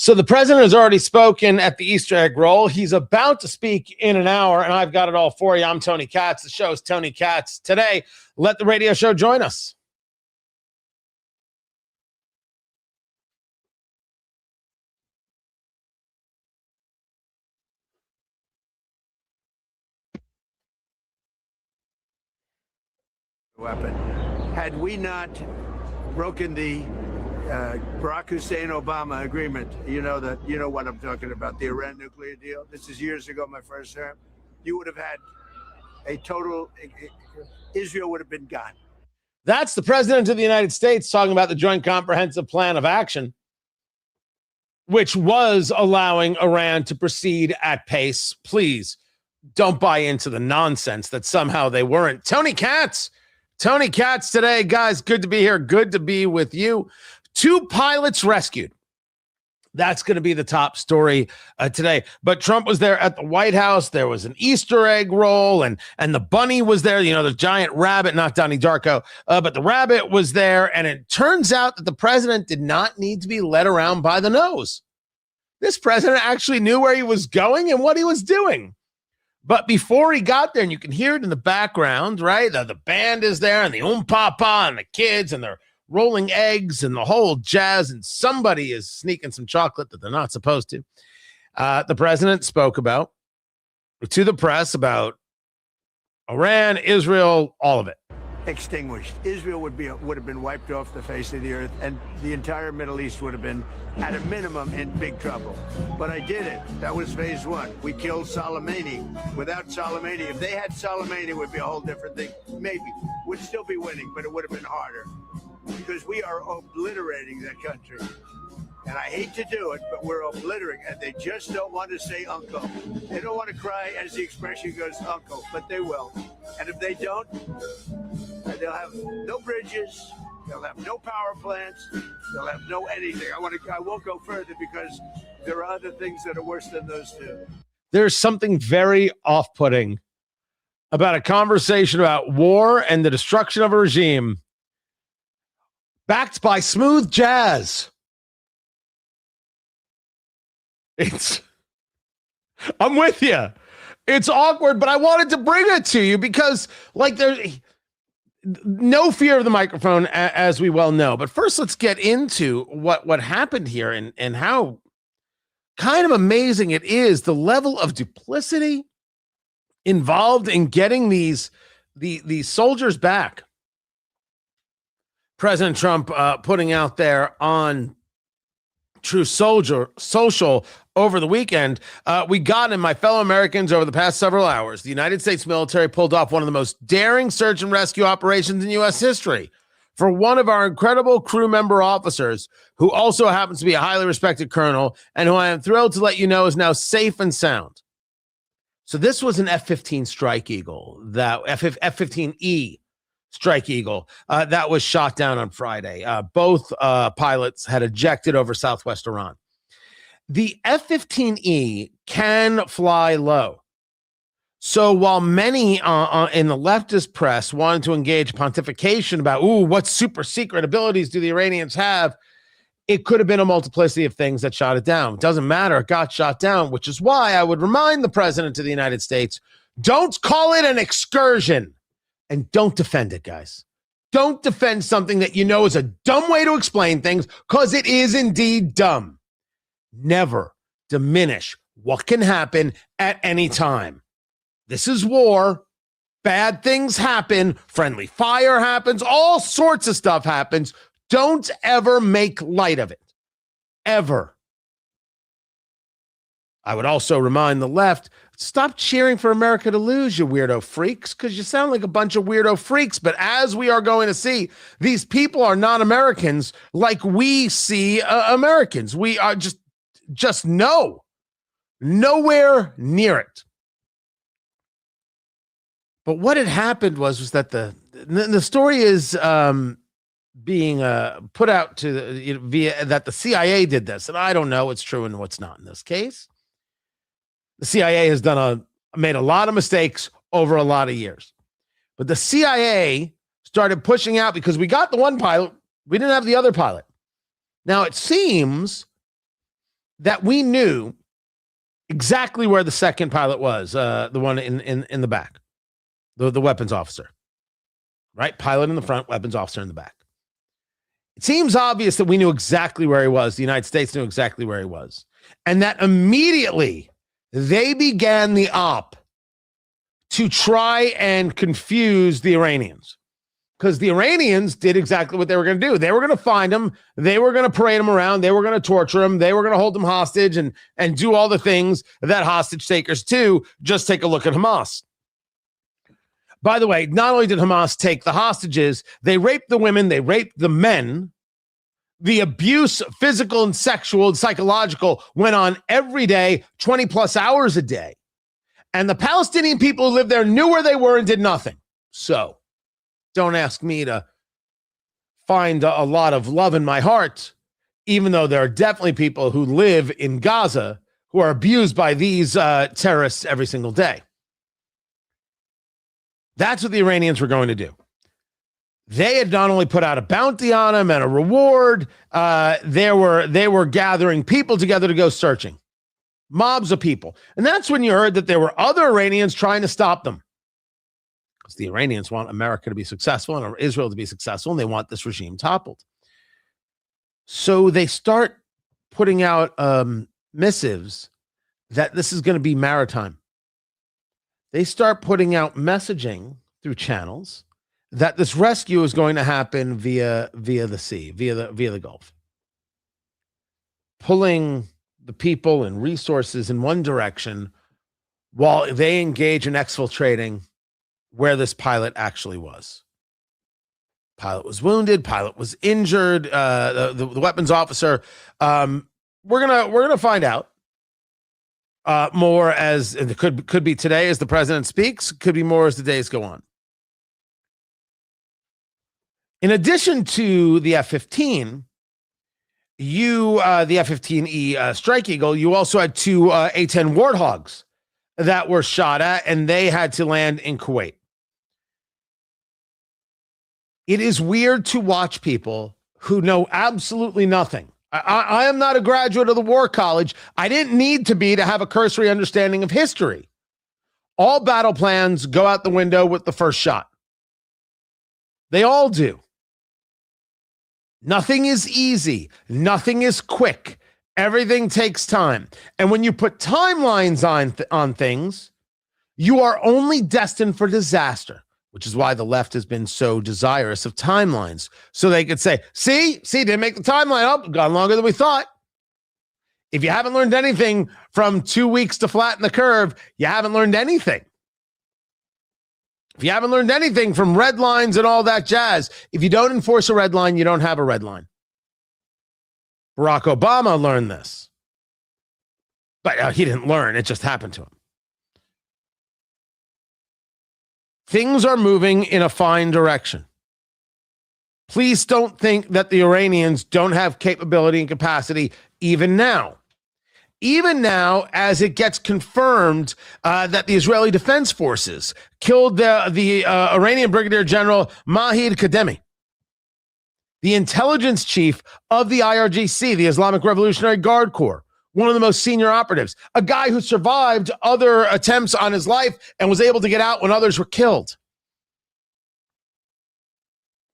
So the president has already spoken at the Easter egg roll. He's about to speak in an hour, and I've got it all for you. I'm Tony Katz. The show is Tony Katz Today. Let the radio show join us. Weapon. Had we not broken the Barack Hussein Obama agreement, you know what I'm talking about, the Iran nuclear deal. This is years ago, my first term. You would have had a total, Israel would have been gone. That's the president of the United States talking about the Joint Comprehensive Plan of Action, which was allowing Iran to proceed at pace. Please don't buy into the nonsense that somehow they weren't. Tony Katz today, guys. Good to be here. Good to be with you. 2 pilots rescued. That's going to be the top story today. But Trump was there at the White House. There was an Easter egg roll, and the bunny was there. You know, the giant rabbit, not Donnie Darko, but the rabbit was there. And it turns out that the president did not need to be led around by the nose. This president actually knew where he was going and what he was doing. But before he got there, and you can hear it in the background, right? The band is there, and the papa and the kids, and they're rolling eggs and the whole jazz, and somebody is sneaking some chocolate that they're not supposed to. The president spoke to the press about Iran, Israel, all of it. Extinguished. Israel would have been wiped off the face of the earth, and the entire Middle East would have been, at a minimum, in big trouble. But I did it. That was phase 1. We killed Soleimani. Without Soleimani, if they had Soleimani, it would be a whole different thing. Maybe. We'd still be winning, but it would have been harder. Because we are obliterating that country. And I hate to do it, but we're obliterating. And they just don't want to say uncle. They don't want to cry, as the expression goes, uncle, but they will. And if they don't, they'll have no bridges, they'll have no power plants, they'll have no anything. I won't go further because there are other things that are worse than those two. There's something very off-putting about a conversation about war and the destruction of a regime backed by smooth jazz. I'm with you. It's awkward, but I wanted to bring it to you because, like, there's no fear of the microphone, as we well know. But first, let's get into what happened here and how kind of amazing it is, the level of duplicity involved in getting these soldiers back. President Trump putting out there on True Social over the weekend, we got in, my fellow Americans, over the past several hours, the United States military pulled off one of the most daring search and rescue operations in U.S. history for one of our incredible crew member officers, who also happens to be a highly respected colonel, and who I am thrilled to let you know is now safe and sound. So this was an F-15 Strike Eagle, that F-15E Strike Eagle that was shot down on Friday. Both pilots had ejected over southwest Iran. The F-15E can fly low. So while many in the leftist press wanted to engage pontification about, what super secret abilities do the Iranians have, it could have been a multiplicity of things that shot it down. It doesn't matter. It got shot down, which is why I would remind the president of the United States, don't call it an excursion. And don't defend it, guys. Don't defend something that you know is a dumb way to explain things, because it is indeed dumb. Never diminish what can happen at any time. This is war. Bad things happen. Friendly fire happens. All sorts of stuff happens. Don't ever make light of it. Ever. I would also remind the left, stop cheering for America to lose, you weirdo freaks, because you sound like a bunch of weirdo freaks. But as we are going to see, these people are not Americans like we see Americans. We are just nowhere near it. But what had happened was that the story is being put out to via that the CIA did this, and I don't know what's true and what's not in this case. The CIA has made a lot of mistakes over a lot of years. But the CIA started pushing out, because we got the one pilot, we didn't have the other pilot. Now it seems that we knew exactly where the second pilot was, the one in the back, the weapons officer, right? Pilot in the front, weapons officer in the back. It seems obvious that we knew exactly where he was. The United States knew exactly where he was. And that immediately they began the op to try and confuse the Iranians. Because the Iranians did exactly what they were going to do. They were going to find him. They were going to parade him around. They were going to torture him. They were going to hold him hostage and do all the things that hostage takers do. Just take a look at Hamas. By the way, not only did Hamas take the hostages, they raped the women, they raped the men. The abuse, physical and sexual and psychological, went on every day, 20 plus hours a day. And the Palestinian people who lived there knew where they were and did nothing. So don't ask me to find a lot of love in my heart, even though there are definitely people who live in Gaza who are abused by these terrorists every single day. That's what the Iranians were going to do. They had not only put out a bounty on him and a reward, they were gathering people together to go searching. Mobs of people. And that's when you heard that there were other Iranians trying to stop them. Because the Iranians want America to be successful and Israel to be successful, and they want this regime toppled. So they start putting out missives that this is going to be maritime. They start putting out messaging through channels that this rescue is going to happen via the sea, via the Gulf, pulling the people and resources in one direction while they engage in exfiltrating where this pilot actually was. Pilot was wounded. Pilot was injured. The weapons officer. We're gonna find out more as it could be today as the president speaks. Could be more as the days go on. In addition to the F-15, the F-15E Strike Eagle, you also had two A-10 Warthogs that were shot at, and they had to land in Kuwait. It is weird to watch people who know absolutely nothing. I am not a graduate of the War College. I didn't need to be to have a cursory understanding of history. All battle plans go out the window with the first shot. They all do. Nothing is easy. Nothing is quick. Everything takes time. And when you put timelines on things, you are only destined for disaster, which is why the left has been so desirous of timelines. So they could say, see, didn't make the timeline up, gone longer than we thought. If you haven't learned anything from 2 weeks to flatten the curve, you haven't learned anything. If you haven't learned anything from red lines and all that jazz, if you don't enforce a red line, you don't have a red line. Barack Obama learned this. But he didn't learn, it just happened to him. Things are moving in a fine direction. Please don't think that the Iranians don't have capability and capacity even now. Even now, as it gets confirmed that the Israeli Defense Forces killed the Iranian Brigadier General Mahid Kademi, the intelligence chief of the IRGC, the Islamic Revolutionary Guard Corps, one of the most senior operatives, a guy who survived other attempts on his life and was able to get out when others were killed.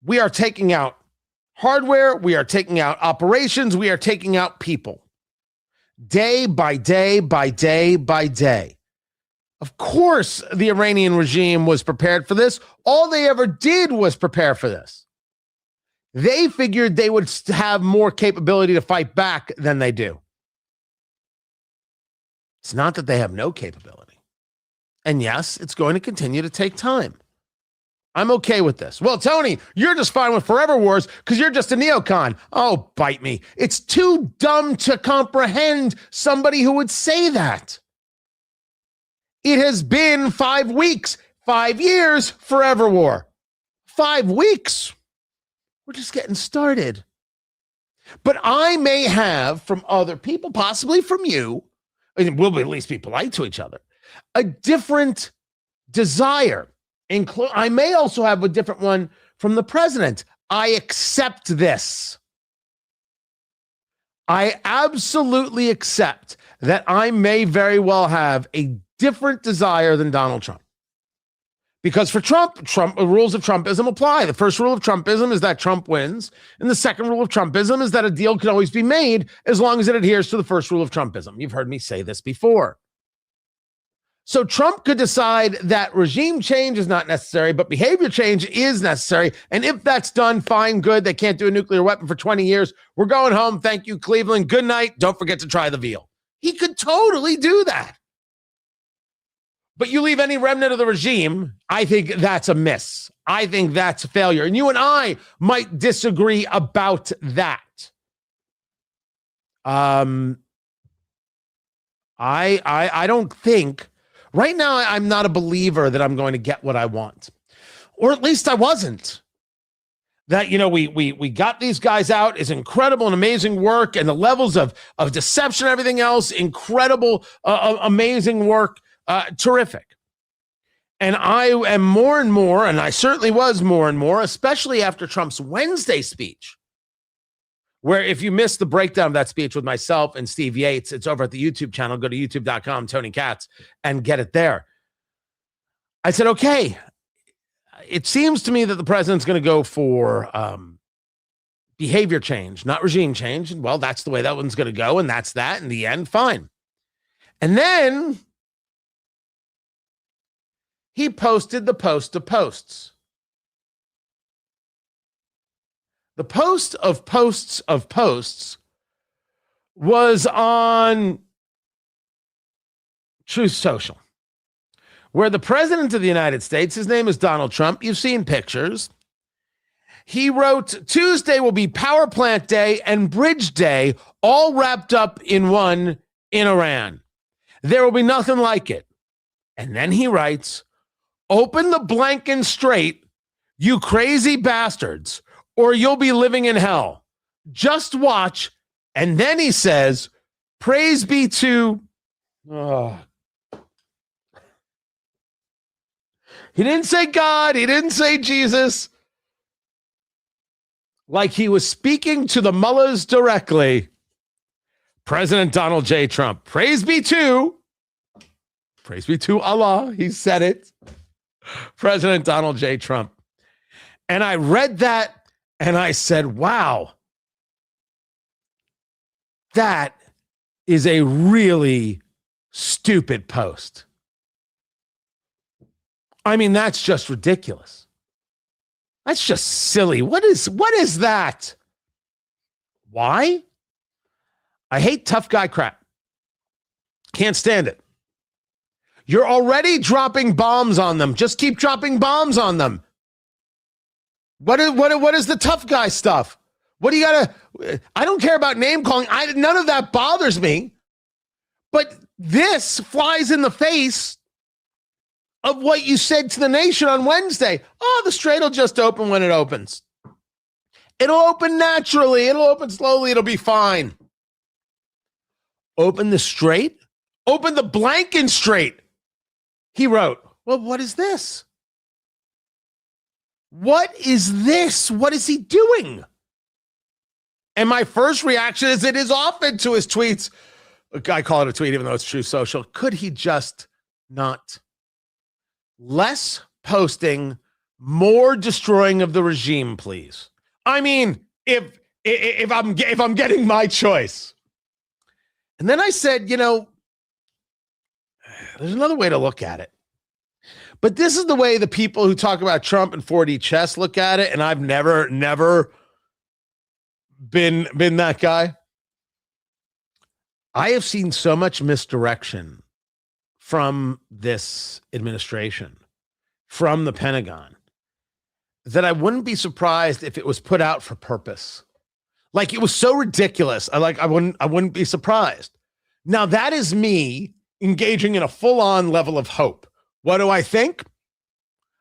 We are taking out hardware. We are taking out operations. We are taking out people. Day by day by day by day. Of course, the Iranian regime was prepared for this. All they ever did was prepare for this. They figured they would have more capability to fight back than they do. It's not that they have no capability. And yes, it's going to continue to take time. I'm okay with this. Well, Tony, you're just fine with forever wars because you're just a neocon. Oh, bite me. It's too dumb to comprehend somebody who would say that. It has been 5 weeks, 5 years, forever war. 5 weeks. We're just getting started. But I may have from other people, possibly from you, and we'll at least be polite to each other, a different desire. I may also have a different one from the president. I accept this. I absolutely accept that I may very well have a different desire than Donald Trump. Because for Trump, rules of Trumpism apply. The first rule of Trumpism is that Trump wins. And the second rule of Trumpism is that a deal can always be made as long as it adheres to the first rule of Trumpism. You've heard me say this before. So Trump could decide that regime change is not necessary, but behavior change is necessary. And if that's done, fine, good. They can't do a nuclear weapon for 20 years. We're going home. Thank you, Cleveland. Good night. Don't forget to try the veal. He could totally do that. But you leave any remnant of the regime, I think that's a miss. I think that's a failure. And you and I might disagree about that. I don't think, right now I'm not a believer that I'm going to get what I want. Or at least I wasn't. That, we got these guys out is incredible and amazing work, and the levels of deception and everything else, incredible, amazing work. Terrific. And I am more and more, and I certainly was more and more, especially after Trump's Wednesday speech, where if you missed the breakdown of that speech with myself and Steve Yates, it's over at the YouTube channel. Go to youtube.com, Tony Katz, and get it there. I said, okay, it seems to me that the president's going to go for behavior change, not regime change. And well, that's the way that one's going to go, and that's that. In the end, fine. And then he posted the post of posts. The post of posts of posts was on Truth Social, where the president of the United States, his name is Donald Trump. You've seen pictures. He wrote, Tuesday will be Power Plant Day and Bridge Day, all wrapped up in one in Iran. There will be nothing like it. And then he writes, open the blanking Strait, you crazy bastards, or you'll be living in hell. Just watch. And then he says, praise be to... Oh. He didn't say God. He didn't say Jesus. Like he was speaking to the mullahs directly. President Donald J. Trump. Praise be to Allah. He said it. President Donald J. Trump. And I read that and I said, wow, that is a really stupid post. I mean, that's just ridiculous. That's just silly. What is that? Why? I hate tough guy crap. Can't stand it. You're already dropping bombs on them. Just keep dropping bombs on them. What is the tough guy stuff? What do you gotta? I don't care about name calling. None of that bothers me. But this flies in the face of what you said to the nation on Wednesday. Oh, the Strait will just open when it opens. It'll open naturally. It'll open slowly. It'll be fine. Open the Strait? Open the blanking Strait. He wrote, well, what is this? What is this? What is he doing? And my first reaction is it is often to his tweets. I call it a tweet, even though it's True Social. Could he just not? Less posting, more destroying of the regime, please. I mean, if I'm getting my choice. And then I said, there's another way to look at it. But this is the way the people who talk about Trump and 4D chess look at it, and I've never been that guy. I have seen so much misdirection from this administration, from the Pentagon, that I wouldn't be surprised if it was put out for purpose. Like, it was so ridiculous. I wouldn't be surprised. Now, that is me engaging in a full-on level of hope. What do I think?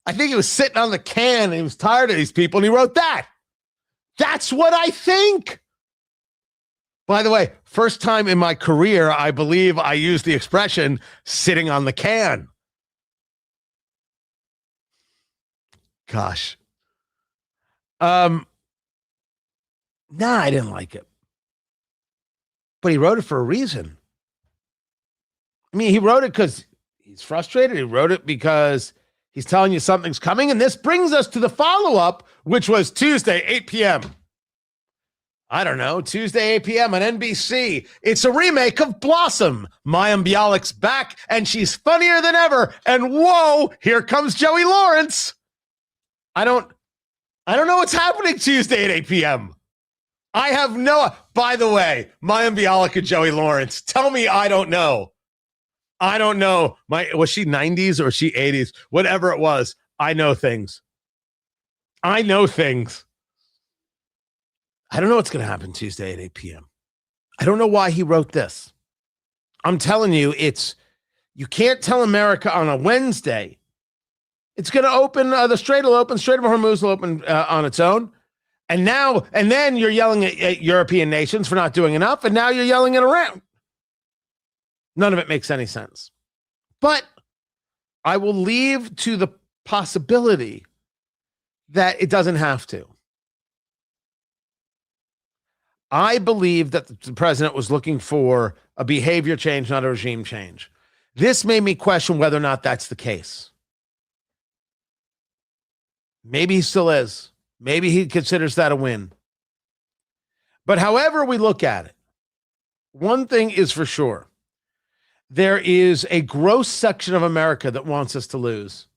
I think he was sitting on the can and he was tired of these people and he wrote that. That's what I think. By the way, first time in my career, I believe I used the expression sitting on the can. Gosh. I didn't like it. But he wrote it for a reason. I mean, he wrote it because he's frustrated. He wrote it because he's telling you something's coming. And this brings us to the follow-up, which was Tuesday, 8 p.m. I don't know, Tuesday, 8 p.m. on NBC. It's a remake of Blossom. Mayim Bialik's back, and she's funnier than ever. And whoa, here comes Joey Lawrence. I don't know what's happening Tuesday at 8 p.m. I have no... By the way, Mayim Bialik and Joey Lawrence. Tell me I don't know. I don't know. Was she 90s or was she 80s? Whatever it was, I know things. I know things. I don't know what's going to happen Tuesday at 8 p.m. I don't know why he wrote this. I'm telling you, you can't tell America on a Wednesday. It's going to open, the Strait will open, Strait of Hormuz will open on its own. And then you're yelling at European nations for not doing enough, and now you're yelling it around. None of it makes any sense. But I will leave to the possibility that it doesn't have to. I believe that the president was looking for a behavior change, not a regime change. This made me question whether or not that's the case. Maybe he still is. Maybe he considers that a win. But however we look at it, one thing is for sure. There is a gross section of America that wants us to lose.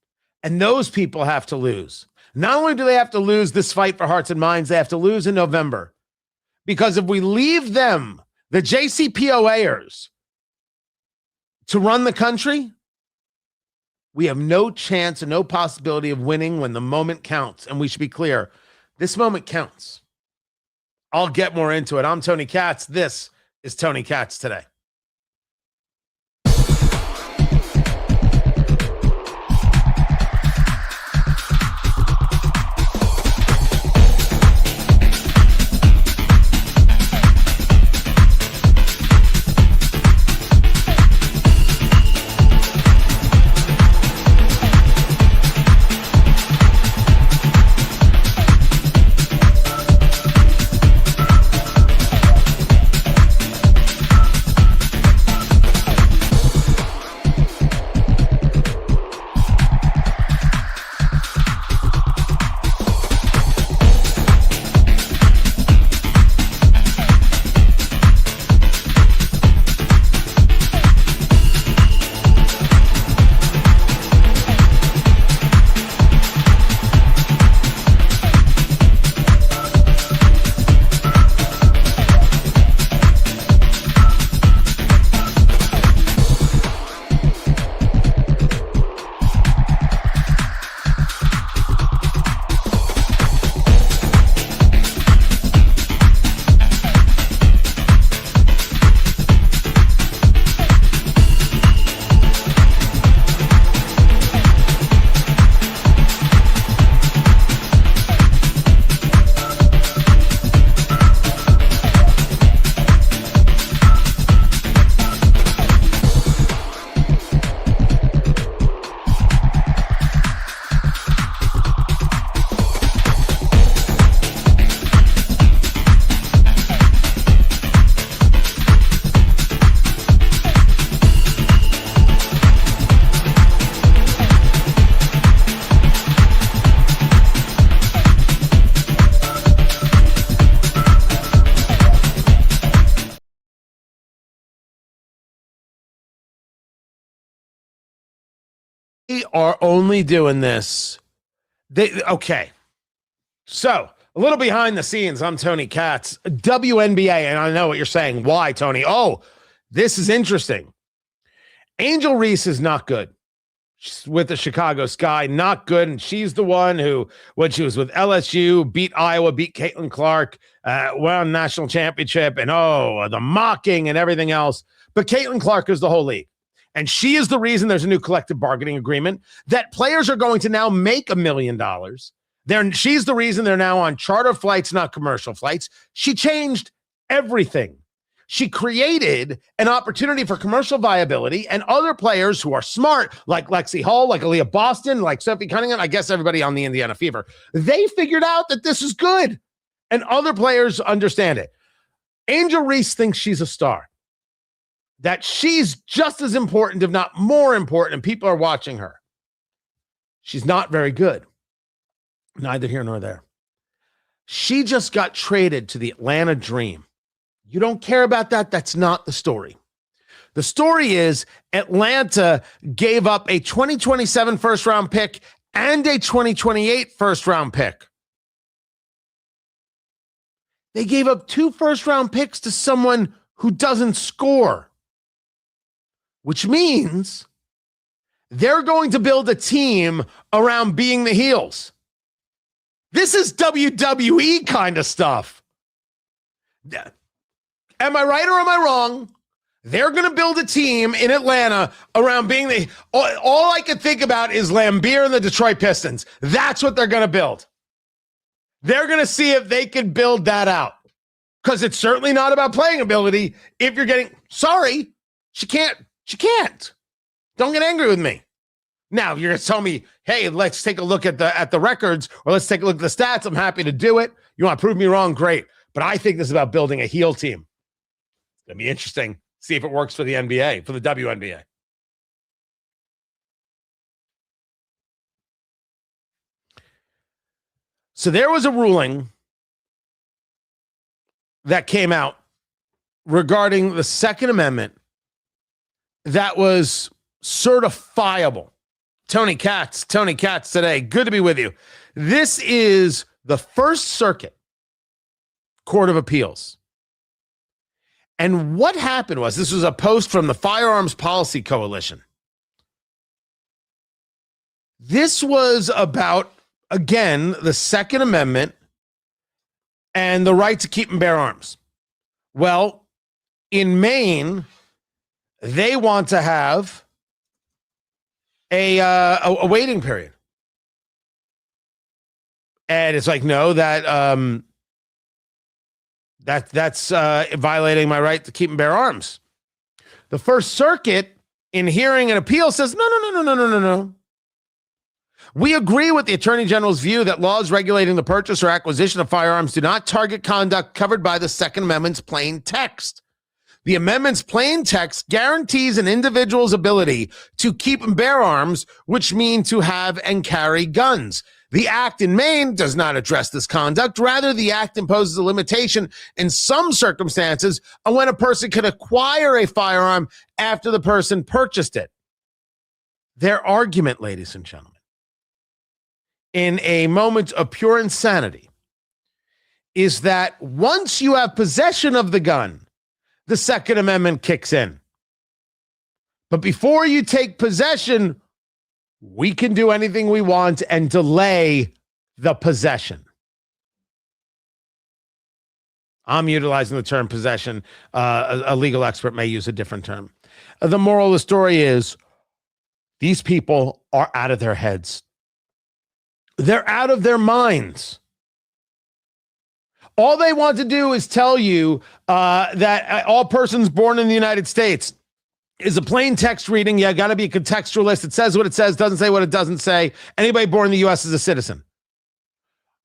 And those people have to lose. Not only do they have to lose this fight for hearts and minds, they have to lose in November. Because if we leave them, the JCPOAers, to run the country, we have no chance and no possibility of winning when the moment counts. And we should be clear, this moment counts. I'll get more into it. I'm Tony Katz. This is Tony Katz Today. Are only doing this. Okay. So, a little behind the scenes. I'm Tony Katz. WNBA, and I know what you're saying. Why, Tony? Oh, this is interesting. Angel Reese is not good. She's with the Chicago Sky, not good. And she's the one who, when she was with LSU, beat Iowa, beat Caitlin Clark, won national championship, and the mocking and everything else. But Caitlin Clark is the whole league. And she is the reason there's a new collective bargaining agreement that players are going to now make $1 million. She's the reason they're now on charter flights, not commercial flights. She changed everything. She created an opportunity for commercial viability, and other players who are smart, like Lexi Hull, like Aaliyah Boston, like Sophie Cunningham, I guess everybody on the Indiana Fever, they figured out that this is good, and other players understand it. Angel Reese thinks she's a star, that she's just as important, if not more important, and people are watching her. She's not very good. Neither here nor there. She just got traded to the Atlanta Dream. You don't care about that? That's not the story. The story is Atlanta gave up a 2027 first-round pick and a 2028 first-round pick. They gave up 2 first-round picks to someone who doesn't score, which means they're going to build a team around being the heels. This is WWE kind of stuff. Am I right or am I wrong? They're going to build a team in Atlanta around being the... All I can think about is Lambeer and the Detroit Pistons. That's what they're going to build. They're going to see if they can build that out. Because it's certainly not about playing ability. If you're getting... Sorry, she can't. She can't. Don't get angry with me. Now, if you're going to tell me, hey, let's take a look at the records, or let's take a look at the stats, I'm happy to do it. You want to prove me wrong? Great. But I think this is about building a heel team. It's going to be interesting. See if it works for the NBA, for the WNBA. So there was a ruling that came out regarding the Second Amendment that was certifiable. Tony Katz today. Good to be with you. This is the First Circuit Court of Appeals. And what happened was, this was a post from the Firearms Policy Coalition. This was about, again, the Second Amendment and the right to keep and bear arms. Well, in Maine, they want to have a waiting period. And it's like, no, that's violating my right to keep and bear arms. The First Circuit, in hearing an appeal, says, no. We agree with the Attorney General's view that laws regulating the purchase or acquisition of firearms do not target conduct covered by the Second Amendment's plain text. The amendment's plain text guarantees an individual's ability to keep and bear arms, which mean to have and carry guns. The act in Maine does not address this conduct. Rather, the act imposes a limitation in some circumstances on when a person can acquire a firearm after the person purchased it. Their argument, ladies and gentlemen, in a moment of pure insanity, is that once you have possession of the gun, the Second Amendment kicks in. But before you take possession, we can do anything we want and delay the possession. I'm utilizing the term possession. A legal expert may use a different term. The moral of the story is these people are out of their heads. They're out of their minds. All they want to do is tell you that all persons born in the United States is a plain text reading. You got to be a contextualist. It says what it says, doesn't say what it doesn't say. Anybody born in the U.S. is a citizen.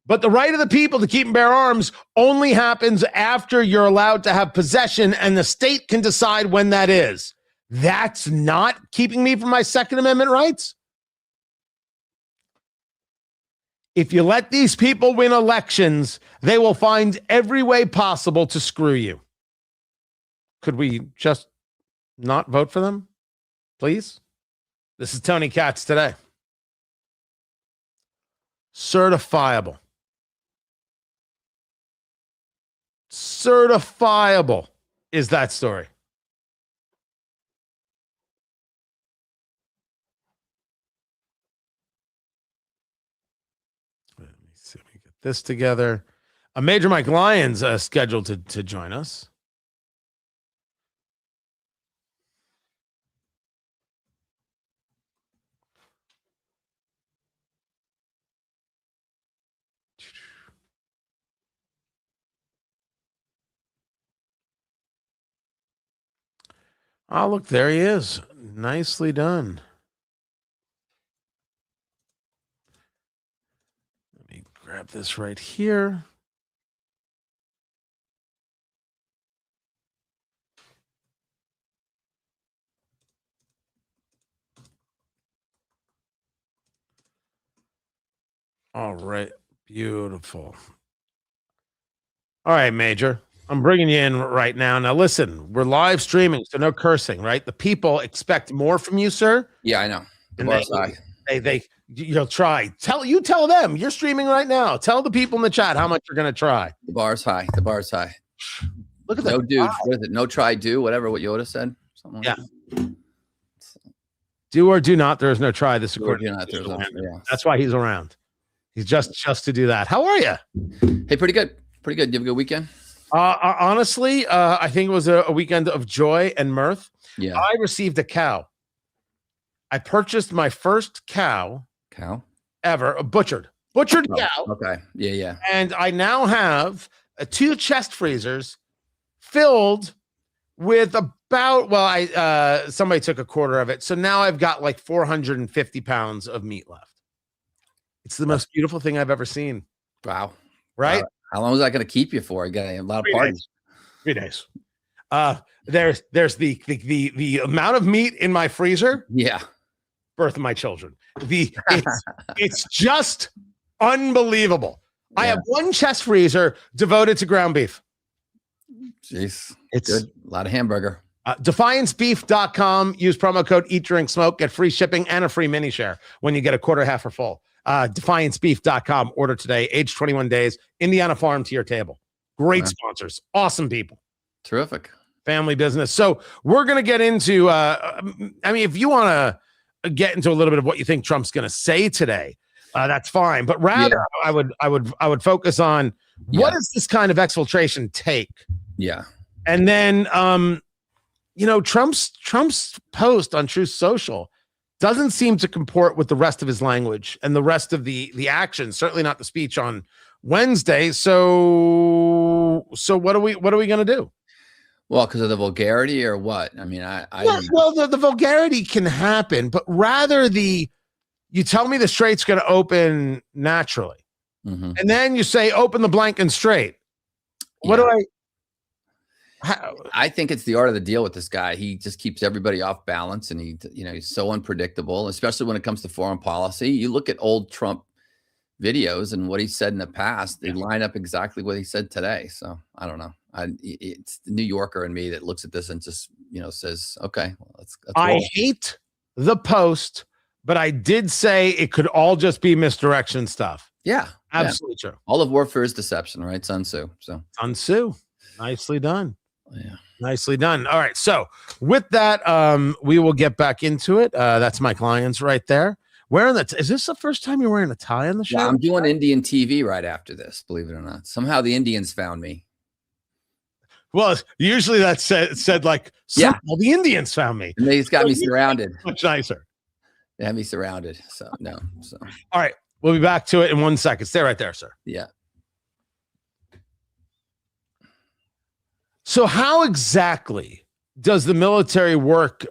But the right of the people to keep and bear arms only happens after you're allowed to have possession, and the state can decide when that is. That's not keeping me from my Second Amendment rights. If you let these people win elections, they will find every way possible to screw you. Could we just not vote for them, please? This is Tony Katz today. Certifiable. Certifiable is that story. Let me see if we get this together. Major Mike Lyons scheduled to join us. Oh, look, there he is. Nicely done. Let me grab this right here. All right. Beautiful. All right, Major. I'm bringing you in right now. Now, listen, we're live streaming, so no cursing, right? The people expect more from you, sir. Yeah, I know. The And bar's high. you'll try. Tell them you're streaming right now. Tell the people in the chat how much you're going to try. The bar's high. The bar's high. Look at No, that. dude. What is it? No, try, do, whatever. What Yoda said. Something like Yeah. Do or do not. There is no try. This do or do not. There's yeah. That's why he's around. He's just to do that. How are you? Hey, pretty good. Pretty good. Did you have a good weekend? Honestly, I think it was a weekend of joy and mirth. Yeah. I received a cow. I purchased my first cow ever, a butchered cow. Okay. Yeah. And I now have 2 chest freezers filled with about, somebody took a quarter of it. So now I've got like 450 pounds of meat left. It's the most beautiful thing I've ever seen. Wow. Right? How long is that going to keep you for? You got a lot of 3 parties. 3 days. There's the amount of meat in my freezer. Yeah. Birth of my children. It's just unbelievable. Yeah. I have 1 chest freezer devoted to ground beef. Jeez. It's good. A lot of hamburger. Defiancebeef.com. Use promo code Eat Drink Smoke. Get free shipping and a free mini share when you get a quarter, half, or full. Defiancebeef.com. Order today. Age 21 days. Indiana farm to your table. Great sponsors. Awesome people. Terrific. Family business. So we're going to get into, if you want to get into a little bit of what you think Trump's going to say today, that's fine. But rather, I would focus on what does this kind of exfiltration take? Yeah. And then, Trump's post on Truth Social doesn't seem to comport with the rest of his language and the rest of the actions. Certainly not the speech on Wednesday. So what are we going to do? Well, because of the vulgarity or what? I mean, the vulgarity can happen, but rather you tell me the strait's going to open naturally, and then you say open the blank and straight. What do I think it's the art of the deal with this guy. He just keeps everybody off balance, and he's so unpredictable, especially when it comes to foreign policy. You look at old Trump videos and what he said in the past, they line up exactly what he said today. So I don't know. It's the New Yorker in me that looks at this and just, says, okay, well, let's I hate the post, but I did say it could all just be misdirection stuff. Yeah. Absolutely true. All of warfare is deception, right? Sun Tzu. Sun Tzu. Nicely done. Yeah. Nicely done. All right. So with that, we will get back into it. That's Mike Lyons right there. Is this the first time you're wearing a tie on the show? Yeah, I'm doing Indian TV right after this, believe it or not. Somehow the Indians found me. Well, usually that's said like, well, the Indians found me. And they got me surrounded. Much nicer. They had me surrounded. So, no. All right. We'll be back to it in 1 second. Stay right there, sir. Yeah. So how exactly does the military work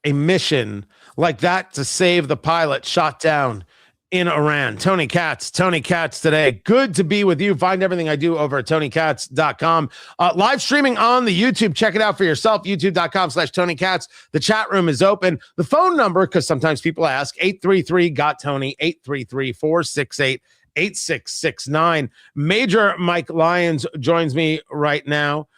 a mission like that to save the pilot shot down in Iran? Tony Katz today. Good to be with you. Find everything I do over at TonyKatz.com. Live streaming on the YouTube. Check it out for yourself. YouTube.com/TonyKatz. The chat room is open. The phone number, because sometimes people ask, 833-GOT-TONY, 833-468-8669. Major Mike Lyons joins me right now.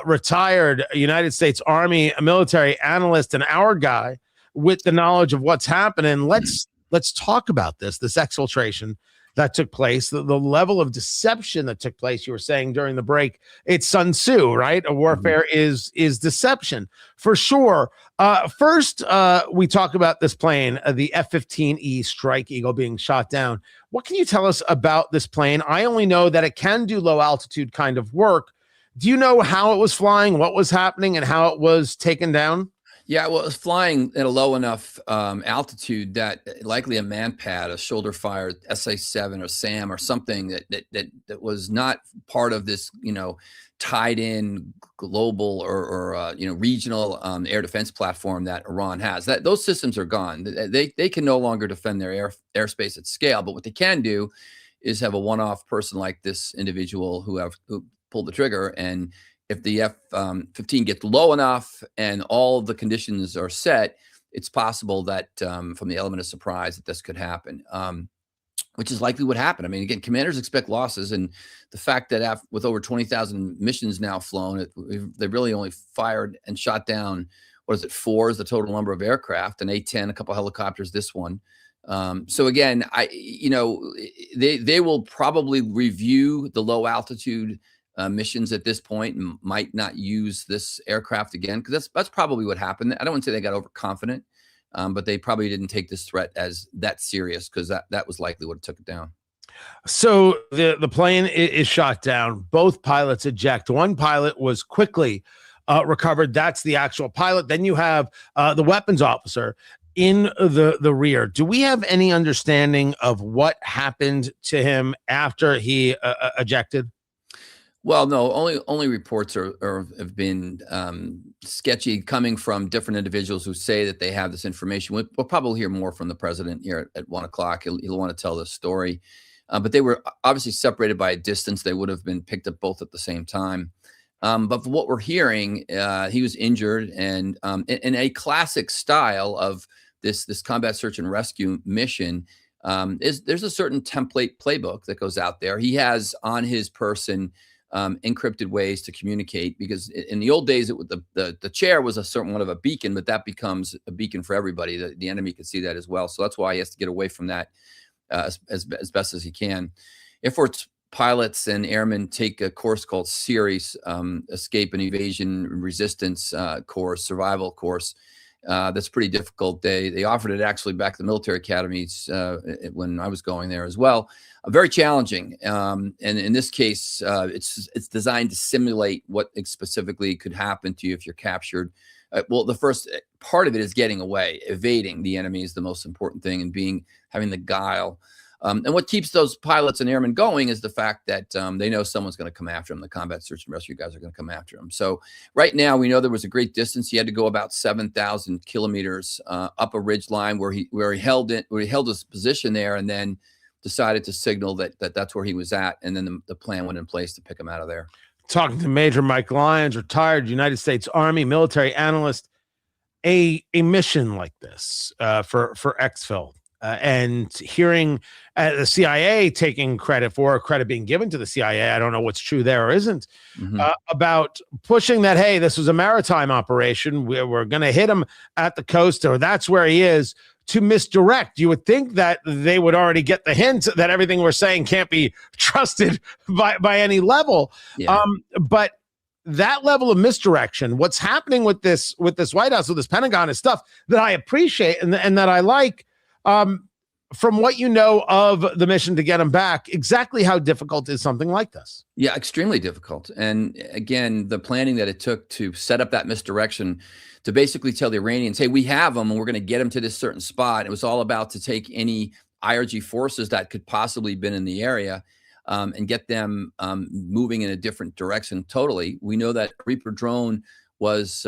Retired United States Army military analyst and our guy with the knowledge of what's happening. Let's talk about this exfiltration that took place, the level of deception that took place. You were saying during the break, it's Sun Tzu, right? A warfare is deception for sure. First, we talk about this plane, the F-15E Strike Eagle being shot down. What can you tell us about this plane? I only know that it can do low altitude kind of work. Do you know how it was flying, what was happening, and how it was taken down? Yeah, well, it was flying at a low enough altitude that likely a manpad, a shoulder fired SA-7 or SAM or something that was not part of this, tied in global or regional air defense platform that Iran has. Those systems are gone. They can no longer defend their airspace at scale. But what they can do is have a one-off person like this individual who pulled the trigger, and if the F-15 gets low enough and all the conditions are set, it's possible that from the element of surprise that this could happen. which is likely what happened. I mean, again, commanders expect losses, and the fact that with over 20,000 missions now flown, they really only fired and shot down, what is it, 4 is the total number of aircraft, an A-10, a couple helicopters, this one. So again, they will probably review the low altitude missions at this point and might not use this aircraft again, because that's probably what happened. I don't want to say they got overconfident, but they probably didn't take this threat as that serious, because that was likely what took it down. So the plane is shot down. Both pilots eject. One pilot was quickly recovered. That's the actual pilot. Then you have the weapons officer in the rear. Do we have any understanding of what happened to him after he ejected? Well, no, only reports have been sketchy, coming from different individuals who say that they have this information. We'll probably hear more from the president here at 1 o'clock. He'll want to tell this story. But they were obviously separated by a distance. They would have been picked up both at the same time. But from what we're hearing, he was injured, and in a classic style of this combat search and rescue mission, there's a certain template playbook that goes out there. He has on his person encrypted ways to communicate, because in the old days, the chair was a certain one of a beacon, but that becomes a beacon for everybody. The enemy can see that as well. So that's why he has to get away from that as best as he can. Air Force pilots and airmen take a course called SERIES, Escape and Evasion Resistance course, survival course. That's pretty difficult. They offered it actually back at the military academies when I was going there as well. Very challenging. And in this case, it's designed to simulate what specifically could happen to you if you're captured. Well, the first part of it is getting away. Evading the enemy is the most important thing, and having the guile. And what keeps those pilots and airmen going is the fact that they know someone's going to come after them. The combat search and rescue guys are going to come after them. So right now, we know there was a great distance. He had to go about 7,000 kilometers up a ridge line where he held his position there, and then decided to signal that's where he was at. And then the plan went in place to pick him out of there. Talking to Major Mike Lyons, retired United States Army military analyst. A mission like this for exfil. And hearing the CIA taking credit being given to the CIA, I don't know what's true there or isn't, about pushing that, hey, this was a maritime operation. We're going to hit him at the coast, or that's where he is, to misdirect. You would think that they would already get the hint that everything we're saying can't be trusted by any level. Yeah. But that level of misdirection, what's happening with this White House, with this Pentagon, is stuff that I appreciate and that I like. From what you know of the mission to get him back, exactly how difficult is something like this? Yeah, extremely difficult. And again, the planning that it took to set up that misdirection, to basically tell the Iranians, hey, we have them and we're going to get them to this certain spot. It was all about to take any IRG forces that could possibly been in the area and get them moving in a different direction totally. We know that Reaper drone was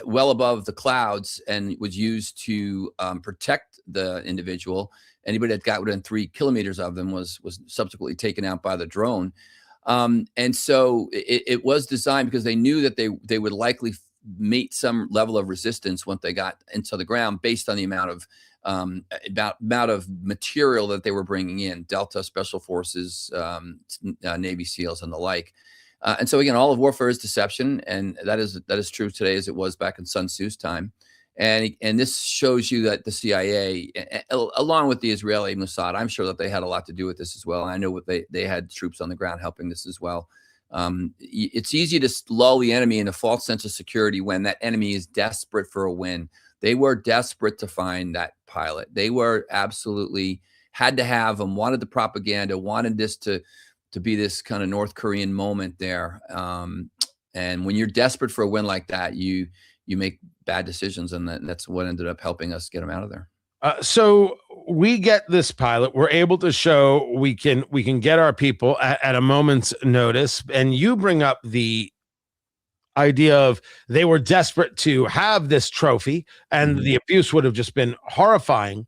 well above the clouds and was used to protect the individual. Anybody that got within 3 kilometers of them was subsequently taken out by the drone. And so it was designed because they knew that they would likely meet some level of resistance once they got into the ground, based on the amount of material that they were bringing in, Delta, Special Forces, Navy SEALs, and the like. And so again, all of warfare is deception, and that is true today as it was back in Sun Tzu's time. And this shows you that the CIA, along with the Israeli Mossad, I'm sure that they had a lot to do with this as well. And I know they had troops on the ground helping this as well. It's easy to lull the enemy in a false sense of security when that enemy is desperate for a win. They were desperate to find that pilot. They were absolutely had to have him, wanted the propaganda, wanted this to be this kind of North Korean moment there. And when you're desperate for a win like that, you make bad decisions, and that's what ended up helping us get him out of there. So we get this pilot. We're able to show we can get our people at a moment's notice. And you bring up the idea of they were desperate to have this trophy, and the abuse would have just been horrifying.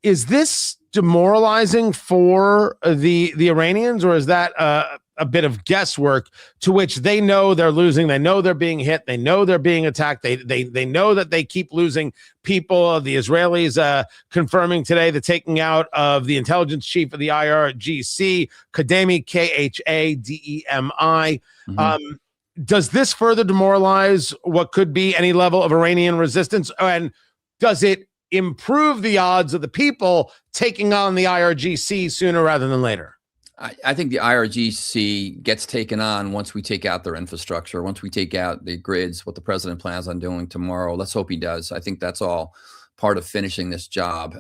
Is this demoralizing for the Iranians, or is that a bit of guesswork, to which they know they're losing. They know they're being hit. They know they're being attacked. They know that they keep losing people. The Israelis confirming today the taking out of the intelligence chief of the IRGC, Kademi, Khademi. Does this further demoralize what could be any level of Iranian resistance? And does it improve the odds of the people taking on the IRGC sooner rather than later? I think the IRGC gets taken on once we take out their infrastructure, once we take out the grids, what the president plans on doing tomorrow. Let's hope he does. I think that's all part of finishing this job.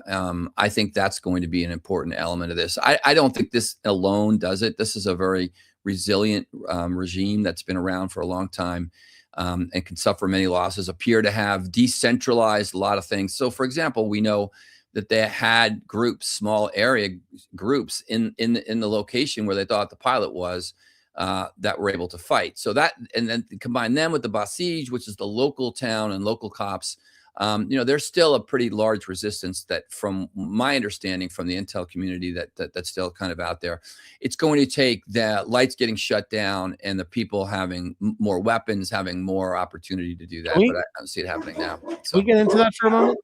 I think that's going to be an important element of this. I don't think this alone does it. This is a very resilient regime that's been around for a long time. And can suffer many losses, appear to have decentralized a lot of things. So, for example, we know that they had groups, small area groups in the location where they thought the pilot was, that were able to fight. So that, and then combine them with the Basij, which is the local town and local cops. There's still a pretty large resistance that, from my understanding from the intel community, that's still kind of out there. It's going to take the lights getting shut down and the people having more weapons, having more opportunity to do that. But I don't see it happening now. So we get into that for a moment.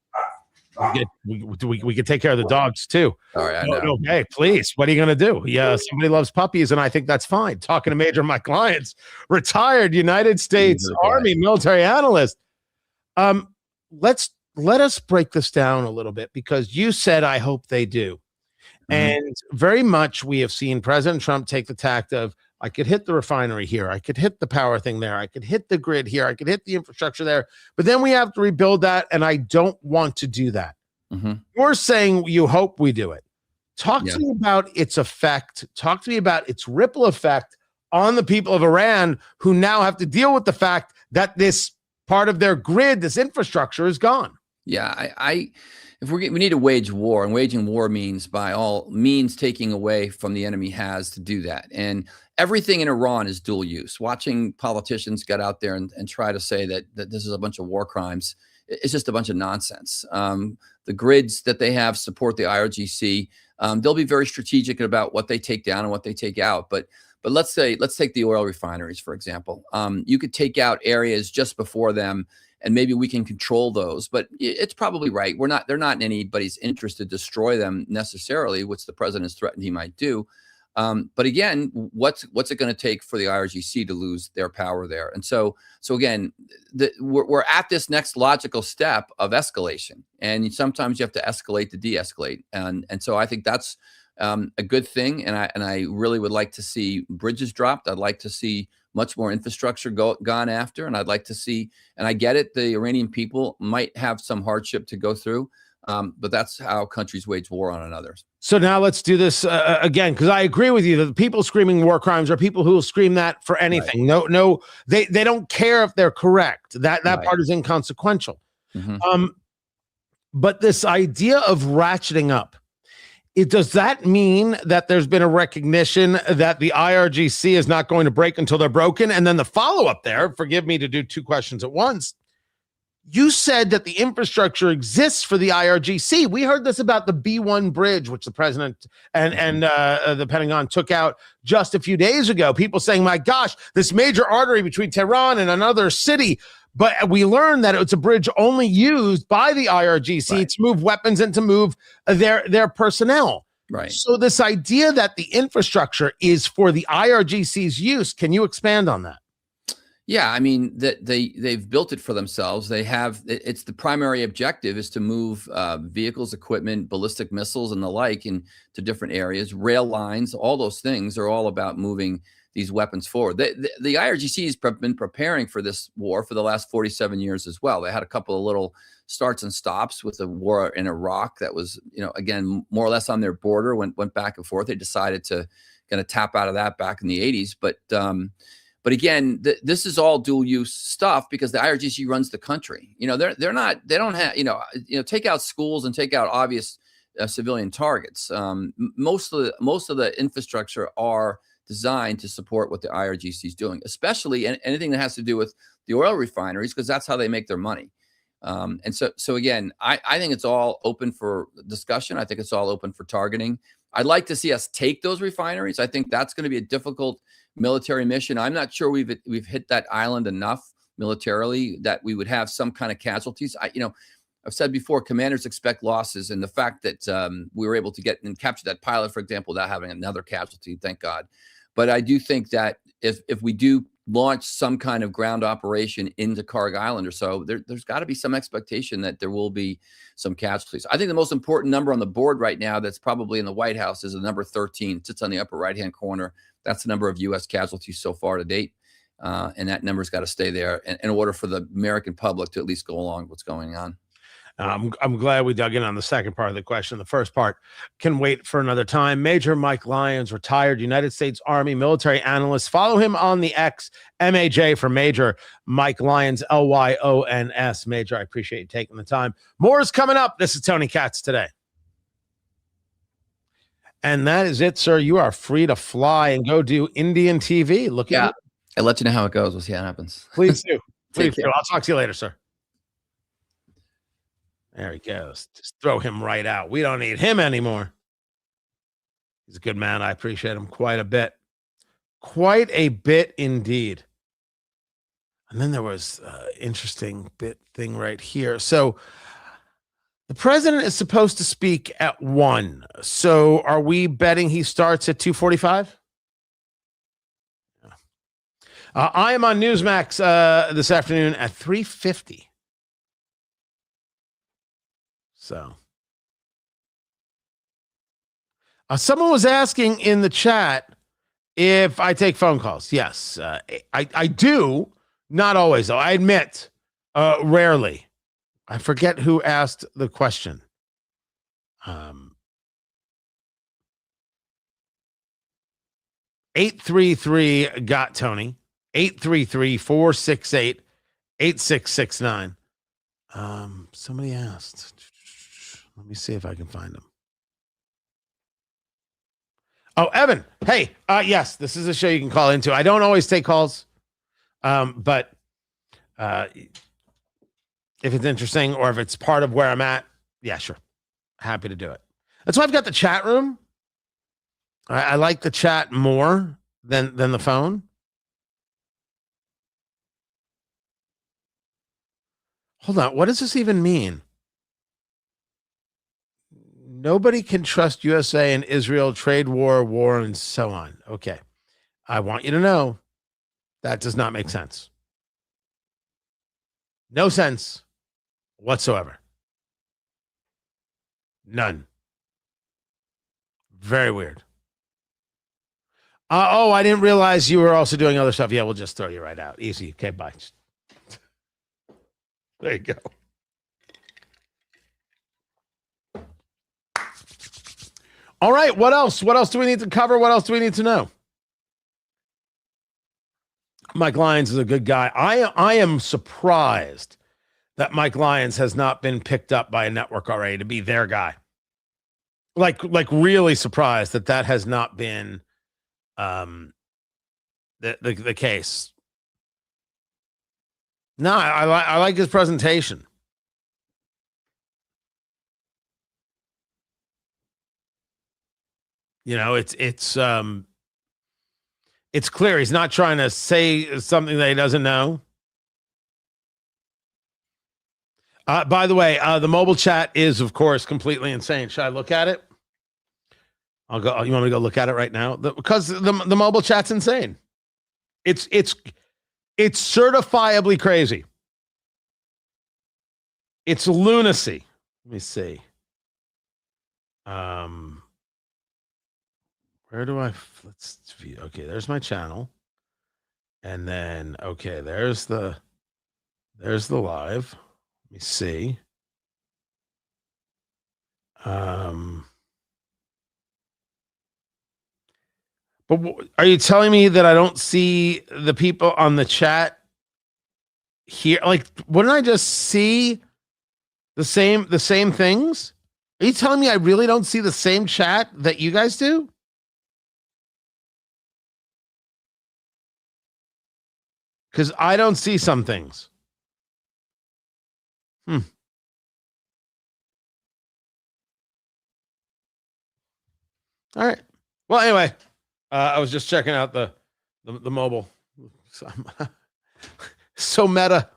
We could take care of the dogs too. All right, I know. Okay, please. What are you going to do? Yeah, somebody loves puppies, and I think that's fine. Talking to major of my clients, retired United States Army military analyst. Let us break this down a little bit, because you said, I hope they do. And very much we have seen President Trump take the tact of, I could hit the refinery here, I could hit the power thing there, I could hit the grid here, I could hit the infrastructure there, but then we have to rebuild that, and I don't want to do that. You're saying you hope we do it. Talk to me about its effect. Talk to me about its ripple effect on the people of Iran, who now have to deal with the fact that this part of their grid, this infrastructure, is gone. Yeah, if we need to wage war, and waging war means, by all means, taking away from the enemy has to do that. And everything in Iran is dual use. Watching politicians get out there and try to say that this is a bunch of war crimes, it's just a bunch of nonsense. The grids that they have support the IRGC. They'll be very strategic about what they take down and what they take out. But let's take the oil refineries, for example. You could take out areas just before them, and maybe we can control those. But it's probably right. They're not in anybody's interest to destroy them necessarily, which the president has threatened he might do. But again, what's it going to take for the IRGC to lose their power there? And so again, we're at this next logical step of escalation, and sometimes you have to escalate to de-escalate. And so I think that's a good thing. And I really would like to see bridges dropped. I'd like to see much more infrastructure gone after. And I'd like to see, and I get it, the Iranian people might have some hardship to go through. But that's how countries wage war on another. So now let's do this again, because I agree with you that the people screaming war crimes are people who will scream that for anything. Right. No, they don't care if they're correct. That part is inconsequential. But this idea of ratcheting up, does that mean that there's been a recognition that the IRGC is not going to break until they're broken? And then the follow-up there, forgive me to do two questions at once. You said that the infrastructure exists for the IRGC. We heard this about the B1 bridge, which the president and the Pentagon took out just a few days ago. People saying, my gosh, this major artery between Tehran and another city. But we learned that it's a bridge only used by the IRGC to move weapons and to move their personnel. Right. So this idea that the infrastructure is for the IRGC's use, can you expand on that? Yeah, I mean, they've built it for themselves. They have, it's the primary objective is to move vehicles, equipment, ballistic missiles, and the like into different areas. Rail lines, all those things are all about moving these weapons forward. The IRGC has been preparing for this war for the last 47 years as well. They had a couple of little starts and stops with the war in Iraq that was, again, more or less on their border, went back and forth. They decided to kind of tap out of that back in the 80s. But again, this is all dual use stuff because the IRGC runs the country. They don't have, take out schools and take out obvious civilian targets. Most of the infrastructure are designed to support what the IRGC is doing, especially anything that has to do with the oil refineries, because that's how they make their money. And so again, I think it's all open for discussion. I think it's all open for targeting. I'd like to see us take those refineries. I think that's going to be a difficult military mission. I'm not sure we've hit that island enough militarily that we would have some kind of casualties. I've said before, commanders expect losses, and the fact that we were able to get and capture that pilot, for example, without having another casualty, thank God. But I do think that if we do launch some kind of ground operation into Karg Island or so, there's got to be some expectation that there will be some casualties. I think the most important number on the board right now that's probably in the White House is the number 13. It sits on the upper right-hand corner. That's the number of U.S. casualties so far to date. And that number's got to stay there in order for the American public to at least go along with what's going on. I'm glad we dug in on the second part of the question. The first part can wait for another time. Major Mike Lyons, retired United States Army military analyst. Follow him on the X, MAJ for Major Mike Lyons, Lyons. Major, I appreciate you taking the time. More is coming up. This is Tony Katz Today. And that is it, sir. You are free to fly and go do Indian TV. Look at I'll let you know how it goes. We'll see how it happens. Please do. Please do. I'll talk to you later, sir. There he goes. Just throw him right out. We don't need him anymore. He's a good man. I appreciate him quite a bit. Quite a bit indeed. And then there was an interesting thing right here. So the president is supposed to speak at 1. So are we betting he starts at 2:45? I am on Newsmax this afternoon at 3:50. So, someone was asking in the chat if I take phone calls. Yes, I do. Not always, though. I admit, rarely. I forget who asked the question. 833 got Tony. 833-468-8669. Somebody asked. Let me see if I can find them. Oh, Evan. Hey, yes, this is a show you can call into. I don't always take calls, but if it's interesting or if it's part of where I'm at, yeah, sure. Happy to do it. That's why I've got the chat room. I like the chat more than the phone. Hold on. What does this even mean? Nobody can trust USA and Israel, trade war, and so on. Okay. I want you to know that does not make sense. No sense whatsoever. None. Very weird. I didn't realize you were also doing other stuff. Yeah, we'll just throw you right out. Easy. Okay, bye. There you go. All right, what else? What else do we need to cover? What else do we need to know? Mike Lyons is a good guy. I am surprised that Mike Lyons has not been picked up by a network already to be their guy. Like really surprised that has not been the case. No, I like his presentation. You know, it's clear he's not trying to say something that he doesn't know. By the way, the mobile chat is, of course, completely insane. Should I look at it? I'll go. You want me to go look at it right now? Because the mobile chat's insane. It's certifiably crazy. It's lunacy. Let me see. Where do let's view. Okay, there's my channel. And then, okay, there's the live. Let me see. But are you telling me that I don't see the people on the chat here? Like, wouldn't I just see the same things? Are you telling me I really don't see the same chat that you guys do? Because I don't see some things. All right. Well, anyway, I was just checking out the the mobile. So meta.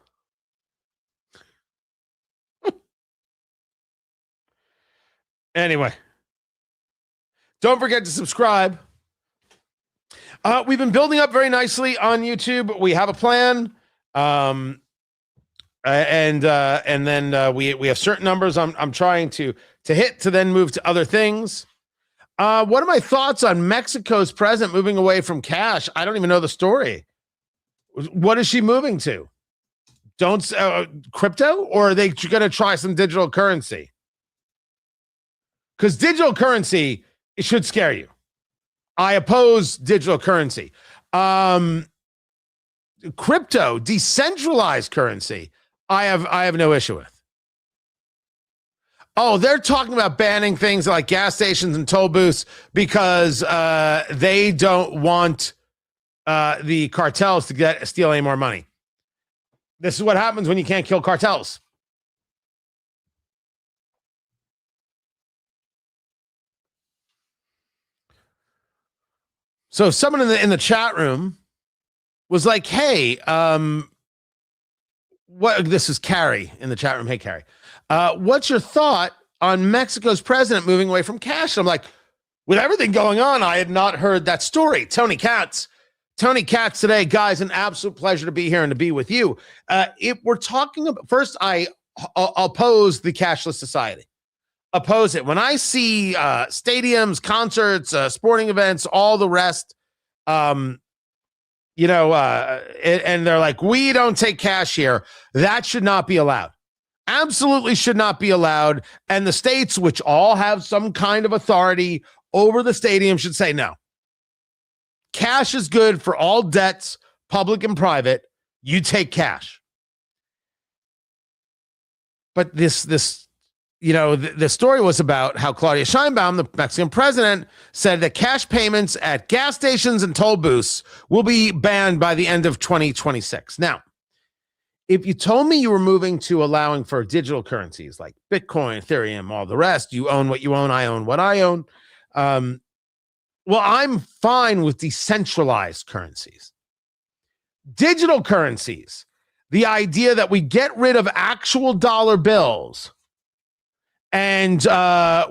Anyway, don't forget to subscribe. We've been building up very nicely on YouTube. We have a plan. And then we have certain numbers I'm trying to hit to then move to other things. What are my thoughts on Mexico's president moving away from cash? I don't even know the story. What is she moving to? Don't crypto, or are they going to try some digital currency? Because digital currency, it should scare you. I oppose digital currency. Crypto, decentralized currency, I have no issue with. Oh, they're talking about banning things like gas stations and toll booths because they don't want the cartels to steal any more money. This is what happens when you can't kill cartels. So someone in the chat room was like, "Hey, what?" This is Carrie in the chat room. Hey, Carrie, what's your thought on Mexico's president moving away from cash? I'm like, with everything going on, I had not heard that story. Tony Katz today, guys, an absolute pleasure to be here and to be with you. If we're talking about, first, I oppose the cashless society. Oppose it. When I see stadiums, concerts, sporting events, all the rest, and they're like, we don't take cash here. That should not be allowed. Absolutely should not be allowed. And the states, which all have some kind of authority over the stadium, should say no. Cash is good for all debts, public and private. You take cash. But the story was about how Claudia Sheinbaum, the Mexican president, said that cash payments at gas stations and toll booths will be banned by the end of 2026. Now, if you told me you were moving to allowing for digital currencies like Bitcoin, Ethereum, all the rest, you own what you own, I own what I own. Well, I'm fine with decentralized currencies. Digital currencies, the idea that we get rid of actual dollar bills and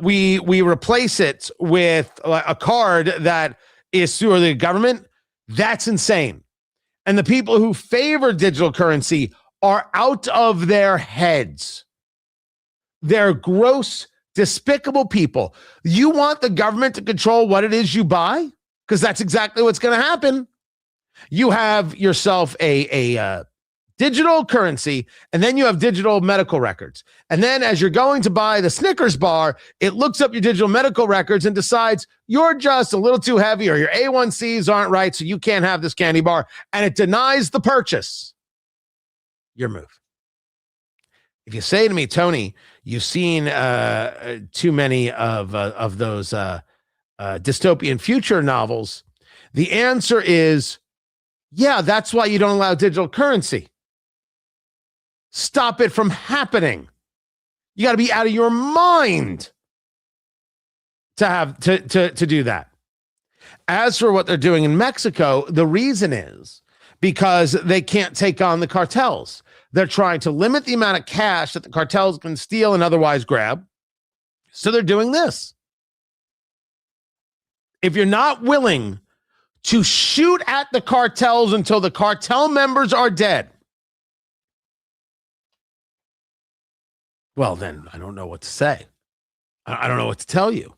we replace it with a card that is through the government, that's insane. And the people who favor digital currency are out of their heads. They're gross, despicable people. You want the government to control what it is you buy? Because that's exactly what's going to happen. You have yourself a digital currency, and then you have digital medical records. And then as you're going to buy the Snickers bar, it looks up your digital medical records and decides you're just a little too heavy or your A1Cs aren't right, so you can't have this candy bar, and it denies the purchase. Your move. If you say to me, Tony, you've seen too many of those dystopian future novels, the answer is, yeah, that's why you don't allow digital currency. Stop it from happening. You got to be out of your mind to have to do that. As for what they're doing in Mexico, the reason is because they can't take on the cartels. They're trying to limit the amount of cash that the cartels can steal and otherwise grab. So they're doing this. If you're not willing to shoot at the cartels until the cartel members are dead, well, then I don't know what to say. I don't know what to tell you.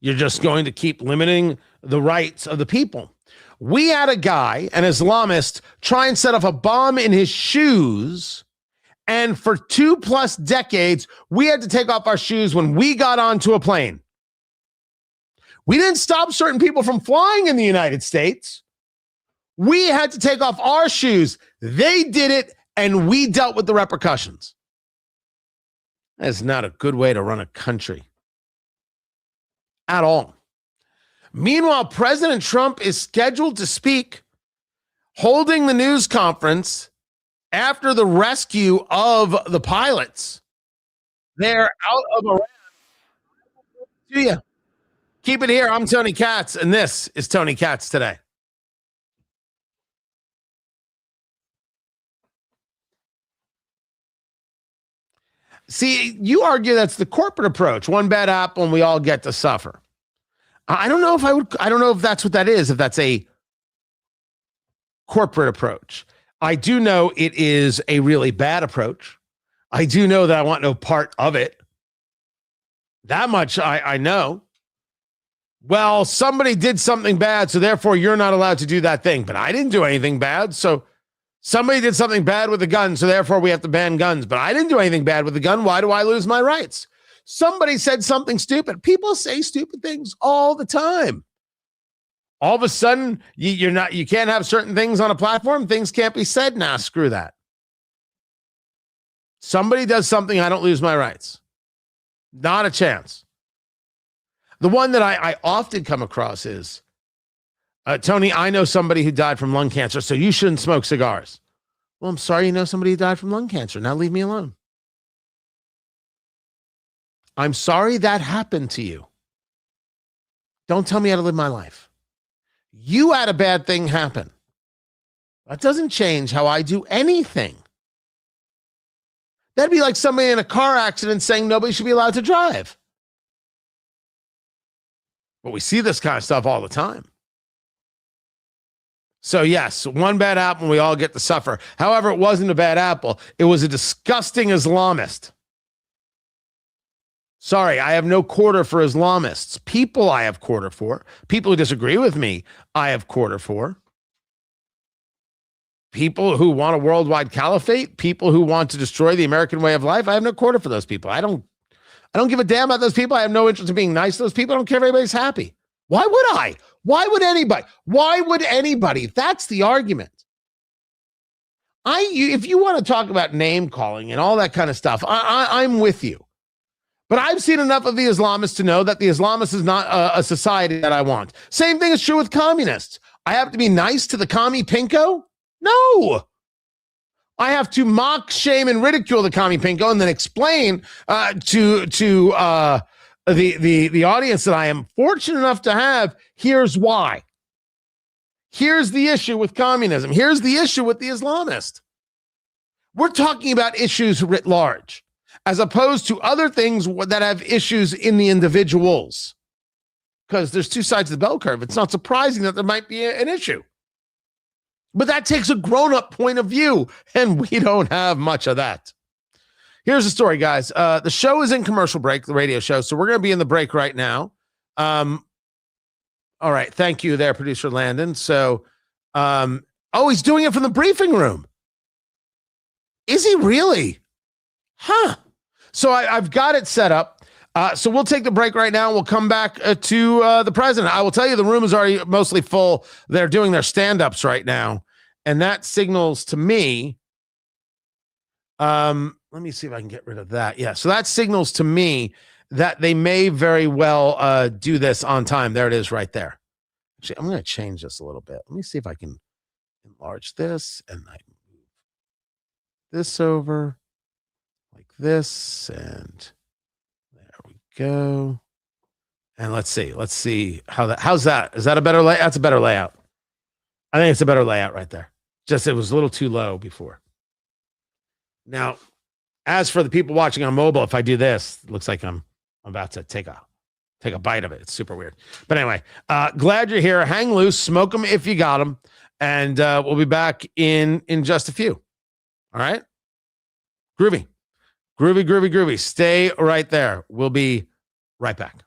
You're just going to keep limiting the rights of the people. We had a guy, an Islamist, try and set off a bomb in his shoes. And for 2+ decades, we had to take off our shoes when we got onto a plane. We didn't stop certain people from flying in the United States. We had to take off our shoes. They did it, and we dealt with the repercussions. That's not a good way to run a country at all. Meanwhile, President Trump is scheduled to speak, holding the news conference after the rescue of the pilots. They're out of Iran. To you. Keep it here. I'm Tony Katz, and this is Tony Katz Today. See, you argue that's the corporate approach. One bad apple and we all get to suffer. I don't know if that's what that is, if that's a corporate approach. I do know it is a really bad approach. I do know that I want no part of it. That much I know. Well, somebody did something bad, so therefore you're not allowed to do that thing. But I didn't do anything bad, so somebody did something bad with a gun, so therefore we have to ban guns. But I didn't do anything bad with a gun. Why do I lose my rights? Somebody said something stupid. People say stupid things all the time. All of a sudden, you can't have certain things on a platform. Things can't be said. Nah, screw that. Somebody does something, I don't lose my rights. Not a chance. The one that I often come across is, Tony, I know somebody who died from lung cancer, so you shouldn't smoke cigars. Well, I'm sorry you know somebody who died from lung cancer. Now leave me alone. I'm sorry that happened to you. Don't tell me how to live my life. You had a bad thing happen. That doesn't change how I do anything. That'd be like somebody in a car accident saying nobody should be allowed to drive. But we see this kind of stuff all the time. So yes, one bad apple and we all get to suffer. However, it wasn't a bad apple. It was a disgusting Islamist. Sorry, I have no quarter for Islamists. People I have quarter for. People who disagree with me, I have quarter for. People who want a worldwide caliphate, people who want to destroy the American way of life, I have no quarter for those people. I don't give a damn about those people. I have no interest in being nice to those people. I don't care if anybody's happy. Why would I? Why would anybody? Why would anybody? That's the argument. If you want to talk about name calling and all that kind of stuff, I'm with you. But I've seen enough of the Islamists to know that the Islamists is not a society that I want. Same thing is true with communists. I have to be nice to the commie pinko? No. I have to mock, shame, and ridicule the commie pinko and then explain to the audience that I am fortunate enough to have, here's why. Here's the issue with communism. Here's the issue with the Islamist. We're talking about issues writ large, as opposed to other things that have issues in the individuals. Because there's two sides of the bell curve. It's not surprising that there might be an issue. But that takes a grown-up point of view, and we don't have much of that. Here's the story, guys. The show is in commercial break, the radio show, so we're going to be in the break right now. All right, thank you there, producer Landon. So, he's doing it from the briefing room. Is he really? Huh. So I've got it set up. So we'll take the break right now. We'll come back to the president. I will tell you, the room is already mostly full. They're doing their stand-ups right now. And that signals to me, let me see if I can get rid of that. Yeah, so that signals to me that they may very well do this on time. There it is right there. Actually, I'm going to change this a little bit. Let me see if I can enlarge this. And I move this over like this. And there we go. And let's see how's that? Is that a better layout? That's a better layout. I think it's a better layout right there. Just it was a little too low before. Now, as for the people watching on mobile, if I do this, it looks like I'm about to take a bite of it. It's super weird. But anyway, glad you're here. Hang loose, smoke them if you got them, and we'll be back in just a few. All right? Groovy. Stay right there. We'll be right back.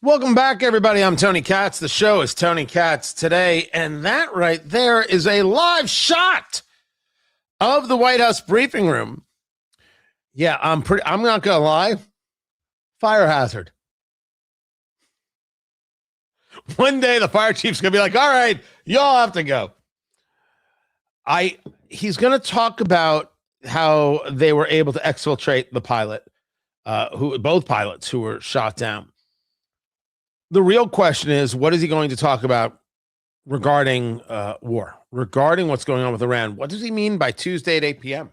Welcome back, everybody. I'm Tony Katz. The show is Tony Katz Today, and that right there is a live shot of the White House briefing room. Yeah, I'm not gonna lie. Fire hazard. One day the fire chief's gonna be like, all right, y'all have to go. He's gonna talk about how they were able to exfiltrate the pilot, both pilots who were shot down. The real question is, what is he going to talk about regarding war, regarding what's going on with Iran? What does he mean by Tuesday at 8 p.m.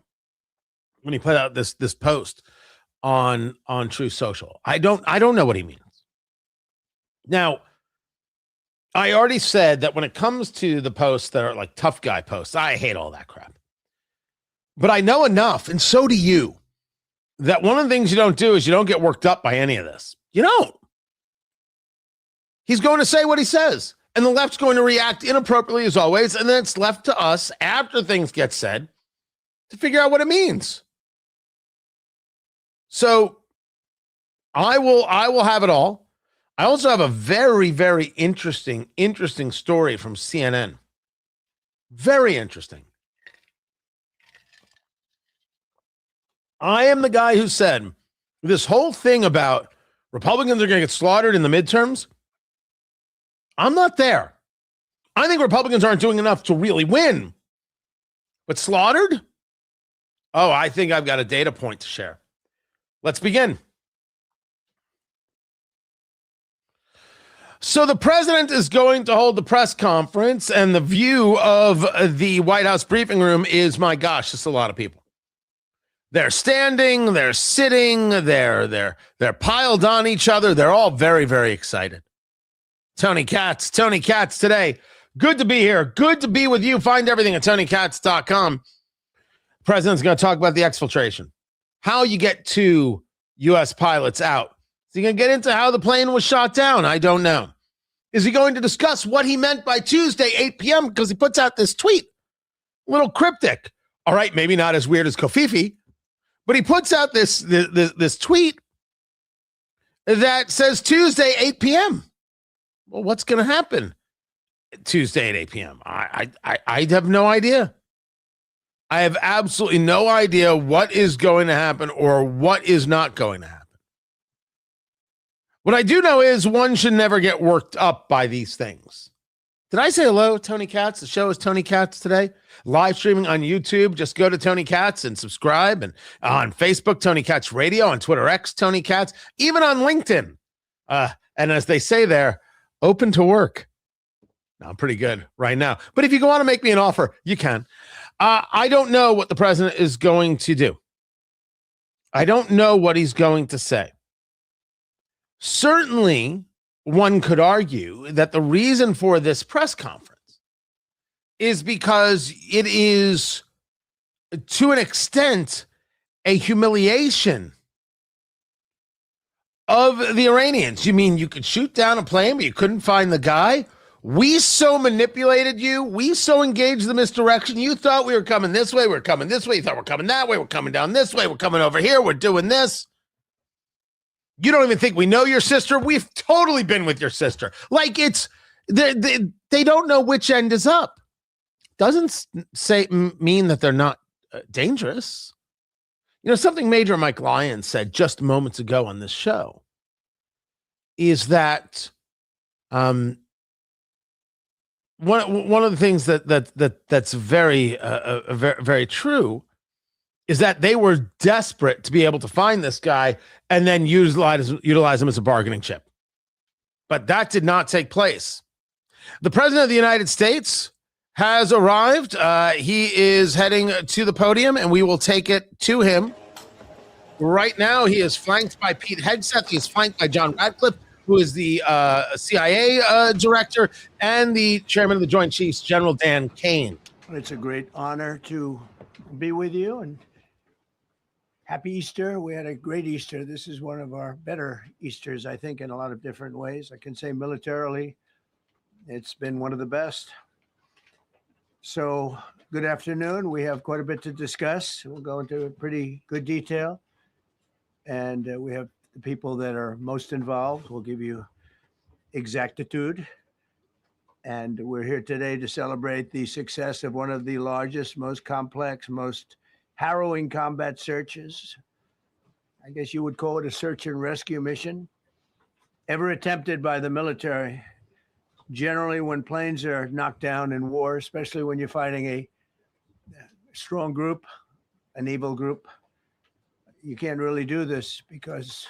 when he put out this post on Truth Social? I don't know what he means. Now, I already said that when it comes to the posts that are like tough guy posts, I hate all that crap. But I know enough, and so do you, that one of the things you don't do is you don't get worked up by any of this. You don't. He's going to say what he says, and the left's going to react inappropriately as always, and then it's left to us after things get said to figure out what it means. So I will have it all. I also have a very, very interesting story from CNN. Very interesting. I am the guy who said this whole thing about Republicans are going to get slaughtered in the midterms. I'm not there. I think Republicans aren't doing enough to really win. But slaughtered? Oh, I think I've got a data point to share. Let's begin. So the president is going to hold the press conference, and the view of the White House briefing room is, my gosh, it's a lot of people. They're standing, they're sitting, they're piled on each other. They're all very, very excited. Tony Katz Today. Good to be here. Good to be with you. Find everything at TonyKatz.com. President's going to talk about the exfiltration, how you get two U.S. pilots out. Is he going to get into how the plane was shot down? I don't know. Is he going to discuss what he meant by Tuesday, 8 p.m.? Because he puts out this tweet, a little cryptic. All right, maybe not as weird as Kofifi, but he puts out this tweet that says Tuesday, 8 p.m. Well, what's going to happen Tuesday at 8 p.m.? I have no idea. I have absolutely no idea what is going to happen or what is not going to happen. What I do know is one should never get worked up by these things. Did I say hello, Tony Katz? The show is Tony Katz Today. Live streaming on YouTube. Just go to Tony Katz and subscribe. And on Facebook, Tony Katz Radio. On Twitter X, Tony Katz. Even on LinkedIn. And as they say there, open to work. Now, I'm pretty good right now. But if you want to make me an offer, you can. I don't know what the president is going to do. I don't know what he's going to say. Certainly, one could argue that the reason for this press conference is because it is, to an extent, a humiliation of the Iranians. You mean you could shoot down a plane, but you couldn't find the guy? We so manipulated you. We so engaged the misdirection. You thought we were coming this way. We're coming this way. You thought we're coming that way. We're coming down this way. We're coming over here. We're doing this. You don't even think we know your sister. We've totally been with your sister. Like they don't know which end is up. Doesn't mean that they're not dangerous. You know, something Major Mike Lyons said just moments ago on this show is that one of the things that's very very true is that they were desperate to be able to find this guy and then utilize him as a bargaining chip. But that did not take place. The president of the United States has arrived. He is heading to the podium, and we will take it to him. Right now, he is flanked by Pete Hegseth. He is flanked by John Radcliffe, who is the CIA director, and the chairman of the Joint Chiefs, General Dan Kane. It's a great honor to be with you, and happy Easter. We had a great Easter. This is one of our better Easters, I think, in a lot of different ways. I can say militarily, it's been one of the best. So good afternoon. We have quite a bit to discuss. We'll go into pretty good detail. And we have the people that are most involved. We'll give you exactitude. And we're here today to celebrate the success of one of the largest, most complex, most harrowing combat searches. I guess you would call it a search and rescue mission ever attempted by the military. Generally, when planes are knocked down in war, especially when you're fighting a strong group, an evil group, you can't really do this because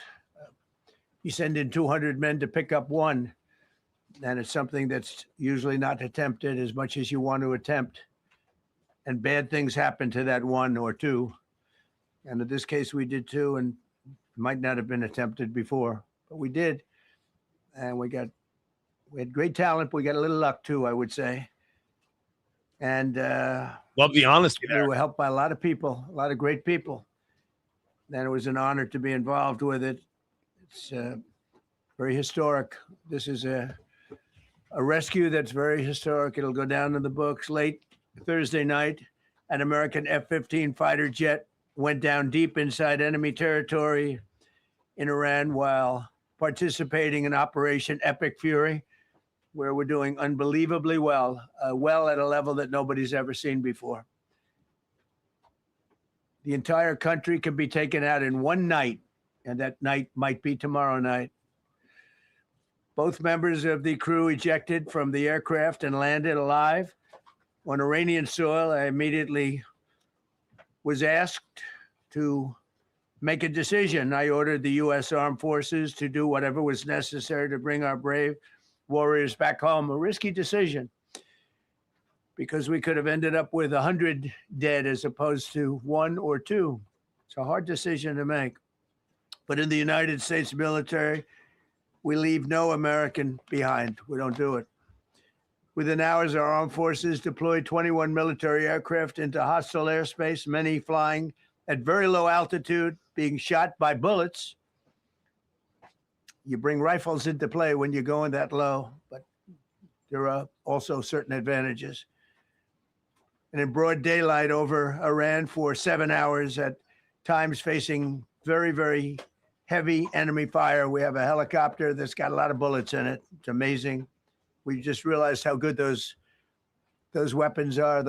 you send in 200 men to pick up one, and it's something that's usually not attempted as much as you want to attempt. And bad things happen to that one or two. And in this case, we did two, and it might not have been attempted before, but we did. And we had great talent. We got a little luck too, I would say. And love the honesty we there. were helped by a lot of people, a lot of great people. And it was an honor to be involved with it. It's very historic. This is a rescue that's very historic. It'll go down in the books. Late Thursday night, an American F-15 fighter jet went down deep inside enemy territory in Iran while participating in Operation Epic Fury, where we're doing unbelievably well, well at a level that nobody's ever seen before. The entire country can be taken out in one night, and that night might be tomorrow night. Both members of the crew ejected from the aircraft and landed alive. On Iranian soil, I immediately was asked to make a decision. I ordered the U.S. Armed Forces to do whatever was necessary to bring our brave warriors back home. A risky decision, because we could have ended up with 100 dead as opposed to 1 or 2. It's a hard decision to make. But in the United States military, we leave no American behind. We don't do it. Within hours, our armed forces deployed 21 military aircraft into hostile airspace, many flying at very low altitude, being shot by bullets. You bring rifles into play when you're going that low, but there are also certain advantages. And in broad daylight over Iran for 7 hours, at times facing very, very heavy enemy fire. We have a helicopter that's got a lot of bullets in it. It's amazing. We just realized how good those weapons are.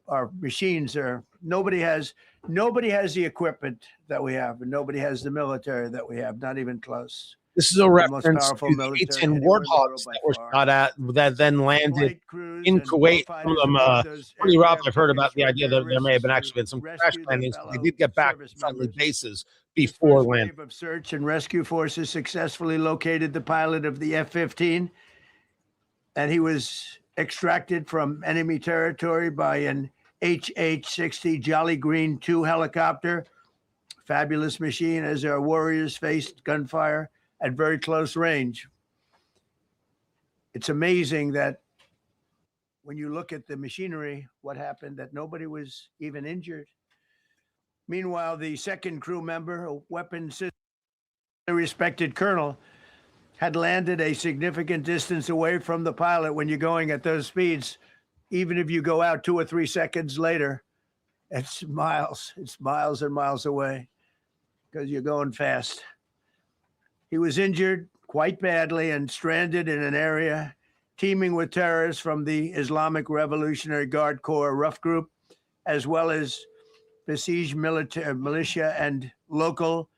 Our machines are. Nobody has the equipment that we have, and nobody has the military that we have. Not even close. This is a reference to the 18 warthogs that were shot at that then landed in Kuwait. Some of them, pretty rough. I've heard about the idea that there may have been actually been some crash landings, but they did get back to friendly bases before landing. Of search and rescue forces successfully located the pilot of the F-15, and he was extracted from enemy territory by an HH-60 Jolly Green 2 helicopter. Fabulous machine as our warriors faced gunfire at very close range. It's amazing that when you look at the machinery, what happened, that nobody was even injured. Meanwhile, the second crew member, a weapons system, a respected colonel, had landed a significant distance away from the pilot. When you're going at those speeds, even if you go out 2 or 3 seconds later, it's miles and miles away because you're going fast. He was injured quite badly and stranded in an area teeming with terrorists from the Islamic Revolutionary Guard Corps rough group, as well as besieged militia and local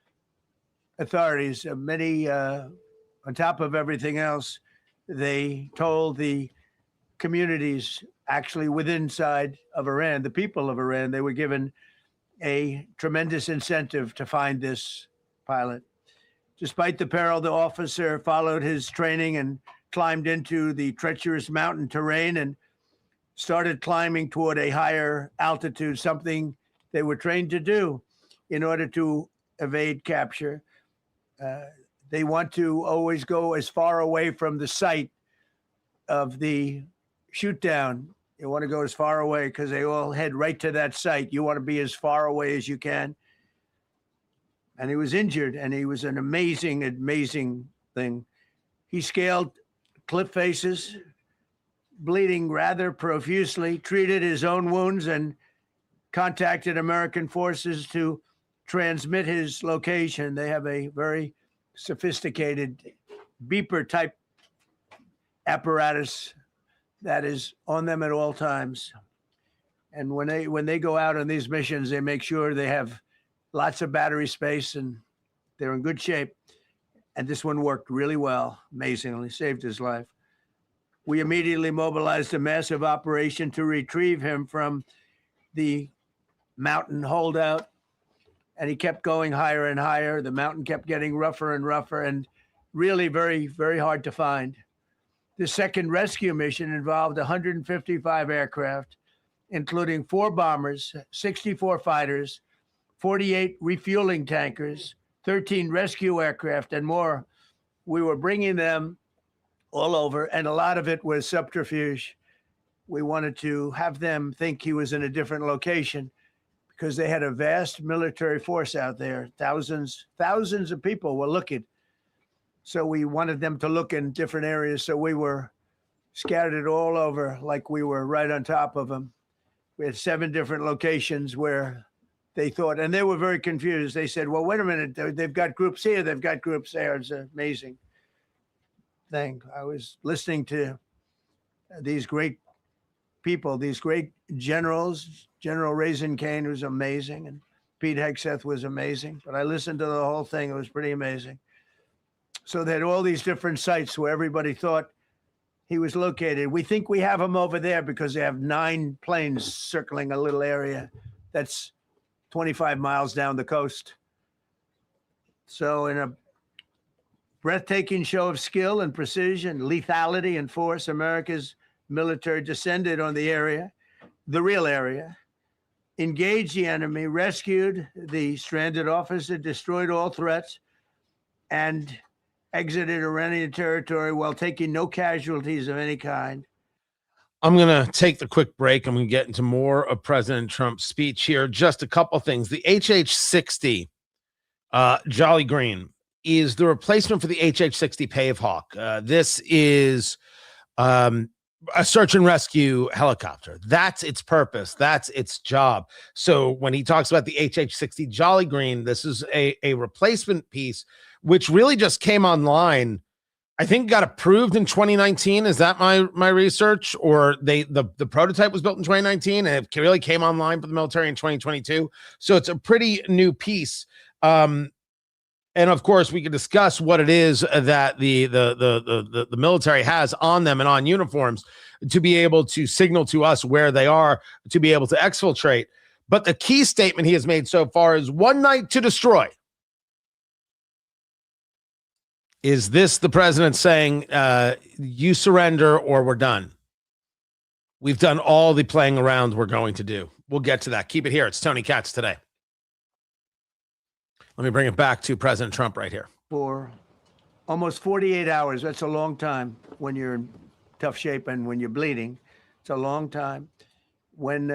authorities. Many, on top of everything else, they told the communities actually within inside of Iran, the people of Iran, they were given a tremendous incentive to find this pilot. Despite the peril, the officer followed his training and climbed into the treacherous mountain terrain and started climbing toward a higher altitude, something they were trained to do in order to evade capture. They want to always go as far away from the site of the shoot down. You want to go as far away because they all head right to that site. You want to be as far away as you can. And he was injured, and he was an amazing, amazing thing. He scaled cliff faces, bleeding rather profusely, treated his own wounds, and contacted American forces to transmit his location. They have a very sophisticated beeper-type apparatus that is on them at all times. And when they go out on these missions, they make sure they have lots of battery space and they're in good shape. And this one worked really well, amazingly, saved his life. We immediately mobilized a massive operation to retrieve him from the mountain holdout. And he kept going higher and higher. The mountain kept getting rougher and rougher and really very, very hard to find. The second rescue mission involved 155 aircraft, including 4 bombers, 64 fighters, 48 refueling tankers, 13 rescue aircraft, and more. We were bringing them all over, and a lot of it was subterfuge. We wanted to have them think he was in a different location because they had a vast military force out there. Thousands of people were looking. So we wanted them to look in different areas. So we were scattered all over like we were right on top of them. We had 7 different locations where they thought, and they were very confused. They said, well, wait a minute, they've got groups here, they've got groups there. It's an amazing thing. I was listening to these great people, these great generals. General Raisin Kane was amazing, and Pete Hegseth was amazing. But I listened to the whole thing. It was pretty amazing. So they had all these different sites where everybody thought he was located. We think we have him over there because they have 9 planes circling a little area that's 25 miles down the coast. So in a breathtaking show of skill and precision, lethality and force, America's military descended on the area, the real area, engaged the enemy, rescued the stranded officer, destroyed all threats, and exited Iranian territory while taking no casualties of any kind. I'm going to take the quick break. I'm going to get into more of President Trump's speech here. Just a couple things. The HH-60 Jolly Green is the replacement for the HH-60 Pave Hawk. This is a search and rescue helicopter. That's its purpose. That's its job. So when he talks about the HH-60 Jolly Green, this is a replacement piece, which really just came online. I think got approved in 2019. Is that my research? Or the prototype was built in 2019 and it really came online for the military in 2022. So it's a pretty new piece. And of course, we can discuss what it is that the military has on them and on uniforms to be able to signal to us where they are, to be able to exfiltrate. But the key statement he has made so far is one night to destroy. Is this the president saying, you surrender or we're done? We've done all the playing around we're going to do. We'll get to that. Keep it here. It's Tony Katz today. Let me bring it back to President Trump right here. For almost 48 hours. That's a long time when you're in tough shape and when you're bleeding. It's a long time. When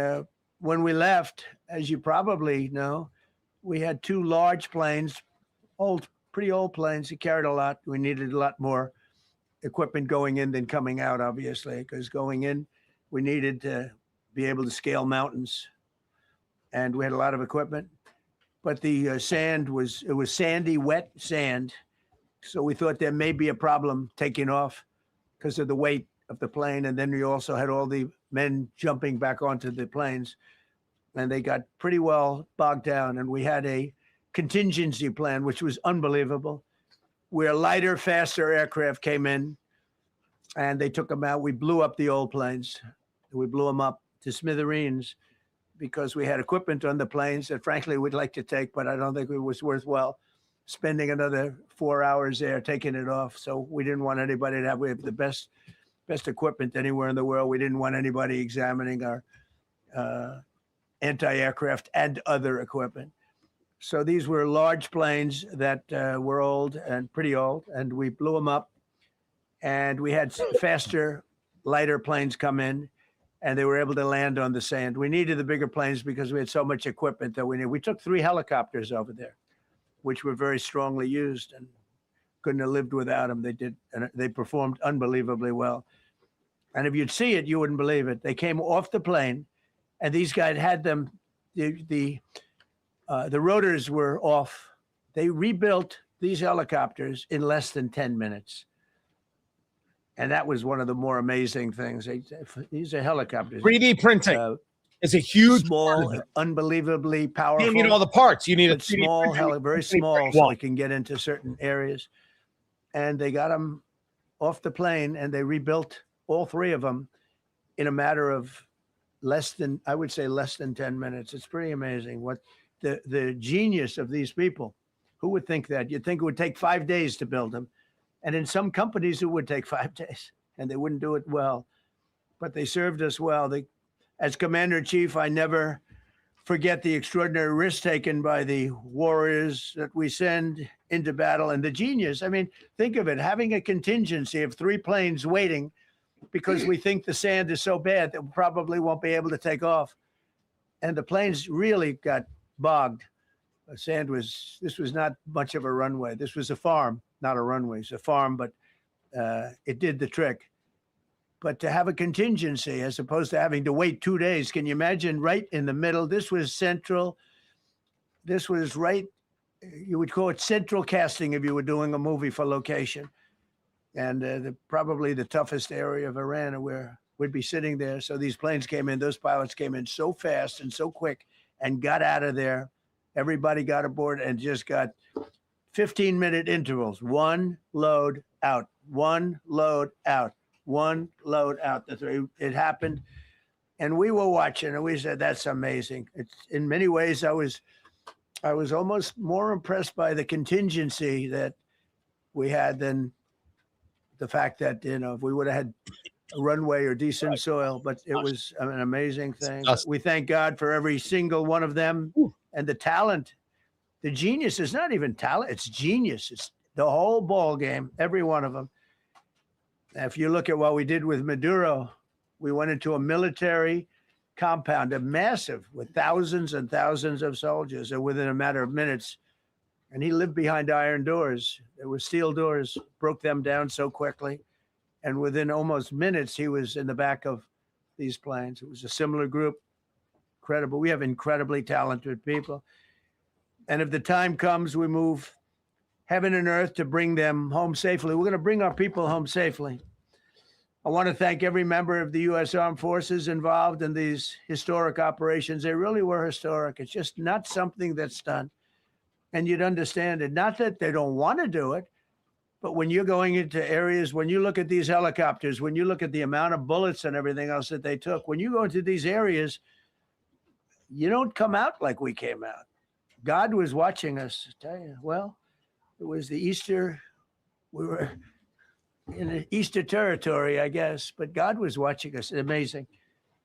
we left, as you probably know, we had 2 large planes, pretty old planes. It carried a lot. We needed a lot more equipment going in than coming out, obviously, because going in, we needed to be able to scale mountains. And we had a lot of equipment. But the sand was sandy, wet sand. So we thought there may be a problem taking off because of the weight of the plane. And then we also had all the men jumping back onto the planes. And they got pretty well bogged down. And we had a contingency plan, which was unbelievable, where lighter, faster aircraft came in and they took them out. We blew up the old planes. We blew them up to smithereens because we had equipment on the planes that frankly we'd like to take, but I don't think it was worthwhile spending another 4 hours there taking it off. So we didn't want anybody to have, we have the best equipment anywhere in the world. We didn't want anybody examining our anti-aircraft and other equipment. So these were large planes that were old and pretty old, and we blew them up. And we had faster, lighter planes come in, and they were able to land on the sand. We needed the bigger planes because we had so much equipment that we needed. We took 3 helicopters over there, which were very strongly used and couldn't have lived without them. They did, and they performed unbelievably well. And if you'd see it, you wouldn't believe it. They came off the plane, and these guys had them. The rotors were off. They rebuilt these helicopters in less than 10 minutes. And that was one of the more amazing things. These are helicopters. 3D printing is a huge small, unbelievably powerful. You need all the parts. You need a small, very small, so we can get into certain areas. And they got them off the plane, and they rebuilt all three of them in a matter of less than 10 minutes. It's pretty amazing what the genius of these people. Who would think that? You'd think it would take 5 days to build them. And in some companies, it would take 5 days, and they wouldn't do it well. But they served us well. As Commander-in-Chief, I never forget the extraordinary risk taken by the warriors that we send into battle, and the genius. I mean, think of it, having a contingency of 3 planes waiting because we think the sand is so bad that we probably won't be able to take off. And the planes really got bogged. This was not much of a runway. This was a farm, not a runway. It's a farm, but it did the trick. But to have a contingency as opposed to having to wait 2 days, can you imagine, right in the middle? This was central. This was right, you would call it central casting if you were doing a movie for location. And probably the toughest area of Iran where we'd be sitting there. So these planes came in, those pilots came in so fast and so quick and got out of there. Everybody got aboard and just got 15-minute intervals. One load out, one load out, one load out. It happened. And we were watching and we said, that's amazing. It's, in many ways, I was almost more impressed by the contingency that we had than the fact that, if we would have had a runway or decent soil, but it was an amazing thing. We thank God for every single one of them. And the talent, the genius is not even talent, it's genius. It's the whole ball game, every one of them. If you look at what we did with Maduro, we went into a military compound, a massive, with thousands and thousands of soldiers, and within a matter of minutes, and he lived behind iron doors. There were steel doors, broke them down so quickly. And within almost minutes, he was in the back of these planes. It was a similar group. Incredible. We have incredibly talented people. And if the time comes, we move heaven and earth to bring them home safely. We're going to bring our people home safely. I want to thank every member of the U.S. Armed Forces involved in these historic operations. They really were historic. It's just not something that's done. And you'd understand it. Not that they don't want to do it, but when you're going into areas, when you look at these helicopters, when you look at the amount of bullets and everything else that they took, when you go into these areas, you don't come out like we came out. God was watching us. I tell you, well, it was the Easter. We were in the Easter territory, I guess, but God was watching us. Amazing.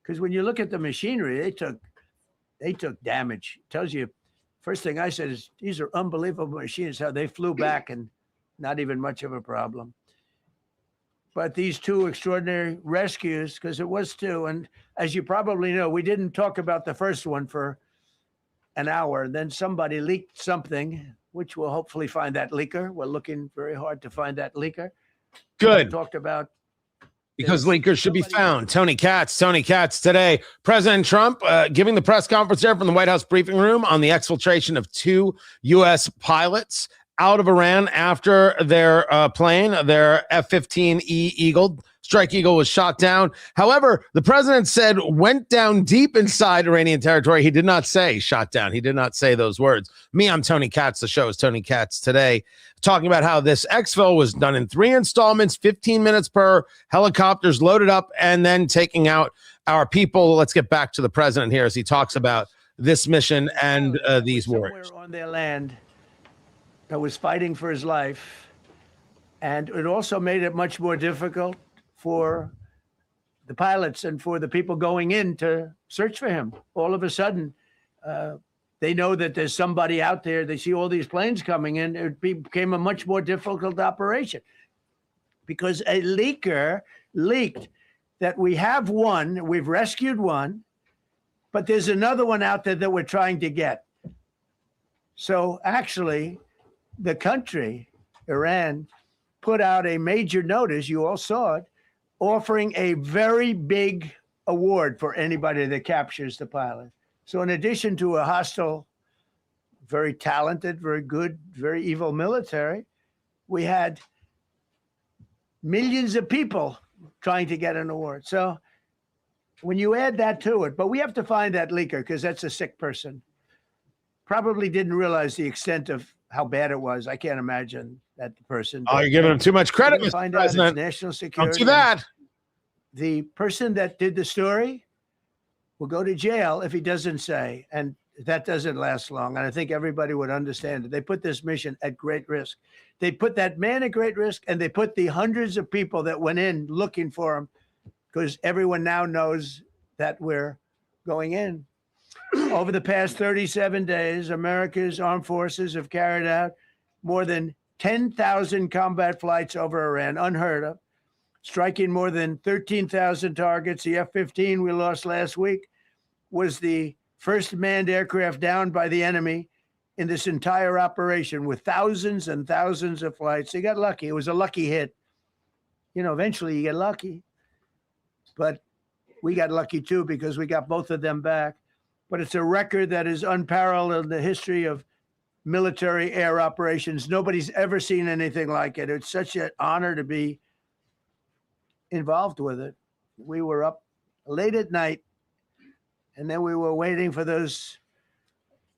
Because when you look at the machinery, they took damage. It tells you, first thing I said is, these are unbelievable machines, how they flew back and not even much of a problem. But these 2 extraordinary rescues, because it was 2, and as you probably know, we didn't talk about the first one for an hour. Then somebody leaked something, which we'll hopefully find that leaker. We're looking very hard to find that leaker. Good. We talked about because leakers should be found. Tony Katz today. President Trump giving the press conference there from the White House briefing room on the exfiltration of 2 U.S. pilots out of Iran after their plane, their F-15E Eagle, Strike Eagle, was shot down. However, the president said went down deep inside Iranian territory. He did not say shot down. He did not say those words. I'm Tony Katz. The show is Tony Katz Today, talking about how this exfil was done in 3 installments, 15 minutes per, helicopters loaded up, and then taking out our people. Let's get back to the president here as he talks about this mission and these warriors. Somewhere on their land that was fighting for his life. And it also made it much more difficult for the pilots and for the people going in to search for him. All of a sudden, they know that there's somebody out there. They see all these planes coming in. It became a much more difficult operation because a leaker leaked that we have one, we've rescued one, but there's another one out there that we're trying to get. So actually, the country, Iran, put out a major notice, you all saw it, offering a very big award for anybody that captures the pilot. So in addition to a hostile, very talented, very good, very evil military, we had millions of people trying to get an award. So when you add that to it, but we have to find that leaker because that's a sick person. Probably didn't realize the extent of how bad it was. I can't imagine that the person. Oh, you're giving him too much credit, Mr. Find out President. it's national security. Don't do that. The person that did the story will go to jail if he doesn't say, and that doesn't last long. And I think everybody would understand it. They put this mission at great risk. They put that man at great risk, and they put the hundreds of people that went in looking for him, because everyone now knows that we're going in. Over the past 37 days, America's armed forces have carried out more than 10,000 combat flights over Iran, unheard of, striking more than 13,000 targets. The F-15 we lost last week was the first manned aircraft down by the enemy in this entire operation, with thousands and thousands of flights. They got lucky. It was a lucky hit. You know, eventually you get lucky. But we got lucky too, because we got both of them back. But it's a record that is unparalleled in the history of military air operations. Nobody's ever seen anything like it. It's such an honor to be involved with it. We were up late at night, and then we were waiting for those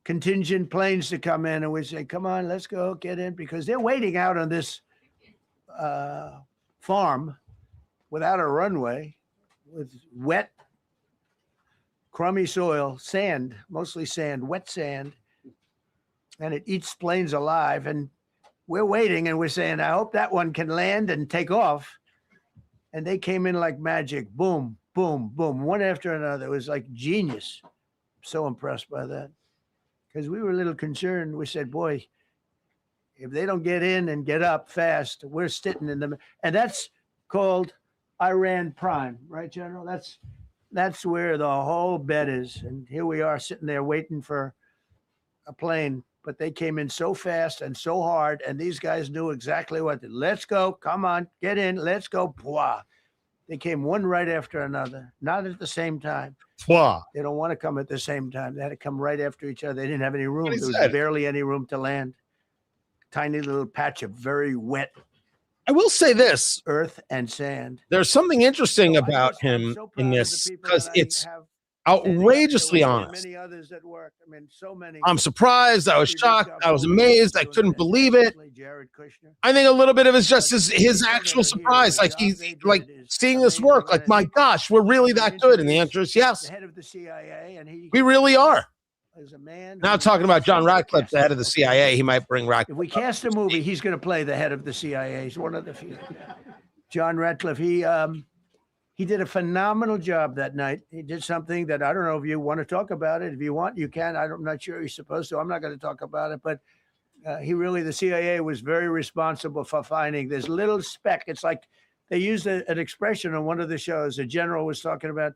contingent planes to come in, and we say, come on, let's go, get in, because they're waiting out on this farm without a runway, with wet, crummy soil, sand, mostly sand, wet sand, and it eats planes alive. And we're waiting, and we're saying, I hope that one can land and take off. And they came in like magic. Boom, boom, boom, one after another. It was like genius. So impressed by that, because we were a little concerned. We said, boy, if they don't get in and get up fast, we're sitting in them. And that's called Iran Prime, right, General? That's where the whole bet is. And here we are sitting there waiting for a plane. But they came in so fast and so hard, and these guys knew exactly what to do. Let's go. Come on, get in. Let's go. Bwah. They came one right after another, not at the same time. Bwah. They don't want to come at the same time. They had to come right after each other. They didn't have any room. There was said. barely any room to land. Tiny little patch of very wet I will say this. earth and sand. There's something interesting So about I'm him so in proud of this, the people because that I it's have. outrageously There were honest. Many others that worked. I mean, so many. I'm surprised. I was shocked. I was amazed. I couldn't believe it. Jared Kushner. I think a little bit of it's just his actual surprise. Like he's like seeing this work. Like, my gosh, we're really that good. And the answer is yes. The head of the CIA, and he We really are. is a man. Now talking about John Ratcliffe, the head of the CIA, he might bring If Ratcliffe. we cast a movie, he's going to play the head of the CIA. He's one of the few. John Ratcliffe, he did a phenomenal job that night. He did something that I don't know if you want to talk about it. If you want, you can. I'm not sure you're supposed to. I'm not going to talk about it. But the CIA was very responsible for finding this little speck. It's like they used an expression on one of the shows. A general was talking about,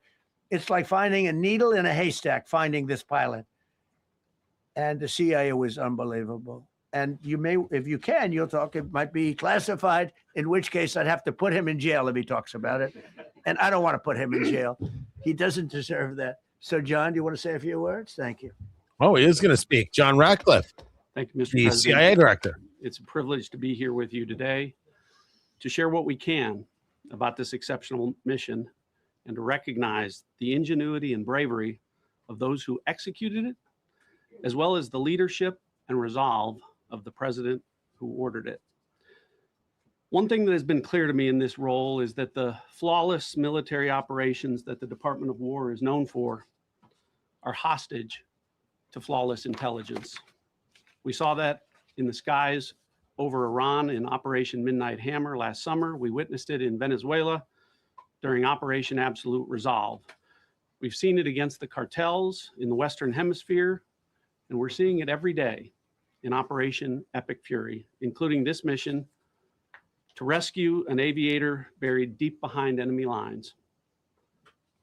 it's like finding a needle in a haystack, finding this pilot. And the CIA was unbelievable. And you may, if you can, you'll talk. It might be classified, in which case I'd have to put him in jail if he talks about it. And I don't want to put him in jail. He doesn't deserve that. So, John, do you want to say a few words? Thank you. Oh, he is going to speak. John Ratcliffe, Thank you, Mr. the President. CIA director. It's a privilege to be here with you today to share what we can about this exceptional mission and to recognize the ingenuity and bravery of those who executed it, as well as the leadership and resolve of the president who ordered it. One thing that has been clear to me in this role is that the flawless military operations that the Department of War is known for are hostage to flawless intelligence. We saw that in the skies over Iran in Operation Midnight Hammer last summer. We witnessed it in Venezuela during Operation Absolute Resolve. We've seen it against the cartels in the Western Hemisphere, and we're seeing it every day in Operation Epic Fury, including this mission to rescue an aviator buried deep behind enemy lines.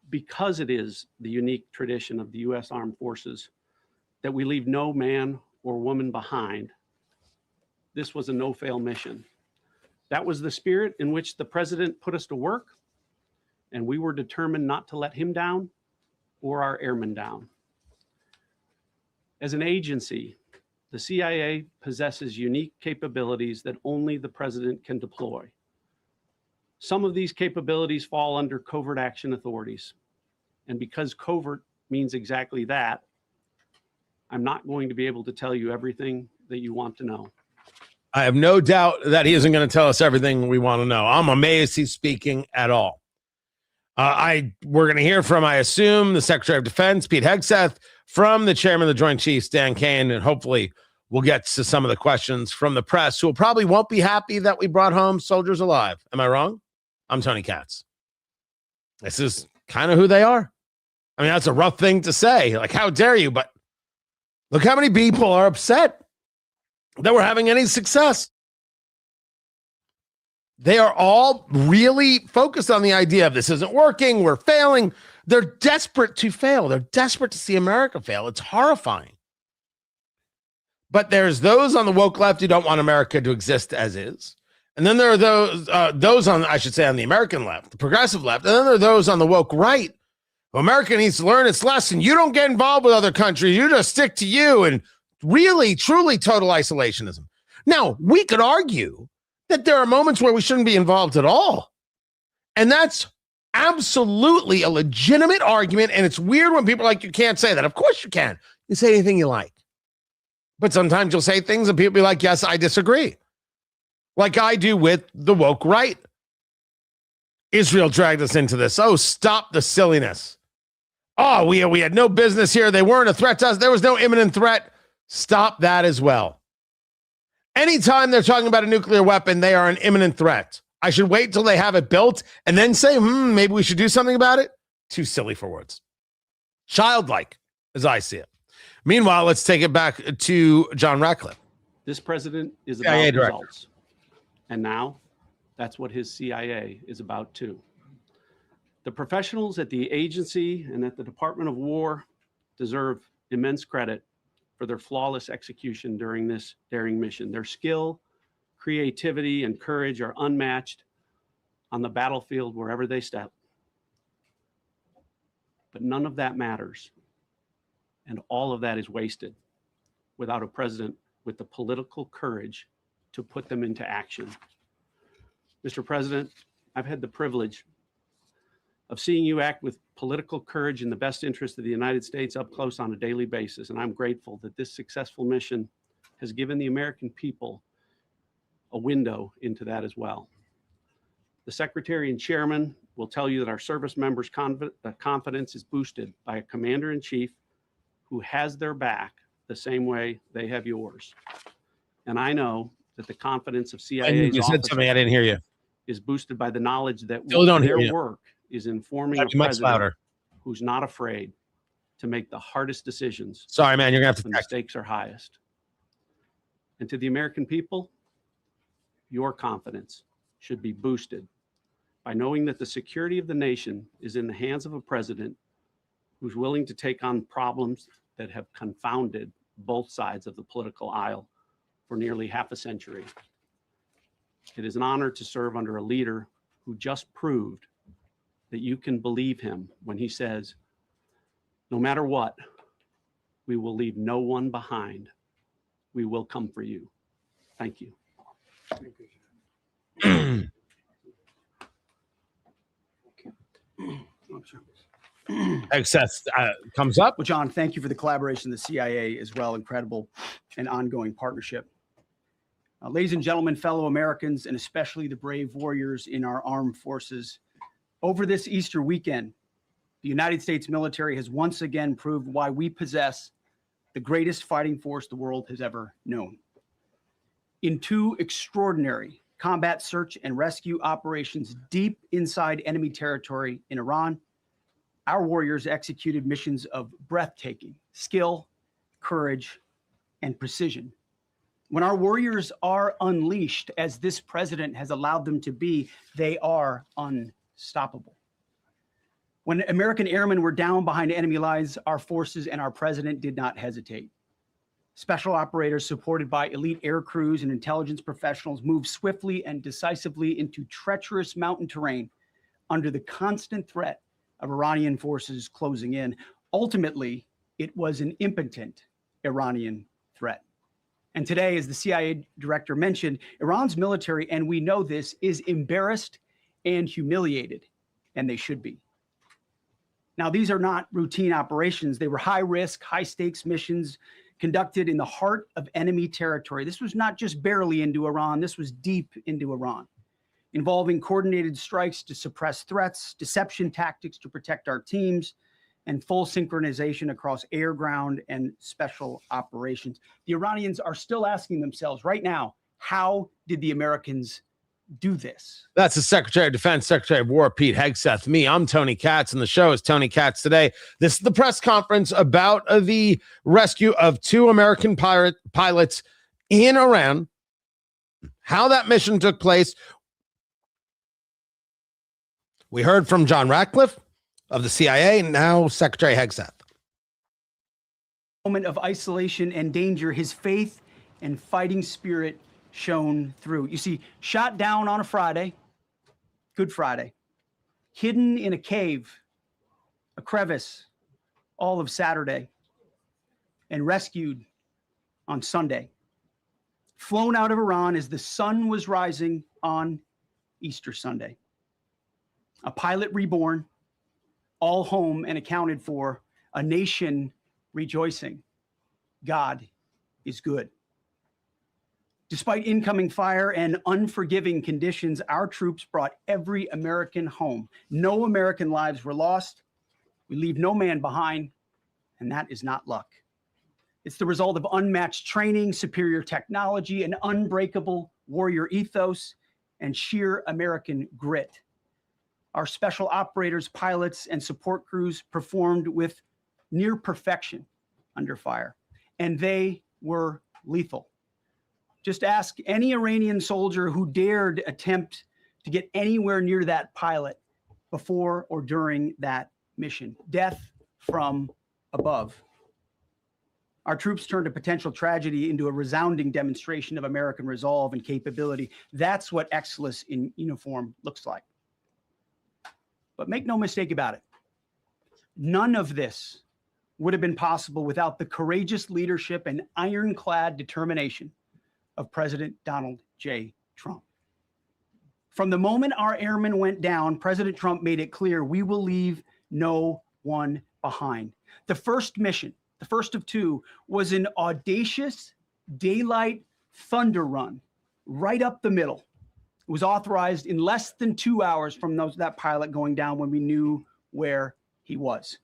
Because it is the unique tradition of the U.S. Armed Forces that we leave no man or woman behind, this was a no-fail mission. That was the spirit in which the president put us to work, and we were determined not to let him down or our airmen down. As an agency, the CIA possesses unique capabilities that only the president can deploy. Some of these capabilities fall under covert action authorities. And because covert means exactly that, I'm not going to be able to tell you everything that you want to know. I have no doubt that he isn't going to tell us everything we want to know. I'm amazed he's speaking at all. We're going to hear from, I assume, the Secretary of Defense, Pete Hegseth, from the Chairman of the Joint Chiefs, Dan Kane, and hopefully we'll get to some of the questions from the press, who probably won't be happy that we brought home soldiers alive. Am I wrong? I'm Tony Katz. This is kind of who they are. I mean, that's a rough thing to say. Like, how dare you? But look how many people are upset that we're having any success. They are all really focused on the idea of this isn't working, we're failing. They're desperate to fail. They're desperate to see America fail. It's horrifying. But there's those on the woke left who don't want America to exist as is. And then there are those on, I should say, on the American left, the progressive left. And then there are those on the woke right. America needs to learn its lesson. You don't get involved with other countries. You just stick to you, and really, truly total isolationism. Now, we could argue that there are moments where we shouldn't be involved at all. And that's absolutely a legitimate argument. And it's weird when people are like, you can't say that. Of course you can. You say anything you like. But sometimes you'll say things and people be like, yes, I disagree. Like I do with the woke right. Israel dragged us into this. Oh, stop the silliness. Oh, we had no business here. They weren't a threat to us. There was no imminent threat. Stop that as well. Anytime they're talking about a nuclear weapon, they are an imminent threat. I should wait till they have it built and then say, maybe we should do something about it. Too silly for words. Childlike, as I see it. Meanwhile, let's take it back to John Ratcliffe. This president is about results. And now that's what his CIA is about too. The professionals at the agency and at the Department of War deserve immense credit for their flawless execution during this daring mission. Their skill, creativity, and courage are unmatched on the battlefield wherever they step. But none of that matters. And all of that is wasted without a president with the political courage to put them into action. Mr. President, I've had the privilege of seeing you act with political courage in the best interest of the United States up close on a daily basis. And I'm grateful that this successful mission has given the American people a window into that as well. The Secretary and Chairman will tell you that our service members' confidence is boosted by a Commander-in-Chief who has their back the same way they have yours. And I know that the confidence of CIA's you said something, I didn't hear you. Is boosted by the knowledge that their work is informing a president who's not afraid to make the hardest decisions. Sorry, man, you're gonna have to when the stakes are highest. And to the American people, your confidence should be boosted by knowing that the security of the nation is in the hands of a president who's willing to take on problems that have confounded both sides of the political aisle for nearly half a century. It is an honor to serve under a leader who just proved that you can believe him when he says, no matter what, we will leave no one behind. We will come for you. Thank you. Excess comes up. Well, John, thank you for the collaboration of the CIA as well. Incredible and ongoing partnership. Ladies and gentlemen, fellow Americans, and especially the brave warriors in our armed forces, over this Easter weekend, the United States military has once again proved why we possess the greatest fighting force the world has ever known. In two extraordinary combat search and rescue operations deep inside enemy territory in Iran, our warriors executed missions of breathtaking skill, courage, and precision. When our warriors are unleashed, as this president has allowed them to be, they are unstoppable. When American airmen were down behind enemy lines, our forces and our president did not hesitate. Special operators supported by elite air crews and intelligence professionals moved swiftly and decisively into treacherous mountain terrain under the constant threat of Iranian forces closing in. Ultimately, it was an impotent Iranian threat. And today, as the CIA director mentioned, Iran's military, and we know this, is embarrassed and humiliated, and they should be. Now, these are not routine operations. They were high-risk, high-stakes missions conducted in the heart of enemy territory. This was not just barely into Iran. This was deep into Iran, involving coordinated strikes to suppress threats, deception tactics to protect our teams, and full synchronization across air, ground, and special operations. The Iranians are still asking themselves right now, how did the Americans do this? That's the Secretary of Defense, Secretary of War, Pete Hegseth. Me, I'm Tony Katz, and the show is Tony Katz Today. This is the press conference about the rescue of 2 American pilots in Iran, how that mission took place. We heard from John Ratcliffe of the CIA, and now Secretary Hegseth. Moment of isolation and danger, his faith and fighting spirit shone through. You see, shot down on a Friday, Good Friday, hidden in a cave, a crevice, all of Saturday, and rescued on Sunday. Flown out of Iran as the sun was rising on Easter Sunday. A pilot reborn, all home and accounted for, a nation rejoicing. God is good. Despite incoming fire and unforgiving conditions, our troops brought every American home. No American lives were lost. We leave no man behind, and that is not luck. It's the result of unmatched training, superior technology, an unbreakable warrior ethos, and sheer American grit. Our special operators, pilots, and support crews performed with near perfection under fire, and they were lethal. Just ask any Iranian soldier who dared attempt to get anywhere near that pilot before or during that mission. Death from above. Our troops turned a potential tragedy into a resounding demonstration of American resolve and capability. That's what excellence in uniform looks like. But make no mistake about it. None of this would have been possible without the courageous leadership and ironclad determination of President Donald J. Trump. From the moment our airmen went down, President Trump made it clear we will leave no one behind. The first mission, the first of 2, was an audacious daylight thunder run right up the middle. It was authorized in less than 2 hours from that pilot going down when we knew where he was.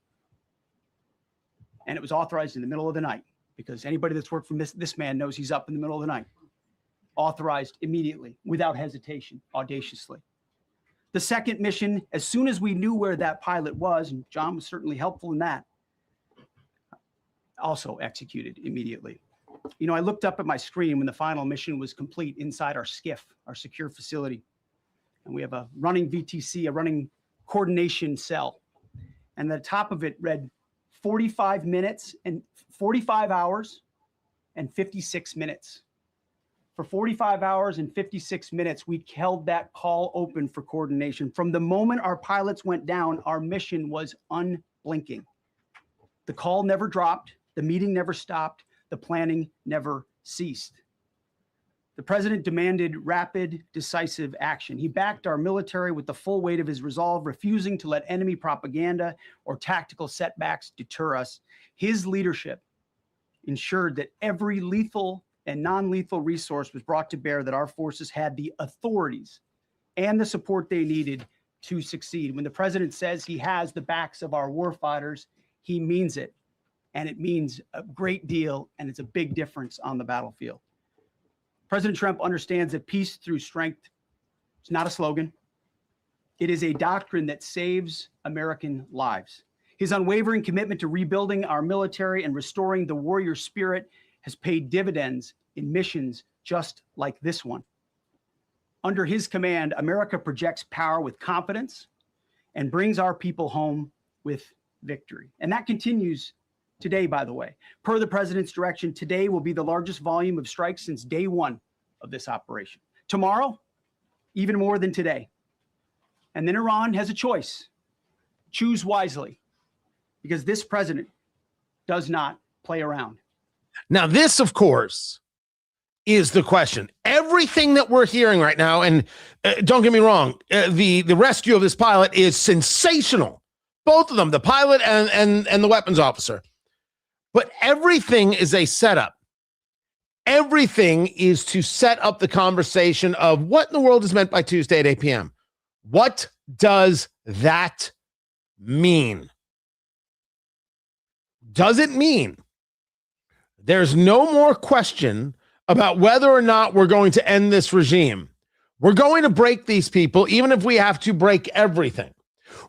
And it was authorized in the middle of the night, because anybody that's worked for this man knows he's up in the middle of the night. Authorized immediately, without hesitation, audaciously. The second mission, as soon as we knew where that pilot was, and John was certainly helpful in that, also executed immediately. You know, I looked up at my screen when the final mission was complete inside our SCIF, our secure facility. And we have a running VTC, a running coordination cell. And the top of it read 45 minutes and 45 hours and 56 minutes. For 45 hours and 56 minutes, we held that call open for coordination. From the moment our pilots went down, our mission was unblinking. The call never dropped. The meeting never stopped. The planning never ceased. The president demanded rapid, decisive action. He backed our military with the full weight of his resolve, refusing to let enemy propaganda or tactical setbacks deter us. His leadership ensured that every lethal and non-lethal resource was brought to bear, that our forces had the authorities and the support they needed to succeed. When the president says he has the backs of our warfighters, he means it. And it means a great deal, and it's a big difference on the battlefield. President Trump understands that peace through strength is not a slogan. It is a doctrine that saves American lives. His unwavering commitment to rebuilding our military and restoring the warrior spirit has paid dividends in missions just like this one. Under his command, America projects power with confidence and brings our people home with victory. And that continues today, by the way. Per the president's direction, today will be the largest volume of strikes since day one of this operation. Tomorrow, even more than today. And then Iran has a choice. Choose wisely, because this president does not play around. Now, this, of course, is the question. Everything that we're hearing right now, and don't get me wrong, the rescue of this pilot is sensational. Both of them, the pilot and the weapons officer. But everything is a setup. Everything is to set up the conversation of what in the world is meant by Tuesday at 8 p.m. What does that mean? Does it mean there's no more question about whether or not we're going to end this regime? We're going to break these people, even if we have to break everything,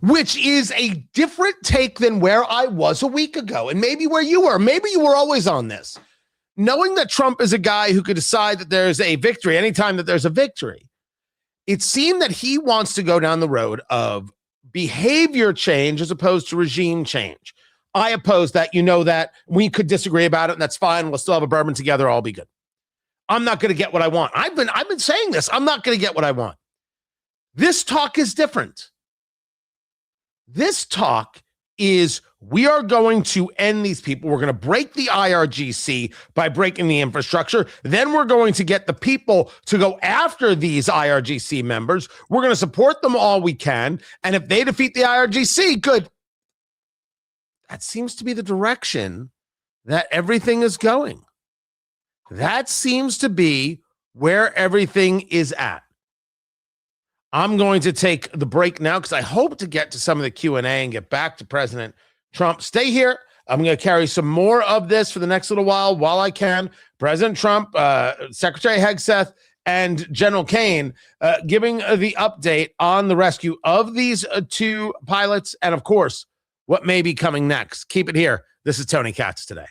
which is a different take than where I was a week ago, and maybe where you were. Maybe you were always on this. Knowing that Trump is a guy who could decide that there's a victory anytime that there's a victory, it seemed that he wants to go down the road of behavior change as opposed to regime change. I oppose that. You know that. We could disagree about it, and that's fine. We'll still have a bourbon together. I'll be good. I'm not going to get what I want. I've been saying this. I'm not going to get what I want. This talk is different. This talk is we are going to end these people. We're going to break the IRGC by breaking the infrastructure. Then we're going to get the people to go after these IRGC members. We're going to support them all we can. And if they defeat the IRGC, good. That seems to be the direction that everything is going. That seems to be where everything is at. I'm going to take the break now because I hope to get to some of the Q&A and get back to President Trump. Stay here. I'm going to carry some more of this for the next little while I can. President Trump, Secretary Hegseth, and General Kane giving the update on the rescue of these two pilots and, of course, what may be coming next. Keep it here. This is Tony Katz today.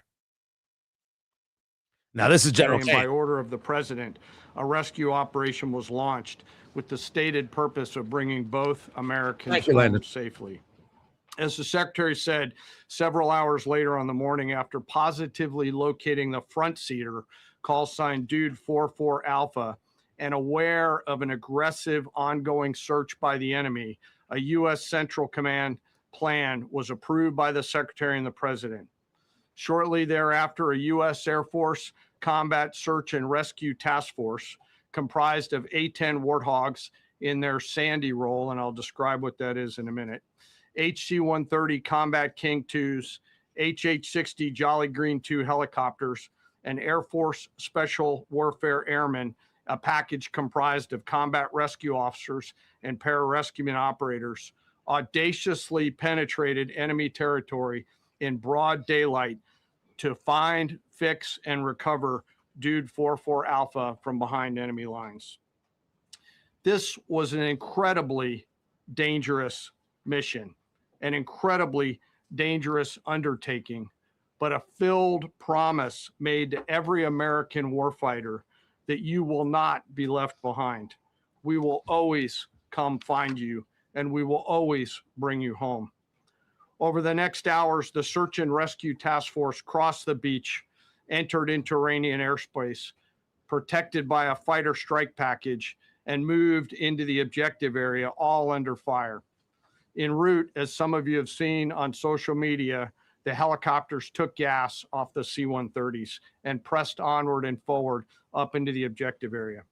Now, this is General Kane. By order of the president, a rescue operation was launched with the stated purpose of bringing both Americans home safely. As the secretary said, several hours later on the morning after positively locating the front seater, call sign Dude 44 Alpha, and aware of an aggressive ongoing search by the enemy, a U.S. Central Command plan was approved by the secretary and the president. Shortly thereafter, a U.S. Air Force Combat Search and Rescue Task Force comprised of A-10 Warthogs in their Sandy role, and I'll describe what that is in a minute, HC-130 Combat King 2s, HH-60 Jolly Green 2 helicopters, and Air Force Special Warfare Airmen, a package comprised of combat rescue officers and pararescueman operators, audaciously penetrated enemy territory in broad daylight to find, fix, and recover Dude 44 Alpha from behind enemy lines. This was an incredibly dangerous mission, an incredibly dangerous undertaking, but a filled promise made to every American warfighter that you will not be left behind. We will always come find you, and we will always bring you home. Over the next hours, the Search and Rescue Task Force crossed the beach, entered into Iranian airspace, protected by a fighter strike package, and moved into the objective area, all under fire. En route, as some of you have seen on social media, the helicopters took gas off the C-130s and pressed onward and forward up into the objective area.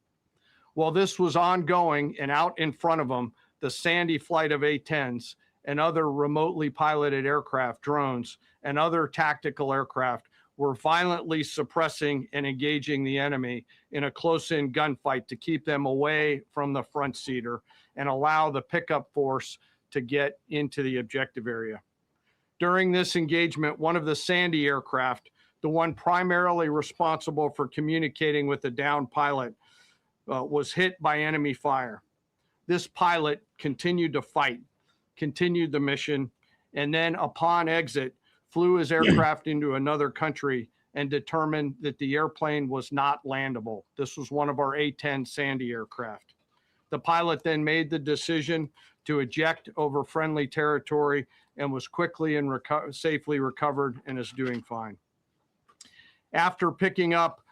While this was ongoing and out in front of them, the Sandy flight of A-10s and other remotely piloted aircraft, drones, and other tactical aircraft were violently suppressing and engaging the enemy in a close-in gunfight to keep them away from the front seater and allow the pickup force to get into the objective area. During this engagement, one of the Sandy aircraft, the one primarily responsible for communicating with the downed pilot, was hit by enemy fire. This pilot continued to fight, continued the mission, and then upon exit, flew his aircraft into another country and determined that the airplane was not landable. This was one of our A-10 Sandy aircraft. The pilot then made the decision to eject over friendly territory and was quickly and safely recovered and is doing fine. After picking up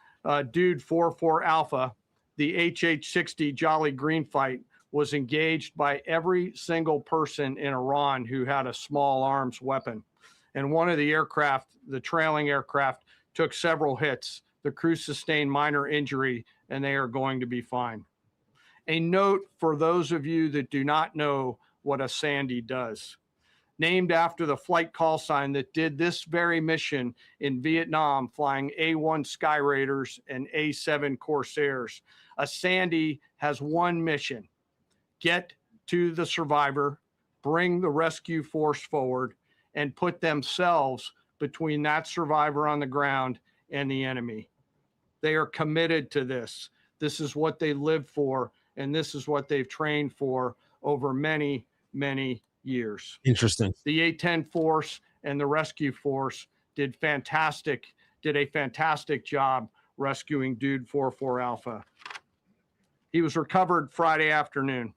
Dude 44 Alpha, the HH-60 Jolly Green fight was engaged by every single person in Iran who had a small arms weapon. And one of the aircraft, the trailing aircraft, took several hits, The crew sustained minor injury and they are going to be fine. A note for those of you that do not know what a Sandy does. Named after the flight call sign that did this very mission in Vietnam, flying A-1 Sky Raiders and A-7 Corsairs. A Sandy has one mission: get to the survivor, bring the rescue force forward, and put themselves between that survivor on the ground and the enemy. They are committed to this. This is what they live for, and this is what they've trained for over many, many years. Interesting. The A-10 force and the rescue force did a fantastic job rescuing Dude 44 Alpha. He was recovered Friday afternoon.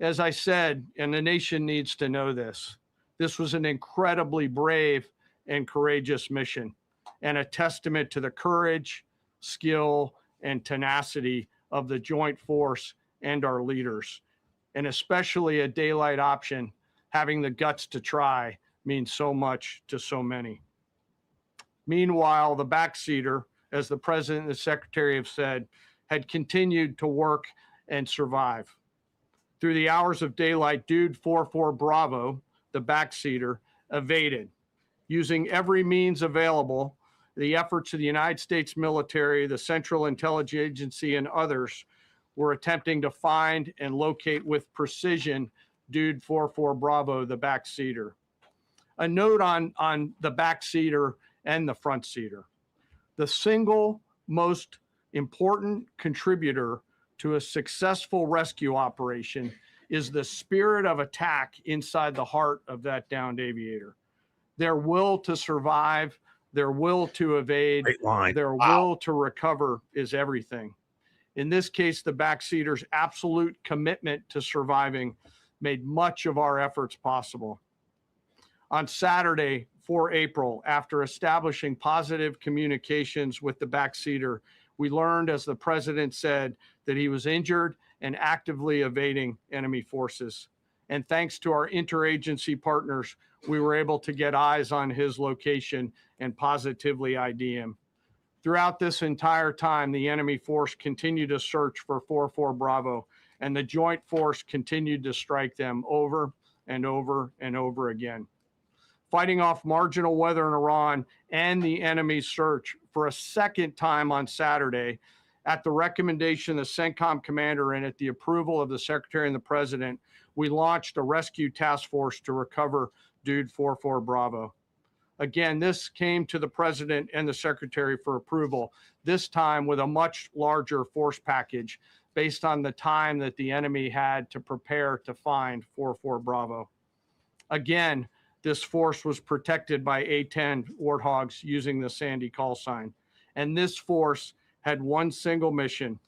As I said, and the nation needs to know this, this was an incredibly brave and courageous mission, and a testament to the courage, skill, and tenacity of the joint force and our leaders. And especially a daylight option, having the guts to try means so much to so many. Meanwhile, the backseater, as the president and the secretary have said, had continued to work and survive. Through the hours of daylight, Dude 44 Bravo, the backseater, evaded. Using every means available, the efforts of the United States military, the Central Intelligence Agency, and others were attempting to find and locate with precision Dude 44 Bravo, the backseater. A note on the backseater and the front seater. The single most important contributor to a successful rescue operation is the spirit of attack inside the heart of that downed aviator. Their will to survive, their will to evade, their will to recover is everything. In this case, the backseater's absolute commitment to surviving made much of our efforts possible. On Saturday, 4 April, after establishing positive communications with the backseater, we learned, as the president said, that he was injured and actively evading enemy forces. And thanks to our interagency partners, we were able to get eyes on his location and positively ID him. Throughout this entire time, the enemy force continued to search for 44 Bravo, and the joint force continued to strike them over and over and over again. Fighting off marginal weather in Iran and the enemy's search for a second time on Saturday, at the recommendation of the CENTCOM commander and at the approval of the secretary and the president, we launched a rescue task force to recover Dude 44 Bravo. Again, this came to the president and the secretary for approval, this time with a much larger force package based on the time that the enemy had to prepare to find 44 Bravo. Again, this force was protected by A-10 Warthogs using the Sandy call sign. And this force had one single mission: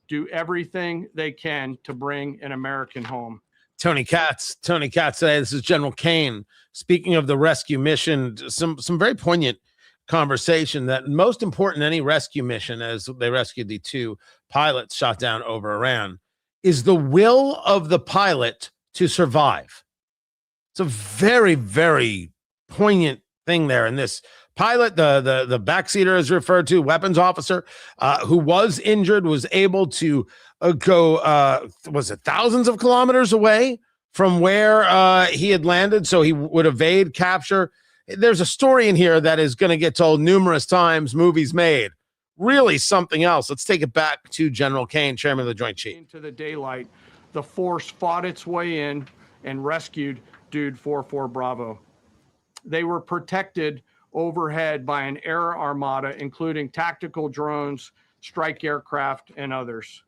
do everything they can to bring an American home. Tony Katz today. This is General Kane. Speaking of the rescue mission, some very poignant conversation that most important in any rescue mission, as they rescued the two pilots shot down over Iran, is the will of the pilot to survive. It's a very, very poignant thing there. And this pilot, the backseater is referred to, weapons officer, who was injured, was able to go, was it thousands of kilometers away from where he had landed, so he would evade capture. There's a story in here that is going to get told numerous times, movies made. Really something else. Let's take it back to General Kane, chairman of the Joint Chiefs. Into the daylight, the force fought its way in and rescued Dude 44 Bravo. They were protected overhead by an air armada, including tactical drones, strike aircraft, and others.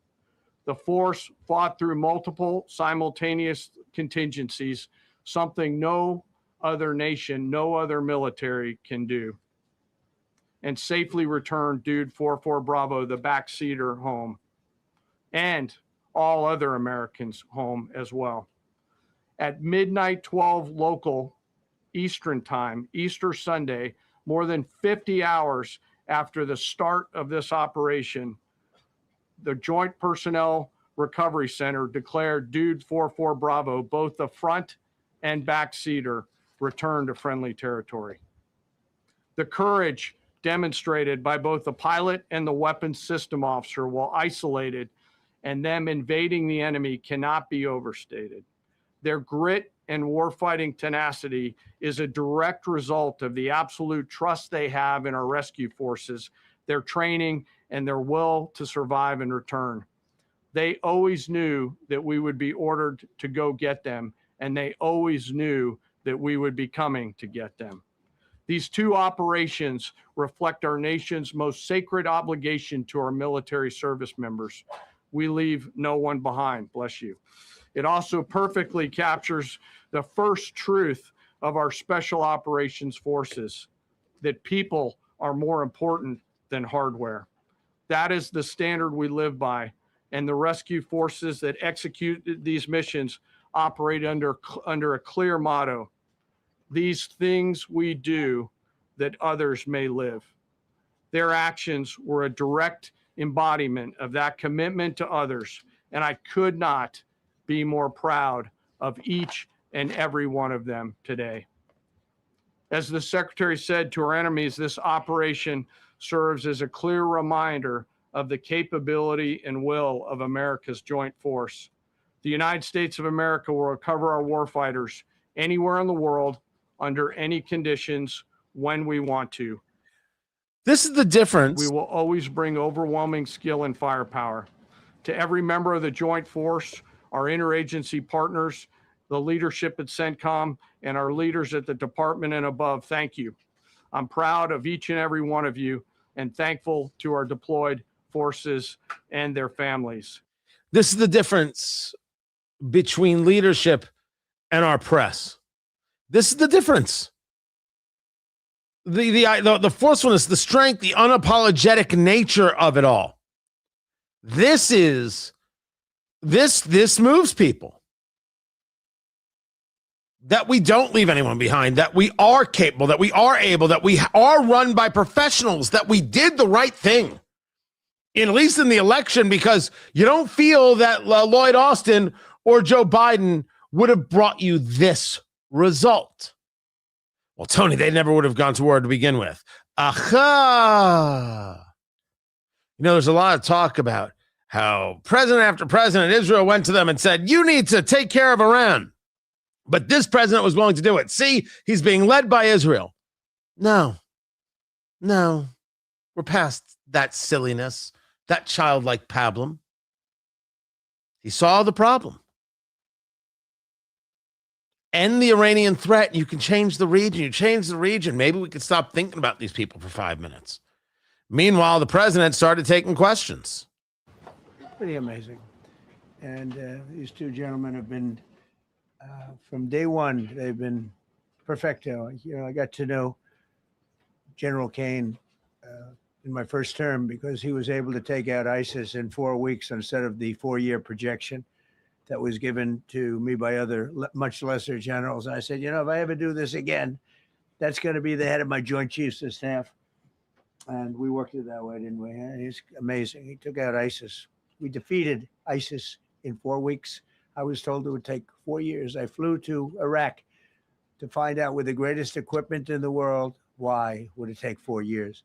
The force fought through multiple simultaneous contingencies, something no other nation, no other military can do, and safely returned Dude 44 Bravo, the backseater, home, and all other Americans home as well. At midnight 12 local Eastern time, Easter Sunday, more than 50 hours after the start of this operation, the Joint Personnel Recovery Center declared Dude 44 Bravo, both the front and backseater, returned to friendly territory. The courage, demonstrated by both the pilot and the weapons system officer while isolated, and them invading the enemy cannot be overstated. Their grit and warfighting tenacity is a direct result of the absolute trust they have in our rescue forces, their training, and their will to survive and return. They always knew that we would be ordered to go get them, and they always knew that we would be coming to get them. These two operations reflect our nation's most sacred obligation to our military service members. We leave no one behind. Bless you. It also perfectly captures the first truth of our special operations forces, that people are more important than hardware. That is the standard we live by, and the rescue forces that execute these missions operate under a clear motto: these things we do that others may live. Their actions were a direct embodiment of that commitment to others, and I could not be more proud of each and every one of them today. As the Secretary said to our enemies, this operation serves as a clear reminder of the capability and will of America's joint force. The United States of America will recover our warfighters anywhere in the world, under any conditions, when we want to. This is the difference. We will always bring overwhelming skill and firepower. To every member of the joint force, our interagency partners, the leadership at CENTCOM, and our leaders at the department and above, thank you. I'm proud of each and every one of you, and thankful to our deployed forces and their families. This is the difference between leadership and our press. This is the difference. The forcefulness, the strength, the unapologetic nature of it all. This moves people. That we don't leave anyone behind, that we are capable, that we are able, that we are run by professionals, that we did the right thing, at least in the election, because you don't feel that Lloyd Austin or Joe Biden would have brought you this result. Well, Tony, they never would have gone to war to begin with. Aha! You know, there's a lot of talk about how president after president, Israel went to them and said, you need to take care of Iran. But this president was willing to do it. See, he's being led by Israel. No, we're past that silliness, that childlike pablum. He saw the problem. End the Iranian threat. You can change the region. You change the region. Maybe we could stop thinking about these people for 5 minutes. Meanwhile, the president started taking questions. Pretty amazing. And these two gentlemen have been, from day one, they've been perfecto. You know, I got to know General Kane in my first term because he was able to take out ISIS in 4 weeks instead of the 4-year projection that was given to me by other much lesser generals. I said, you know, if I ever do this again, that's going to be the head of my Joint Chiefs of Staff. And we worked it that way, didn't we? He's amazing. He took out ISIS. We defeated ISIS in 4 weeks. I was told it would take 4 years. I flew to Iraq to find out with the greatest equipment in the world, why would it take 4 years?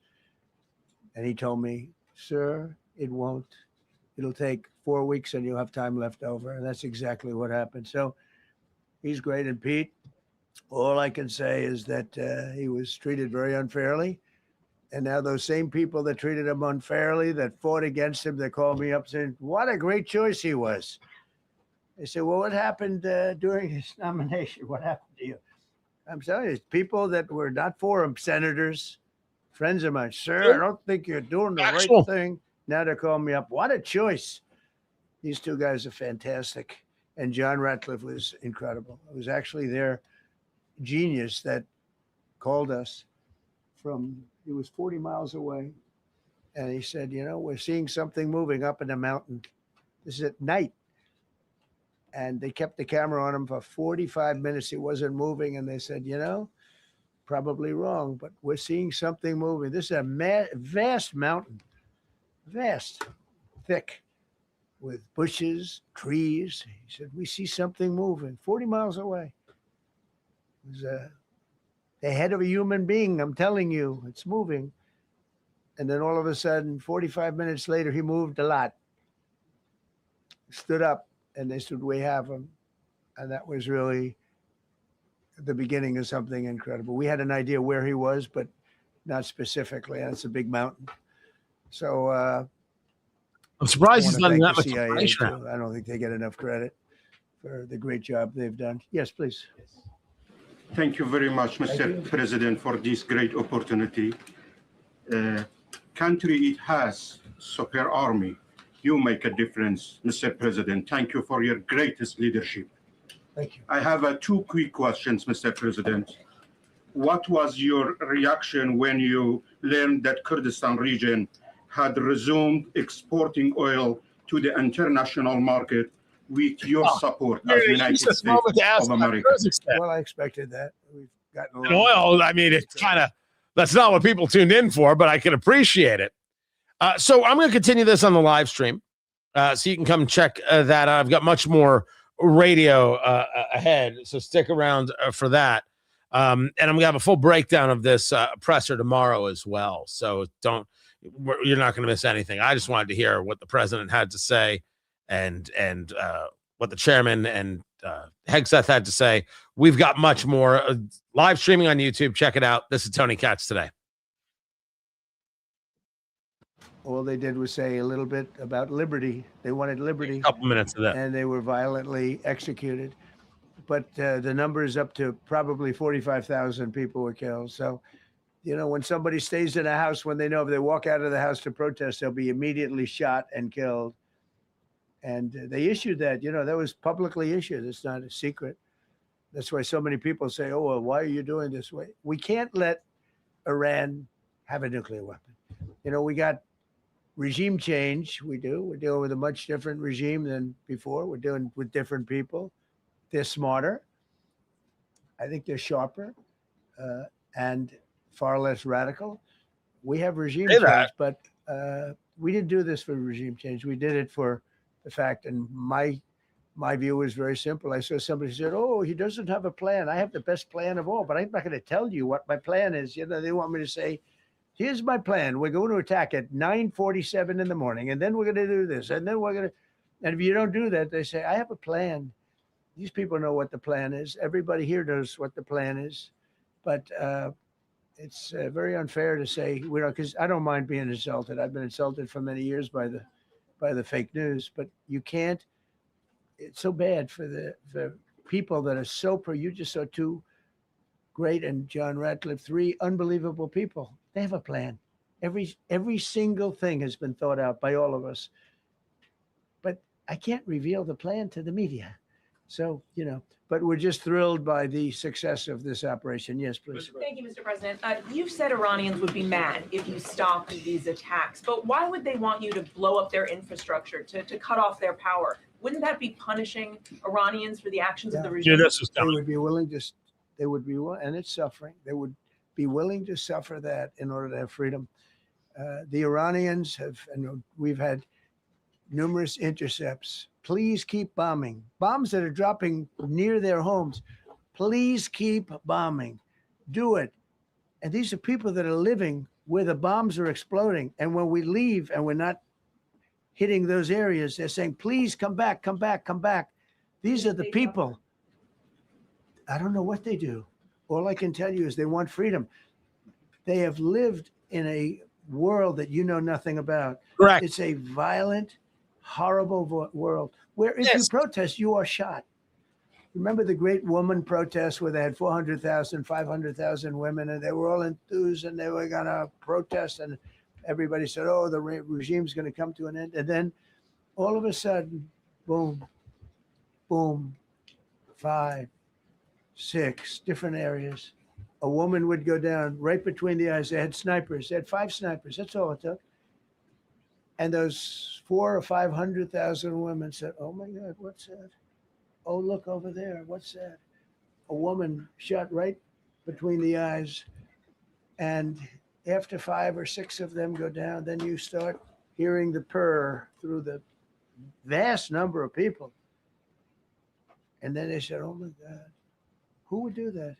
And he told me, sir, it won't. It'll take 4 weeks and you'll have time left over. And that's exactly what happened. So he's great. And Pete, all I can say is that he was treated very unfairly. And now those same people that treated him unfairly, that fought against him, they called me up saying, what a great choice he was. They said, well, what happened during his nomination? What happened to you? I'm telling you, people that were not for him, senators, friends of mine, sir, I don't think you're doing the right thing. Now they're calling me up. What a choice. These two guys are fantastic. And John Ratcliffe was incredible. It was actually their genius that called us from, he was 40 miles away. And he said, you know, we're seeing something moving up in the mountain. This is at night. And they kept the camera on him for 45 minutes. He wasn't moving. And they said, you know, probably wrong, but we're seeing something moving. This is a vast mountain, vast, thick, with bushes, trees. He said, we see something moving 40 miles away. It was the head of a human being. I'm telling you, it's moving. And then all of a sudden, 45 minutes later, he moved a lot, stood up, and they said, we have him. And that was really the beginning of something incredible. We had an idea where he was, but not specifically. That's a big mountain. So I'm surprised he's letting that the much CIA information out. too. I don't think they get enough credit for the great job they've done. Yes, please. Thank you very much, Thank Mr. you. President, for this great opportunity. Country, it has super army. You make a difference, Mr. President. Thank you for your greatest leadership. Thank you. I have two quick questions, Mr. President. What was your reaction when you learned that Kurdistan region had resumed exporting oil to the international market with your support as United States of America? Well, I expected that. We've gotten And oil, I mean, it's kind of, that's not what people tuned in for, but I can appreciate it. So I'm going to continue this on the live stream. So you can come check that out. I've got much more radio ahead, so stick around for that. And I'm gonna have a full breakdown of this presser tomorrow as well. So you're not gonna miss anything. I just wanted to hear what the president had to say and what the chairman and Hegseth had to say. We've got much more live streaming on YouTube. Check it out. This is Tony Katz today. All they did was say a little bit about liberty. They wanted liberty. A couple minutes of that. And they were violently executed. But the number is up to probably 45,000 people were killed. So, you know, when somebody stays in a house, when they know if they walk out of the house to protest, they'll be immediately shot and killed. And they issued that, you know, that was publicly issued. It's not a secret. That's why so many people say, oh, well, why are you doing this way? We can't let Iran have a nuclear weapon. You know, we got regime change. We're dealing with a much different regime than before. We're dealing with different people. They're smarter. I think they're sharper and far less radical. We have regime change, but we didn't do this for regime change. We did it for the fact, and my view was very simple. I saw somebody said, oh, he doesn't have a plan. I have the best plan of all, but I'm not going to tell you what my plan is. You know, they want me to say, here's my plan. We're going to attack at 9:47 in the morning, and then we're going to do this, and then we're going to, and if you don't do that, they say, I have a plan. These people know what the plan is. Everybody here knows what the plan is, but it's very unfair to say we don't, because I don't mind being insulted. I've been insulted for many years by the fake news, but you can't. It's so bad for the people that are so you just saw two great and John Ratcliffe, three unbelievable people. They have a plan. Every single thing has been thought out by all of us, but I can't reveal the plan to the media. So, you know, but we're just thrilled by the success of this operation. Yes, please. Thank you, Mr. President. You said Iranians would be mad if you stopped these attacks, but why would they want you to blow up their infrastructure, to cut off their power? Wouldn't that be punishing Iranians for the actions of the regime? They would be willing to, and it's suffering. They would be willing to suffer that in order to have freedom. The Iranians have, and we've had numerous intercepts. Please keep bombing. Bombs that are dropping near their homes. Please keep bombing. Do it. And these are people that are living where the bombs are exploding. And when we leave and we're not hitting those areas, they're saying, please come back, come back, come back. These are the people. I don't know what they do. All I can tell you is they want freedom. They have lived in a world that you know nothing about. Correct. It's a violent, horrible world where if you protest, you are shot. Remember the great woman protests where they had 400,000, 500,000 women, and they were all enthused and they were going to protest, and everybody said, oh, the regime's going to come to an end. And then all of a sudden, boom, boom, 5, 6 different areas. A woman would go down right between the eyes. They had snipers. They had 5 snipers. That's all it took. And those 400,000 or 500,000 women said, oh my God, what's that? Oh, look over there. What's that? A woman shot right between the eyes. And after 5 or 6 of them go down, then you start hearing the purr through the vast number of people. And then they said, oh my God, who would do that?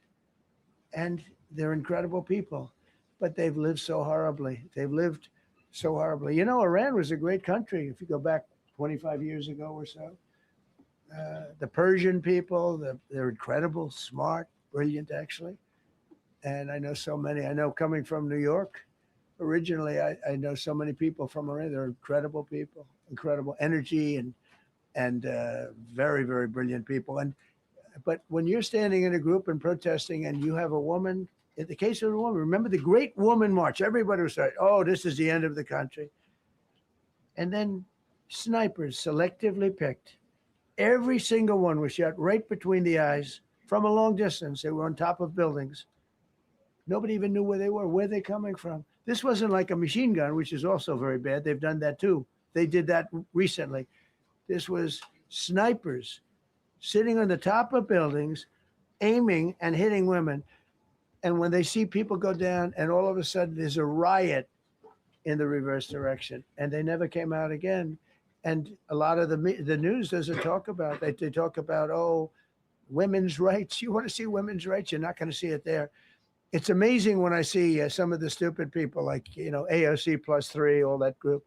And they're incredible people. but they've lived so horribly. They've lived so horribly. You know, Iran was a great country if you go back 25 years ago or so. The Persian people, they're incredible, smart, brilliant, actually. And I know so many. I know coming from New York, originally, I know so many people from Iran. They're incredible people, incredible energy, and very, very brilliant people. But when you're standing in a group and protesting, and you have a woman, in the case of a woman, remember the Great Woman March? Everybody was saying, "Oh, this is the end of the country," and then snipers selectively picked. Every single one was shot right between the eyes from a long distance. They were on top of buildings. Nobody even knew where they were. Where they coming from? This wasn't like a machine gun, which is also very bad. They've done that too. They did that recently. This was snipers sitting on the top of buildings, aiming and hitting women. And when they see people go down, and all of a sudden there's a riot in the reverse direction, and they never came out again. And a lot of the news doesn't talk about that. They talk about, oh, women's rights. You want to see women's rights? You're not going to see it there. It's amazing when I see some of the stupid people like, you know, AOC +3, all that group.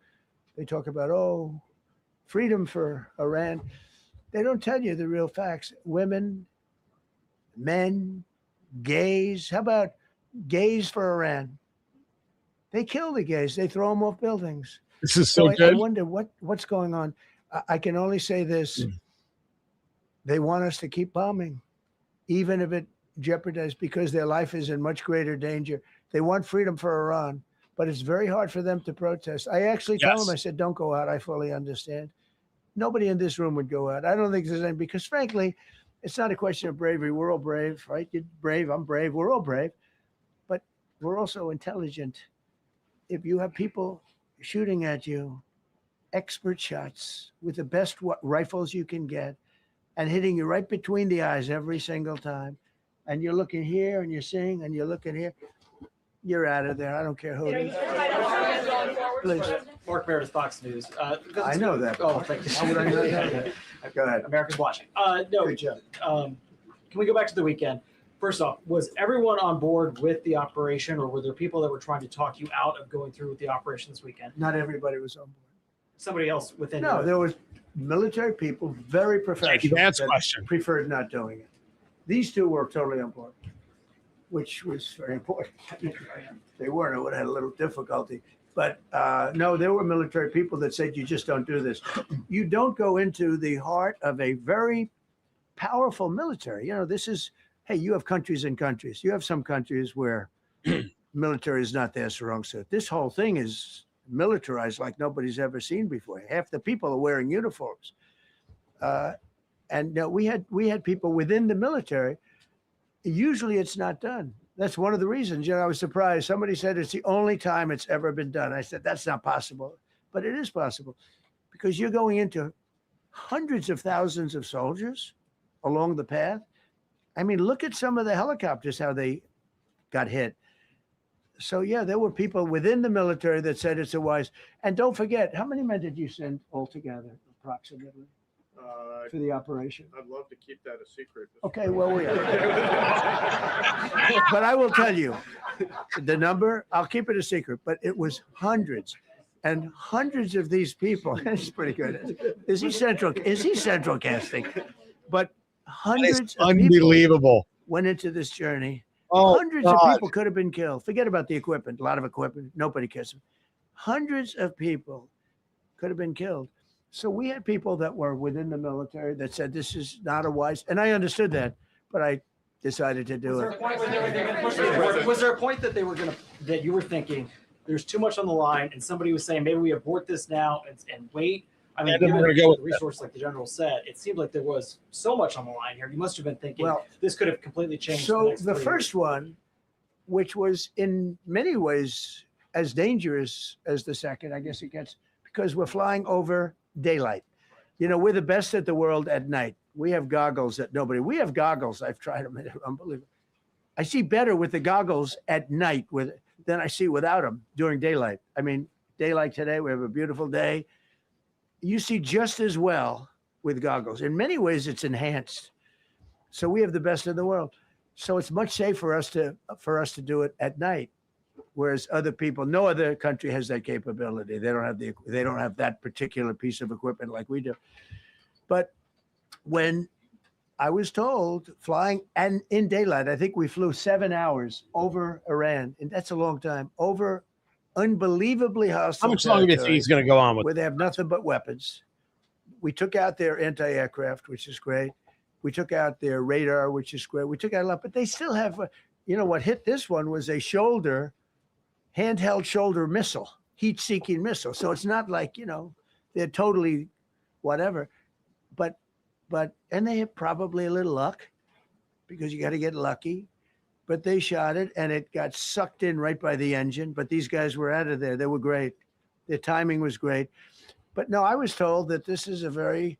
They talk about, oh, freedom for Iran. They don't tell you the real facts. Women, men, gays. How about gays for Iran? They kill the gays. They throw them off buildings. This is so I good. wonder what's going on. I can only say this. They want us to keep bombing, even if it jeopardizes, because their life is in much greater danger. They want freedom for Iran, but it's very hard for them to protest. I actually tell them, I said, don't go out. I fully understand. Nobody in this room would go out. I don't think there's any, because frankly, it's not a question of bravery. We're all brave, right? You're brave. I'm brave. We're all brave, but we're also intelligent. If you have people shooting at you, expert shots with the best rifles you can get, and hitting you right between the eyes every single time, and you're looking here and you're seeing and you're looking here, you're out of there. I don't care who it is. Please. Mark Meredith, Fox News. I know that. Oh, thank you. How would I know that? Go ahead. America's watching. No. Good job. Can we go back to the weekend? First off, was everyone on board with the operation, or were there people that were trying to talk you out of going through with the operation this weekend? Not everybody was on board. Somebody else within? No, there was military people, very professional, That's that question. preferred not doing it. These two were totally on board, which was very important. If they weren't, I would have had a little difficulty. But no, there were military people that said, you just don't do this. You don't go into the heart of a very powerful military. You know, this is, hey, you have countries and countries. You have some countries where military is not their strong suit. This whole thing is militarized like nobody's ever seen before. Half the people are wearing uniforms. And we had people within the military. Usually it's not done. That's one of the reasons. You know, I was surprised. Somebody said it's the only time it's ever been done. I said, that's not possible. But it is possible, because you're going into hundreds of thousands of soldiers along the path. I mean, look at some of the helicopters, how they got hit. So, yeah, there were people within the military that said it's a wise. And don't forget, how many men did you send altogether, approximately, for the operation? I'd love to keep that a secret. Okay, well, we are. But I will tell you the number. I'll keep it a secret, but it was hundreds and hundreds of these people. That's pretty good. Is he central casting? But hundreds of people Unbelievable. went into this journey. Oh, Hundreds of people could have been killed. Forget about the equipment. A lot of equipment. Nobody cares. Hundreds of people could have been killed. So we had people that were within the military that said this is not a wise, and I understood that, but I decided to do it. Was there a point that that you were thinking there's too much on the line, and somebody was saying maybe we abort this now and wait? I mean, given the resource like the general said, it seemed like there was so much on the line here. You must have been thinking, well, this could have completely changed. So the first one, which was in many ways as dangerous as the second, I guess it gets, because we're flying over daylight. You know, we're the best at the world at night. We have goggles that we have goggles. I've tried them. They're unbelievable. I see better with the goggles at night than I see without them during daylight. I mean, daylight today, we have a beautiful day. You see just as well with goggles. In many ways, it's enhanced. So we have the best in the world. So it's much safer for us to do it at night. whereas other people, no other country has that capability. They don't have that particular piece of equipment like we do. But when I was told flying and in daylight, I think we flew 7 hours over Iran, and that's a long time, over unbelievably hostile. How much longer do you think he's going to go on with? Where they have nothing but weapons. We took out their anti-aircraft, which is great. We took out their radar, which is great. We took out a lot, but they still have, what hit this one was a handheld shoulder missile, heat-seeking missile. So it's not like, they're totally whatever. And they have probably a little luck because you got to get lucky. But they shot it and it got sucked in right by the engine. But these guys were out of there. They were great. Their timing was great. But no, I was told that this is a very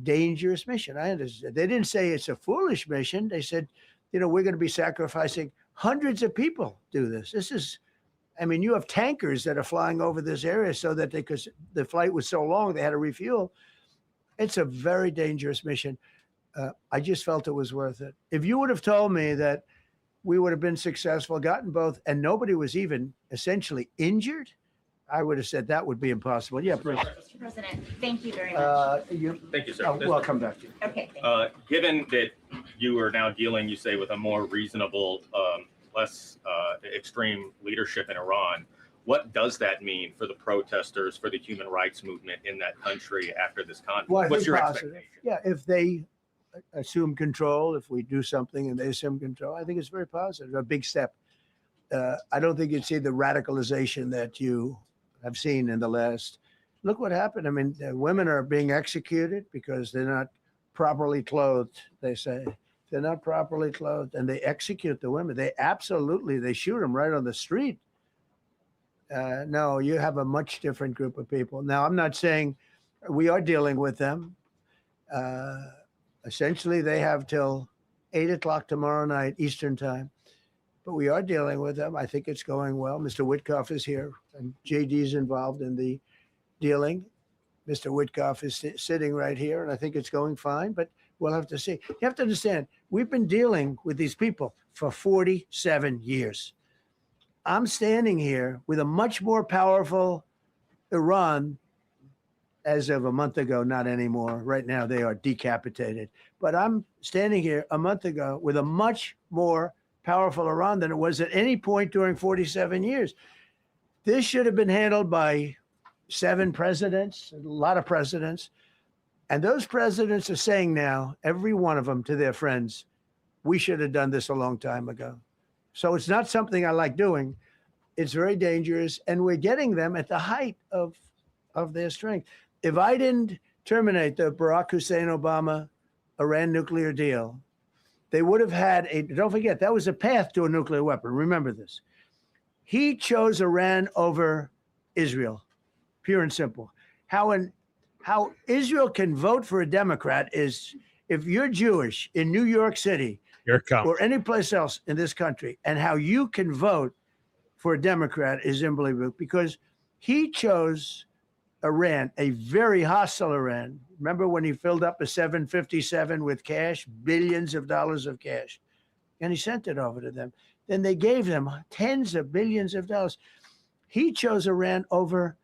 dangerous mission. I understand. They didn't say it's a foolish mission. They said, we're going to be sacrificing hundreds of people do this. You have tankers that are flying over this area so that because the flight was so long, they had to refuel. It's a very dangerous mission. I just felt it was worth it. If you would have told me that we would have been successful, gotten both, and nobody was even essentially injured, I would have said that would be impossible. Yeah, please. Mr. President, thank you very much. Thank you, sir. Well, I'll come back to you. Okay. Given that you are now dealing, you say, with a more reasonable, less extreme leadership in Iran, what does that mean for the protesters, for the human rights movement in that country after this conflict? Well, What's your positive. expectation? Yeah, if they assume control, if we do something and they assume control, I think it's very positive, a big step. I don't think you'd see the radicalization that you have seen in the last. Look what happened. Women are being executed because they're not properly clothed, they say. They're not properly clothed, and they execute the women. They shoot them right on the street. No, you have a much different group of people. Now, I'm not saying we are dealing with them. Essentially, they have till 8 o'clock tomorrow night, Eastern time. But we are dealing with them. I think it's going well. Mr. Witkoff is here, and JD's involved in the dealing. Mr. Witkoff is sitting right here, and I think it's going fine, but we'll have to see. You have to understand, we've been dealing with these people for 47 years. I'm standing here with a much more powerful Iran as of a month ago, not anymore. Right now, they are decapitated. But I'm standing here a month ago with a much more powerful Iran than it was at any point during 47 years. This should have been handled by 7 presidents, a lot of presidents. And those presidents are saying now, every one of them to their friends, we should have done this a long time ago. So it's not something I like doing. It's very dangerous. And we're getting them at the height of their strength. If I didn't terminate the Barack Hussein Obama Iran nuclear deal, they would have had don't forget, that was a path to a nuclear weapon. Remember this. He chose Iran over Israel, pure and simple. How Israel can vote for a Democrat is if you're Jewish in New York City or any place else in this country, and how you can vote for a Democrat is unbelievable, because he chose Iran, a very hostile Iran. Remember when he filled up a 757 with cash, billions of dollars of cash, and he sent it over to them. Then they gave them tens of billions of dollars. He chose Iran over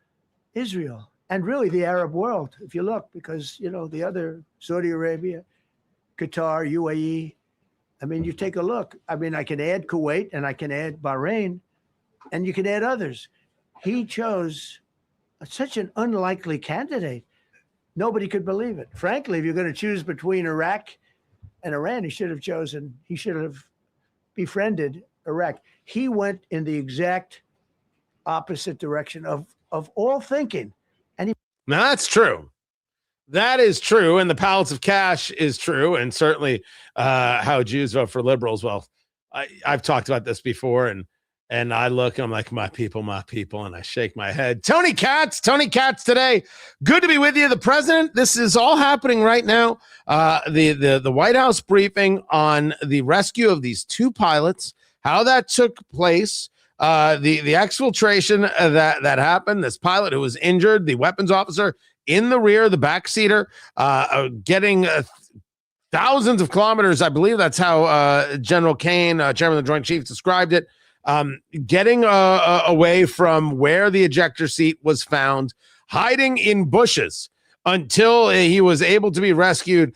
Israel and really the Arab world, if you look, because, the other, Saudi Arabia, Qatar, UAE. You take a look. I can add Kuwait and I can add Bahrain, and you can add others. He chose such an unlikely candidate. Nobody could believe it. Frankly, if you're going to choose between Iraq and Iran, he should have befriended Iraq. He went in the exact opposite direction of all thinking. And now that's true. That is true. And the pallets of cash is true. And certainly how Jews vote for liberals. Well, I've talked about this before, and I look, I'm like, my people, and I shake my head. Tony Katz today. Good to be with you. The president, this is all happening right now. The White House briefing on the rescue of these 2 pilots, how that took place, the exfiltration that happened, this pilot who was injured, the weapons officer in the rear, the backseater, getting thousands of kilometers. I believe that's how General Kane, chairman of the Joint Chiefs, described it. getting away from where the ejector seat was found, hiding in bushes until he was able to be rescued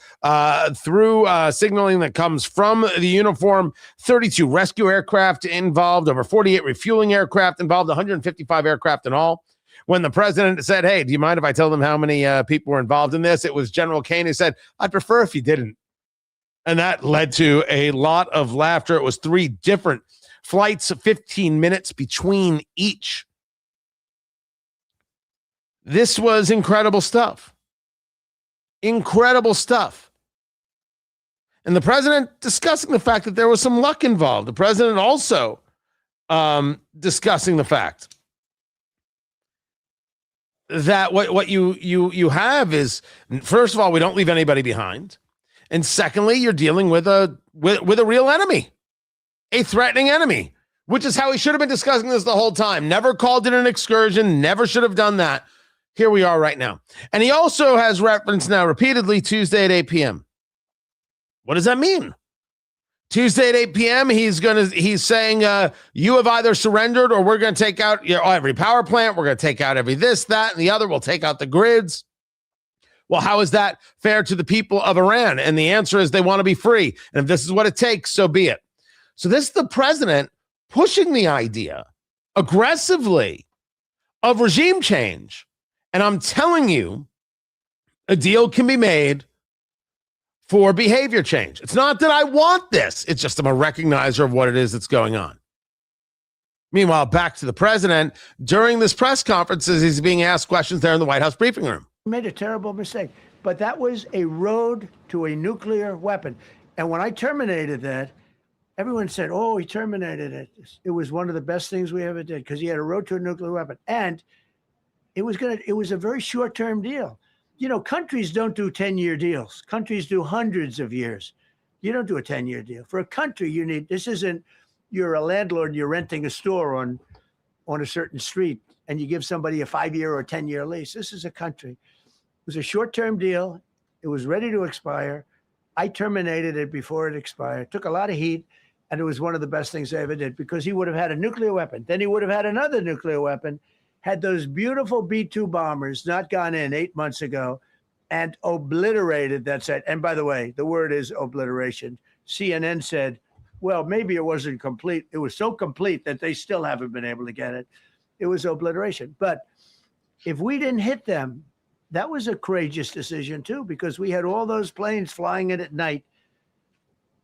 through signaling that comes from the uniform. 32 rescue aircraft involved, over 48 refueling aircraft involved, 155 aircraft in all. When the president said, hey, do you mind if I tell them how many people were involved in this? It was General Kane who said, I'd prefer if you didn't. And that led to a lot of laughter. It was 3 different flights of 15 minutes between each. This was incredible stuff. Incredible stuff. And the president discussing the fact that there was some luck involved. The president also discussing the fact that what you have is, first of all, we don't leave anybody behind. And secondly, you're dealing with a real enemy, a threatening enemy, which is how he should have been discussing this the whole time. Never called it an excursion, never should have done that. Here we are right now. And he also has referenced now repeatedly Tuesday at 8 p.m. What does that mean? Tuesday at 8 p.m., he's saying, you have either surrendered or we're going to take out every power plant. We're going to take out every this, that, and the other. We'll take out the grids. Well, how is that fair to the people of Iran? And the answer is they want to be free. And if this is what it takes, so be it. So this is the president pushing the idea aggressively of regime change. And I'm telling you, a deal can be made for behavior change. It's not that I want this. It's just I'm a recognizer of what it is that's going on. Meanwhile, back to the president, during this press conference, as he's being asked questions there in the White House briefing room. Made a terrible mistake, but that was a road to a nuclear weapon. And when I terminated that, everyone said, oh, he terminated it. It was one of the best things we ever did because he had a road to a nuclear weapon. And it was a very short-term deal. You know, countries don't do 10-year deals. Countries do hundreds of years. You don't do a 10-year deal. For a country, you're a landlord and you're renting a store on a certain street and you give somebody a 5-year or 10-year lease. This is a country. It was a short-term deal. It was ready to expire. I terminated it before it expired. Took a lot of heat, and it was one of the best things I ever did because he would have had a nuclear weapon. Then he would have had another nuclear weapon, had those beautiful B-2 bombers not gone in 8 months ago and obliterated that site. And by the way, the word is obliteration. CNN said, well, maybe it wasn't complete. It was so complete that they still haven't been able to get it. It was obliteration. But if we didn't hit them, that was a courageous decision too, because we had all those planes flying in at night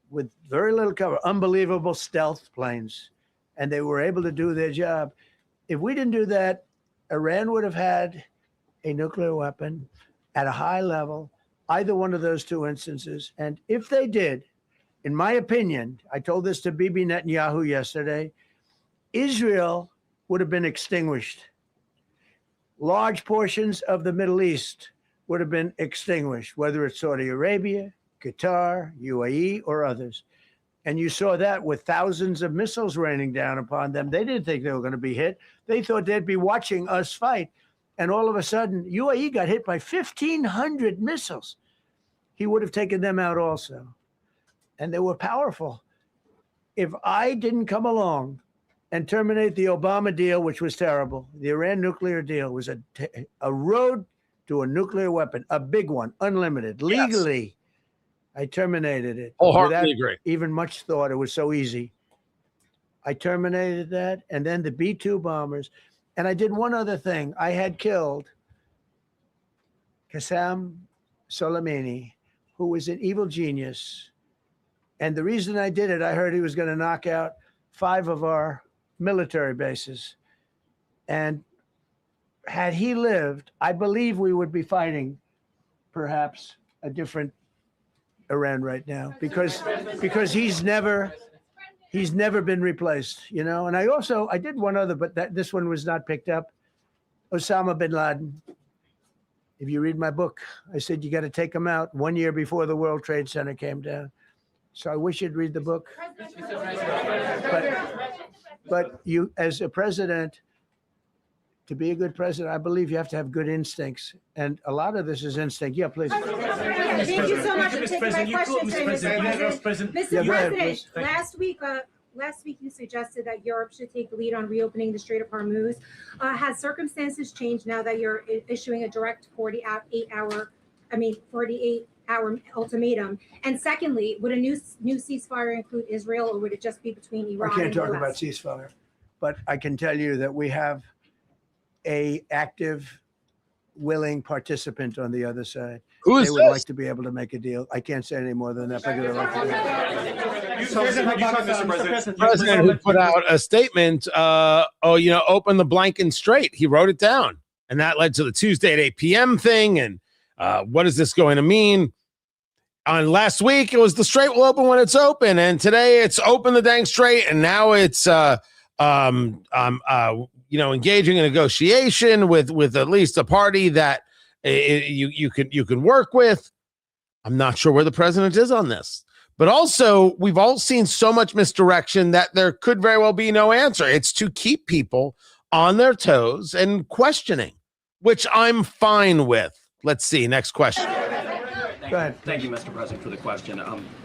with very little cover, unbelievable stealth planes, and they were able to do their job. If we didn't do that, Iran would have had a nuclear weapon at a high level, either one of those 2 instances. And if they did, in my opinion, I told this to Bibi Netanyahu yesterday, Israel would have been extinguished. Large portions of the Middle East would have been extinguished, whether it's Saudi Arabia, Qatar, UAE, or others. And you saw that with thousands of missiles raining down upon them. They didn't think they were going to be hit. They thought they'd be watching us fight. And all of a sudden, UAE got hit by 1,500 missiles. He would have taken them out also. And they were powerful. If I didn't come along and terminate the Obama deal, which was terrible, the Iran nuclear deal was a road to a nuclear weapon, a big one, unlimited, legally. Yes. I terminated it. Wholeheartedly agree. Even much thought. It was so easy. I terminated that. And then the B-2 bombers. And I did one other thing. I had killed Qasem Soleimani, who was an evil genius. And the reason I did it, I heard he was going to knock out 5 of our military bases. And had he lived, I believe we would be fighting perhaps a different Iran right now, because he's never been replaced, you know. And I did one other, but this one was not picked up. Osama bin Laden. If you read my book, I said you got to take him out 1 year before the World Trade Center came down. So I wish you'd read the book. But you, as a president, to be a good president, I believe you have to have good instincts. And a lot of this is instinct. Yeah, please. Thank you so much for taking my question, Mr. President. Mr. President, last week, last week you suggested that Europe should take the lead on reopening the Strait of Hormuz. Has circumstances changed now that you're issuing a direct 48-hour ultimatum? And secondly, would a new ceasefire include Israel, or would it just be between Iran I can't and the talk US? about ceasefire, but I can tell you that we have a active, willing participant on the other side. Who is They would this? like to be able to make a deal. I can't say any more than that. The president who put out a statement, open the blank Strait. He wrote it down. And that led to the Tuesday at 8 p.m. thing. And what is this going to mean? On last week, it was the Strait will open when it's open. And today it's open the dang Strait. And now it's engaging in negotiation with at least a party that you can work with. I'm not sure where the president is on this. But also, we've all seen so much misdirection that there could very well be no answer. It's to keep people on their toes and questioning, which I'm fine with. Let's see. Next question. Go ahead. Thank you, Mr. President, for the question.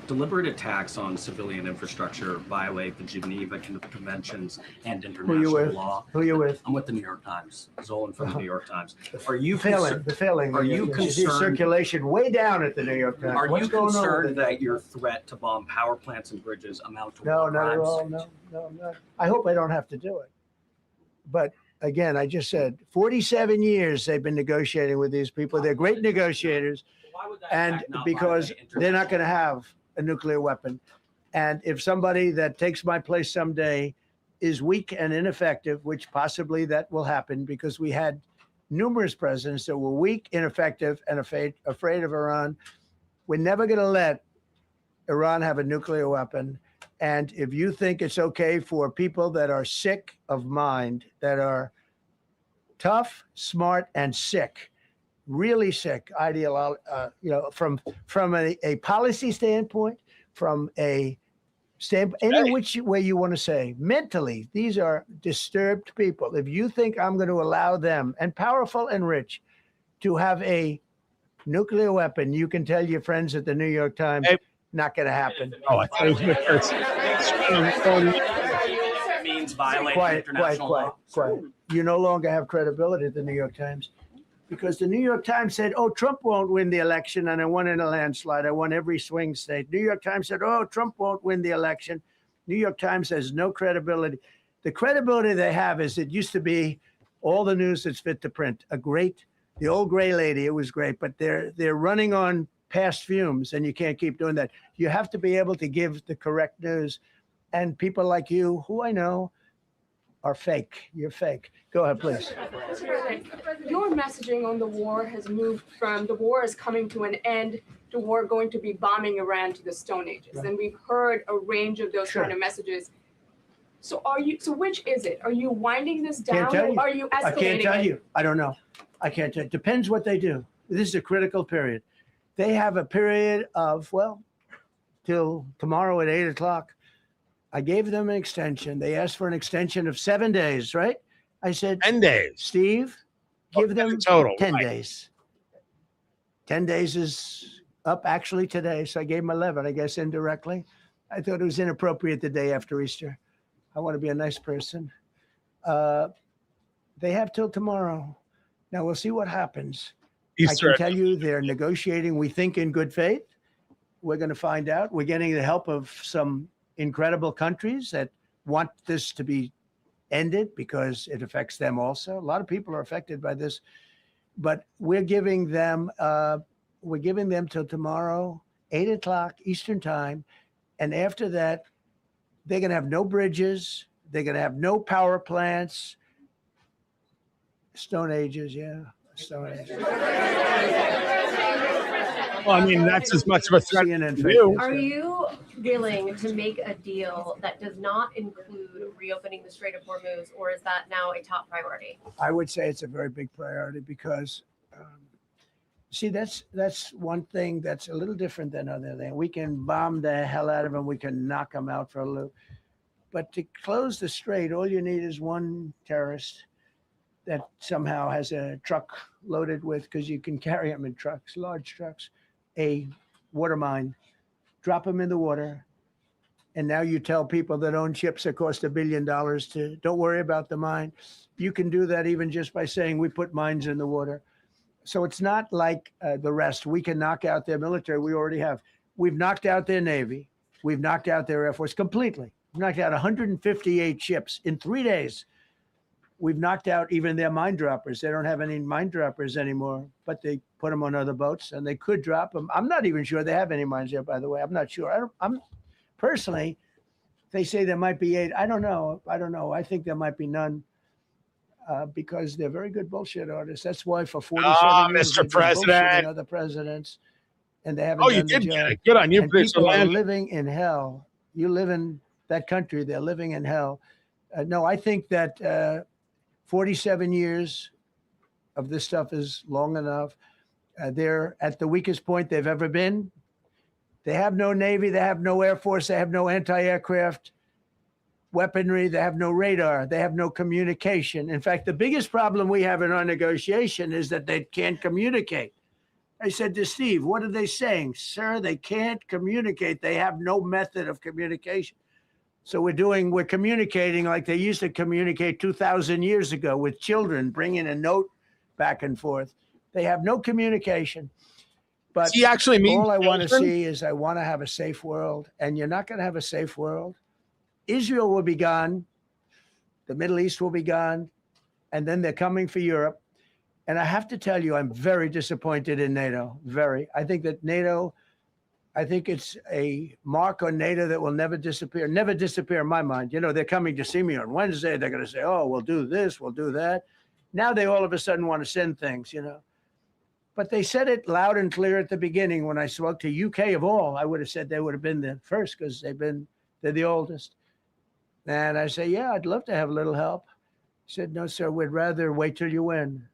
Deliberate attacks on civilian infrastructure violate the Geneva Conventions and international law. Who are you with? I'm with the New York Times. Zolan from the New York Times. Are you failing? Are you concerned? Circulation way down at the New York Times. Are What's you going on concerned with that your threat to bomb power plants and bridges amount to No, war not at crimes? all. No. I hope I don't have to do it. But again, I just said 47 years they've been negotiating with these people. They're great negotiators. And because they're not going to have a nuclear weapon. And if somebody that takes my place someday is weak and ineffective, which possibly that will happen because we had numerous presidents that were weak, ineffective, and afraid of Iran, we're never going to let Iran have a nuclear weapon. And if you think it's okay for people that are sick of mind, that are tough, smart, and sick, really sick, from a policy standpoint, from a standpoint, any which way you want to say, mentally, these are disturbed people. If you think I'm going to allow them, and powerful and rich, to have a nuclear weapon, you can tell your friends at the New York Times, not going to happen. Oh, I thought It means violate international law. Quiet. You no longer have credibility at the New York Times. Because the New York Times said, Trump won't win the election, and I won in a landslide. I won every swing state. New York Times said, Trump won't win the election. New York Times has no credibility. The credibility they have is it used to be all the news that's fit to print. The old gray lady, it was great, but they're running on past fumes, and you can't keep doing that. You have to be able to give the correct news. And people like you, who I know, are fake. You're fake. Go ahead, please. Your messaging on the war has moved from the war is coming to an end to war going to be bombing Iran to the Stone Ages. Right. And we've heard a range of those kind of messages. So which is it? Are you winding this down or are you escalating? I can't tell you. I don't know. I can't tell you. Depends what they do. This is a critical period. They have a period of, till tomorrow at 8 o'clock. I gave them an extension. They asked for an extension of 7 days, right? I said, 10 days. Steve, give them total 10 days. 10 days is up actually today. So I gave them 11, I guess, indirectly. I thought it was inappropriate the day after Easter. I want to be a nice person. They have till tomorrow. Now we'll see what happens. Easter. I can tell you they're negotiating, we think, in good faith. We're going to find out. We're getting the help of some incredible countries that want this to be ended because it affects them also. A lot of people are affected by this, but we're giving them till tomorrow, 8 o'clock Eastern time. And after that, they're going to have no bridges. They're going to have no power plants. Stone Ages, yeah. Stone Ages. Well, I mean, that's as much of a threat to you. Are you willing to make a deal that does not include reopening the Strait of Hormuz, or is that now a top priority? I would say it's a very big priority because, that's one thing that's a little different than other things. We can bomb the hell out of them. We can knock them out for a loop. But to close the strait, all you need is one terrorist that somehow has a truck loaded with, because you can carry them in trucks, large trucks, a water mine, drop them in the water, And now you tell people that own ships that cost $1 billion to don't worry about the mine. You can do that even just by saying we put mines in the water. So it's not like the rest. We can knock out their military. We already have. We've knocked out their Navy. We've knocked out their Air Force completely. We've knocked out 158 ships in 3 days. We've knocked out even their mine droppers. They don't have any mine droppers anymore, but they put them on other boats and they could drop them. I'm not even sure they have any mines there, by the way. I'm not sure. I'm personally, they say there might be 8. I don't know. I think there might be none. Because they're very good bullshit artists. That's why for 47 years, Mr. President, other presidents, and they haven't. Oh, you did get it. Good on you, people are living in hell. You live in that country; they're living in hell. No, I think that 47 years of this stuff is long enough. They're at the weakest point they've ever been. They have no Navy. They have no Air Force. They have no anti-aircraft weaponry. They have no radar. They have no communication. In fact, the biggest problem we have in our negotiation is that they can't communicate. I said to Steve, what are they saying? Sir, they can't communicate. They have no method of communication. So we're communicating like they used to communicate 2,000 years ago with children, bringing a note back and forth. They have no communication. But he actually means all I want to see is I want to have a safe world. And you're not going to have a safe world. Israel will be gone. The Middle East will be gone. And then they're coming for Europe. And I have to tell you, I'm very disappointed in NATO. Very. I think that NATO, I think it's a mark on NATO that will never disappear. Never disappear in my mind. You know, they're coming to see me on Wednesday. They're going to say, oh, we'll do this, we'll do that. Now they all of a sudden want to send things, you know. But they said it loud and clear at the beginning when I spoke to UK of all. I would have said they would have been the first because they're the oldest. And I say, yeah, I'd love to have a little help. He said, no, sir, we'd rather wait till you win.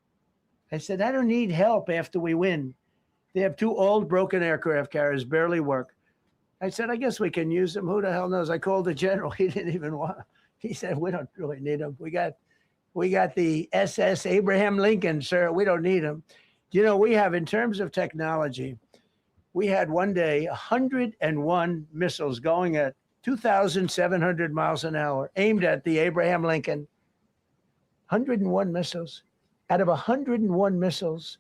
I said, I don't need help after we win. They have 2 old broken aircraft carriers, barely work. I said, I guess we can use them. Who the hell knows? I called the general. He didn't even want. He said, we don't really need them. We got the SS Abraham Lincoln, sir. We don't need them. You know, we have, in terms of technology, we had one day 101 missiles going at 2,700 miles an hour aimed at the Abraham Lincoln. 101 missiles. Out of 101 missiles,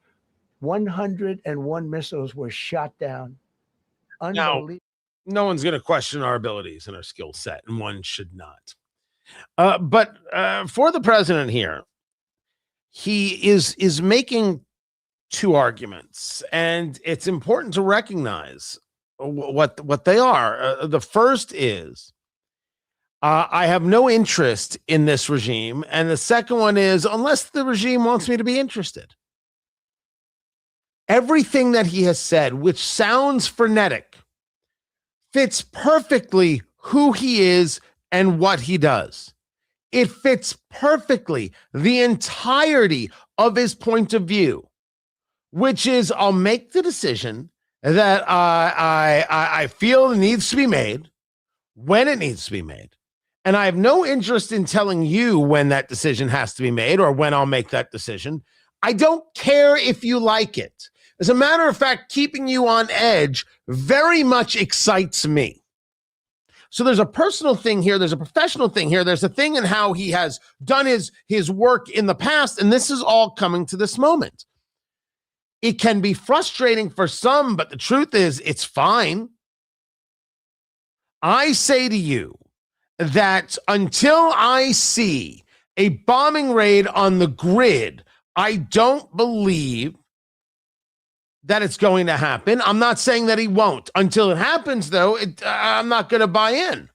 101 missiles were shot down. Now, no one's going to question our abilities and our skill set, and one should not. But for the president here, he is making 2 arguments, and it's important to recognize what they are. The first is, I have no interest in this regime. And the second one is, unless the regime wants me to be interested. Everything that he has said, which sounds frenetic, fits perfectly who he is and what he does. It fits perfectly the entirety of his point of view, which is, I'll make the decision that I feel needs to be made when it needs to be made. And I have no interest in telling you when that decision has to be made or when I'll make that decision. I don't care if you like it. As a matter of fact, keeping you on edge very much excites me. So there's a personal thing here. There's a professional thing here. There's a thing in how he has done his work in the past. And this is all coming to this moment. It can be frustrating for some, but the truth is it's fine. I say to you that until I see a bombing raid on the grid, I don't believe that it's going to happen. I'm not saying that he won't. Until it happens, though, I'm not going to buy in.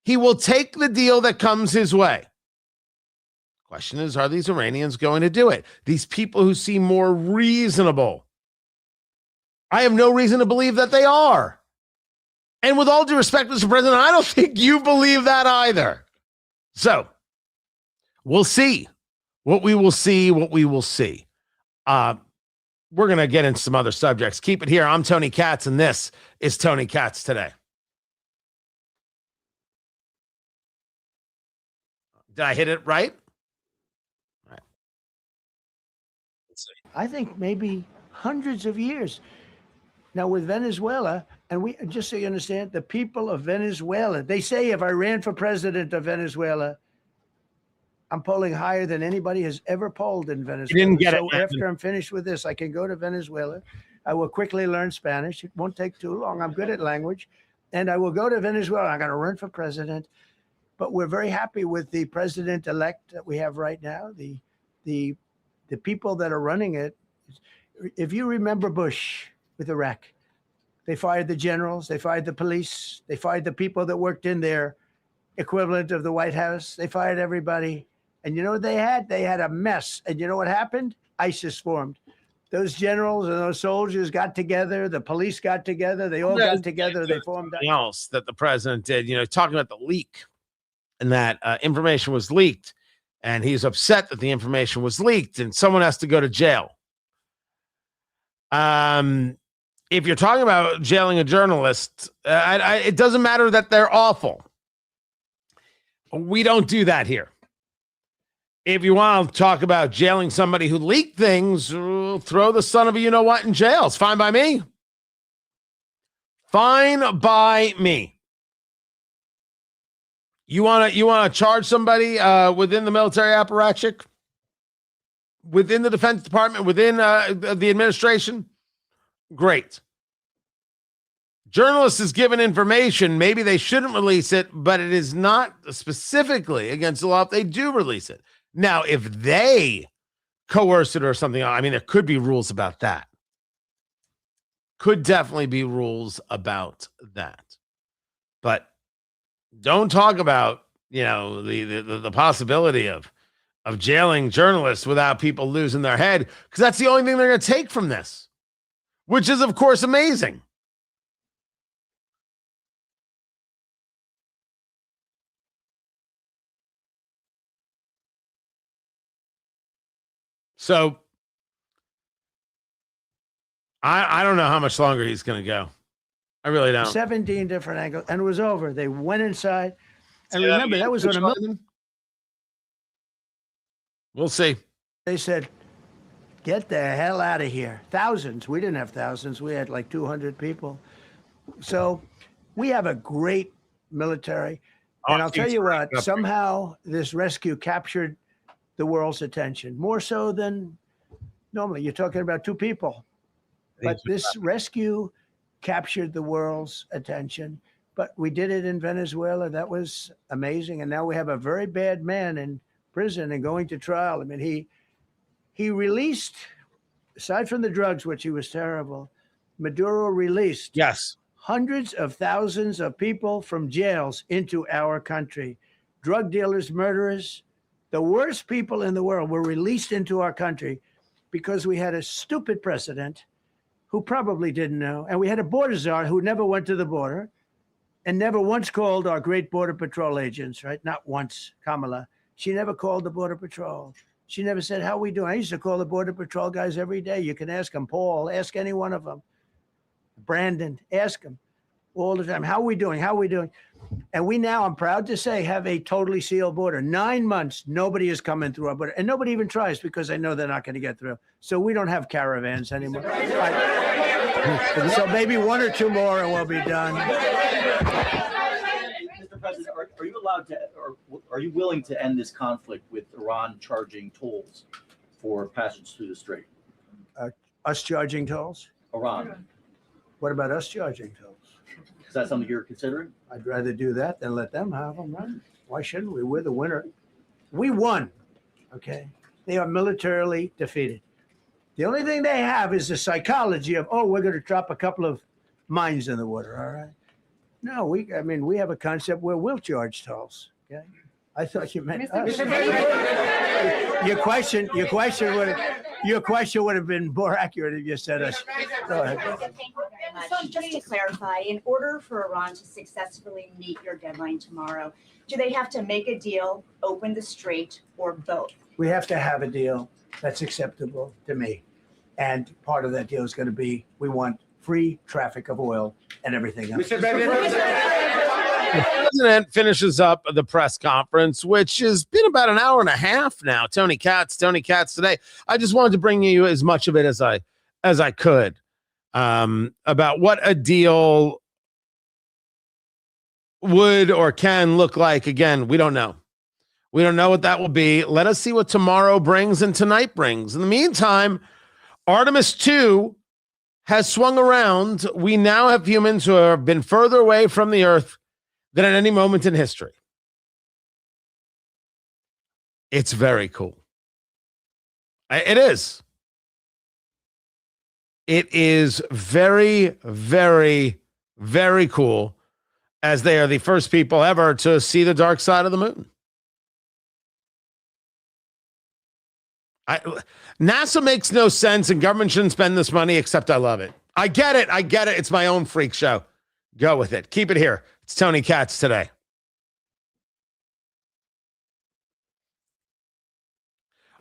He will take the deal that comes his way. Question is, are these Iranians going to do it? These people who seem more reasonable. I have no reason to believe that they are. And with all due respect, Mr. President, I don't think you believe that either. So we'll see what we will see, what we will see. We're going to get into some other subjects. Keep it here. I'm Tony Katz, and this is Tony Katz Today. Did I hit it right? Right. I think maybe hundreds of years. Now, with Venezuela, And we, just so you understand, the people of Venezuela, they say if I ran for president of Venezuela, I'm polling higher than anybody has ever polled in Venezuela. didn't get so it. after I'm finished with this, I can go to Venezuela. I will quickly learn Spanish. It won't take too long. I'm good at language. And I will go to Venezuela. I'm going to run for president. But we're very happy with the president-elect that we have right now, the people that are running it. If you remember Bush with Iraq, they fired the generals, they fired the police, they fired the people that worked in their equivalent of the White House. They fired everybody. And you know what they had? They had a mess. And you know what happened? ISIS formed. Those generals and those soldiers got together. The police got together. They all got together. They formed. Something else that the president did, talking about the leak and that information was leaked. And he's upset that the information was leaked and someone has to go to jail. If you're talking about jailing a journalist, it doesn't matter that they're awful. We don't do that here. If you want to talk about jailing somebody who leaked things, throw the son of a you-know-what in jail. It's fine by me. Fine by me. You want to charge somebody within the military apparatchik, within the Defense Department, within the administration? Great. Journalists is given information. Maybe they shouldn't release it, but it is not specifically against the law if they do release it. Now, if they coerce it or something, I mean, there could be rules about that. Could definitely be rules about that. But don't talk about, the possibility of jailing journalists without people losing their head, because that's the only thing they're going to take from this, which is, of course, amazing. So I don't know how much longer he's going to go. I really don't. 17 different angles, and it was over. They went inside. And remember, that was when we'll see. They said, get the hell out of here. Thousands. We didn't have thousands. We had like 200 people. So we have a great military. And I'll tell you what, somehow this rescue captured the world's attention, more so than normally. You're talking about two people. But this rescue captured the world's attention. But we did it in Venezuela. That was amazing. And now we have a very bad man in prison and going to trial. I mean, he released, aside from the drugs, which he was terrible, Maduro released hundreds of thousands of people from jails into our country. Drug dealers, murderers, the worst people in the world were released into our country because we had a stupid president who probably didn't know. And we had a border czar who never went to the border and never once called our great border patrol agents, right? Not once, Kamala. She never called the border patrol. She never said, how we doing? I used to call the border patrol guys every day. You can ask them, Paul, ask any one of them. Brandon, ask them all the time. How are we doing? How are we doing? And we now, I'm proud to say, have a totally sealed border. 9 months, nobody is coming through our border. And nobody even tries because they know they're not going to get through. So we don't have caravans anymore. So maybe one or two more and we'll be done. Mr. President, are you allowed to, or are you willing to end this conflict with Iran charging tolls for passage through the strait? Us charging tolls? Iran. What about us charging tolls? Is that something you're considering? I'd rather do that than let them have them, right? Why shouldn't we? We're the winner. We won, okay? They are militarily defeated. The only thing they have is the psychology of, oh, we're going to drop a couple of mines in the water, all right? No, we have a concept where we'll charge tolls, okay? I thought you meant us. Your question would have been more accurate if you said us. Go ahead. So just to clarify, in order for Iran to successfully meet your deadline tomorrow, do they have to make a deal, open the strait, or both? We have to have a deal that's acceptable to me. And part of that deal is going to be, we want free traffic of oil and everything else. The president finishes up the press conference, which has been about an hour and a half now. Tony Katz today. I just wanted to bring you as much of it as I could. about what a deal would or can look like. Again, we don't know. We don't know what that will be. Let us see what tomorrow brings and tonight brings. In the meantime, Artemis 2 has swung around. We now have humans who have been further away from the Earth than at any moment in history. It's very cool. It is. It is very, very, very cool, as they are the first people ever to see the dark side of the moon. NASA makes no sense, and government shouldn't spend this money, except I love it. I get it. It's my own freak show. Go with it. Keep it here. It's Tony Katz today.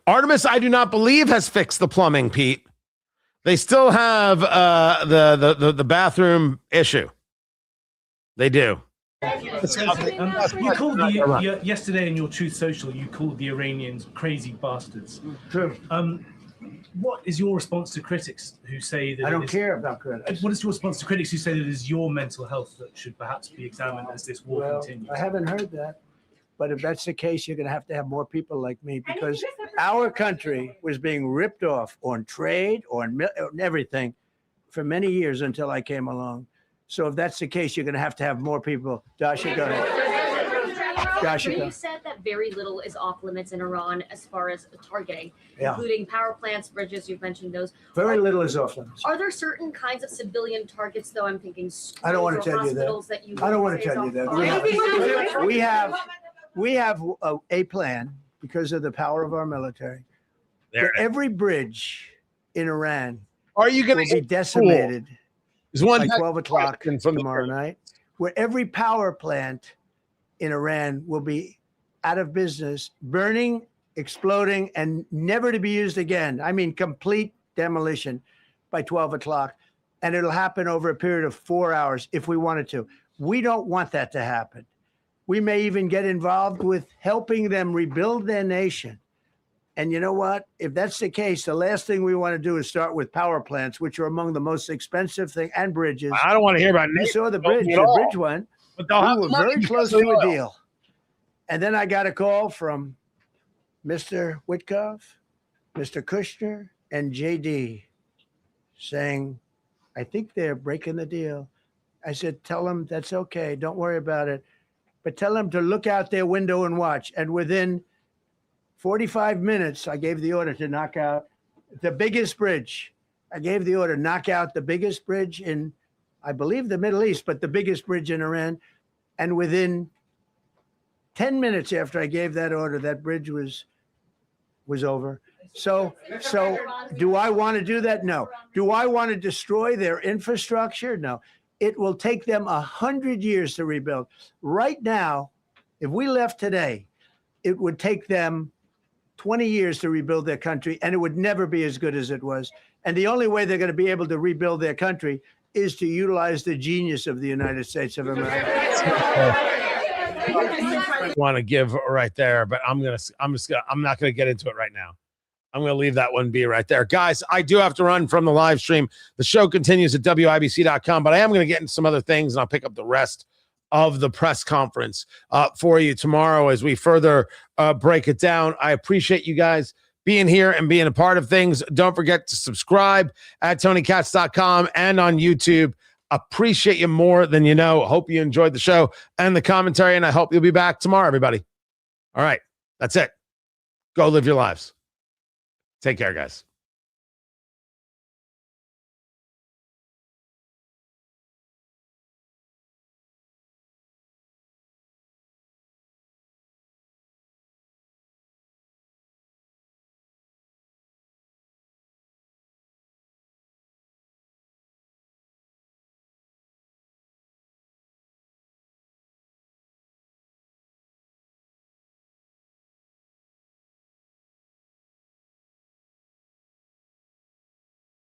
Artemis, I do not believe, has fixed the plumbing, Pete. They still have the bathroom issue. They do. You called yesterday in your Truth Social, you called the Iranians crazy bastards. True. What is your response to critics who say that I don't care about critics. What is your response to critics who say that it is your mental health that should perhaps be examined as this war continues? I haven't heard that. But if that's the case, you're going to have more people like me, because our country was being ripped off on trade, on everything for many years until I came along. So if that's the case, you're going to have more people. Dasha, go ahead. Dasha, You said that very little is off limits in Iran as far as targeting, Yeah. including power plants, bridges. You've mentioned those. Very little is off limits. Are there certain kinds of civilian targets, though? I'm thinking I don't want to tell you that. I don't want to tell you that. We have a plan, because of the power of our military. Every bridge in Iran will be decimated by 12 o'clock tomorrow night, where every power plant in Iran will be out of business, burning, exploding, and never to be used again. I mean, complete demolition by 12 o'clock. And it'll happen over a period of 4 hours if we wanted to. We don't want that to happen. We may even get involved with helping them rebuild their nation. And you know what? If that's the case, the last thing we want to do is start with power plants, which are among the most expensive thing, and bridges. I don't want to hear about You it. saw the bridge one. But they'll have We were money very close because to of a oil. deal. And then I got a call from Mr. Witkoff, Mr. Kushner, and JD saying, I think they're breaking the deal. I said, tell them that's okay. Don't worry about it. But tell them to look out their window and watch. And within 45 minutes, I gave the order to knock out the biggest bridge. I gave the order, knock out the biggest bridge in, I believe, the Middle East, but the biggest bridge in Iran. And within 10 minutes after I gave that order, that bridge was over. So do I want to do that? No. Do I want to destroy their infrastructure? No. It will take them 100 years to rebuild. Right now, if we left today, it would take them 20 years to rebuild their country, and it would never be as good as it was. And the only way they're going to be able to rebuild their country is to utilize the genius of the United States of America. I want to give right there, but I'm not gonna get into it right now. I'm gonna leave that one be right there. Guys, I do have to run from the live stream. The show continues at WIBC.com, but I am gonna get into some other things, and I'll pick up the rest of the press conference for you tomorrow as we further break it down. I appreciate you guys being here and being a part of things. Don't forget to subscribe at TonyKatz.com and on YouTube. Appreciate you more than you know. Hope you enjoyed the show and the commentary, and I hope you'll be back tomorrow, everybody. All right, that's it. Go live your lives. Take care, guys.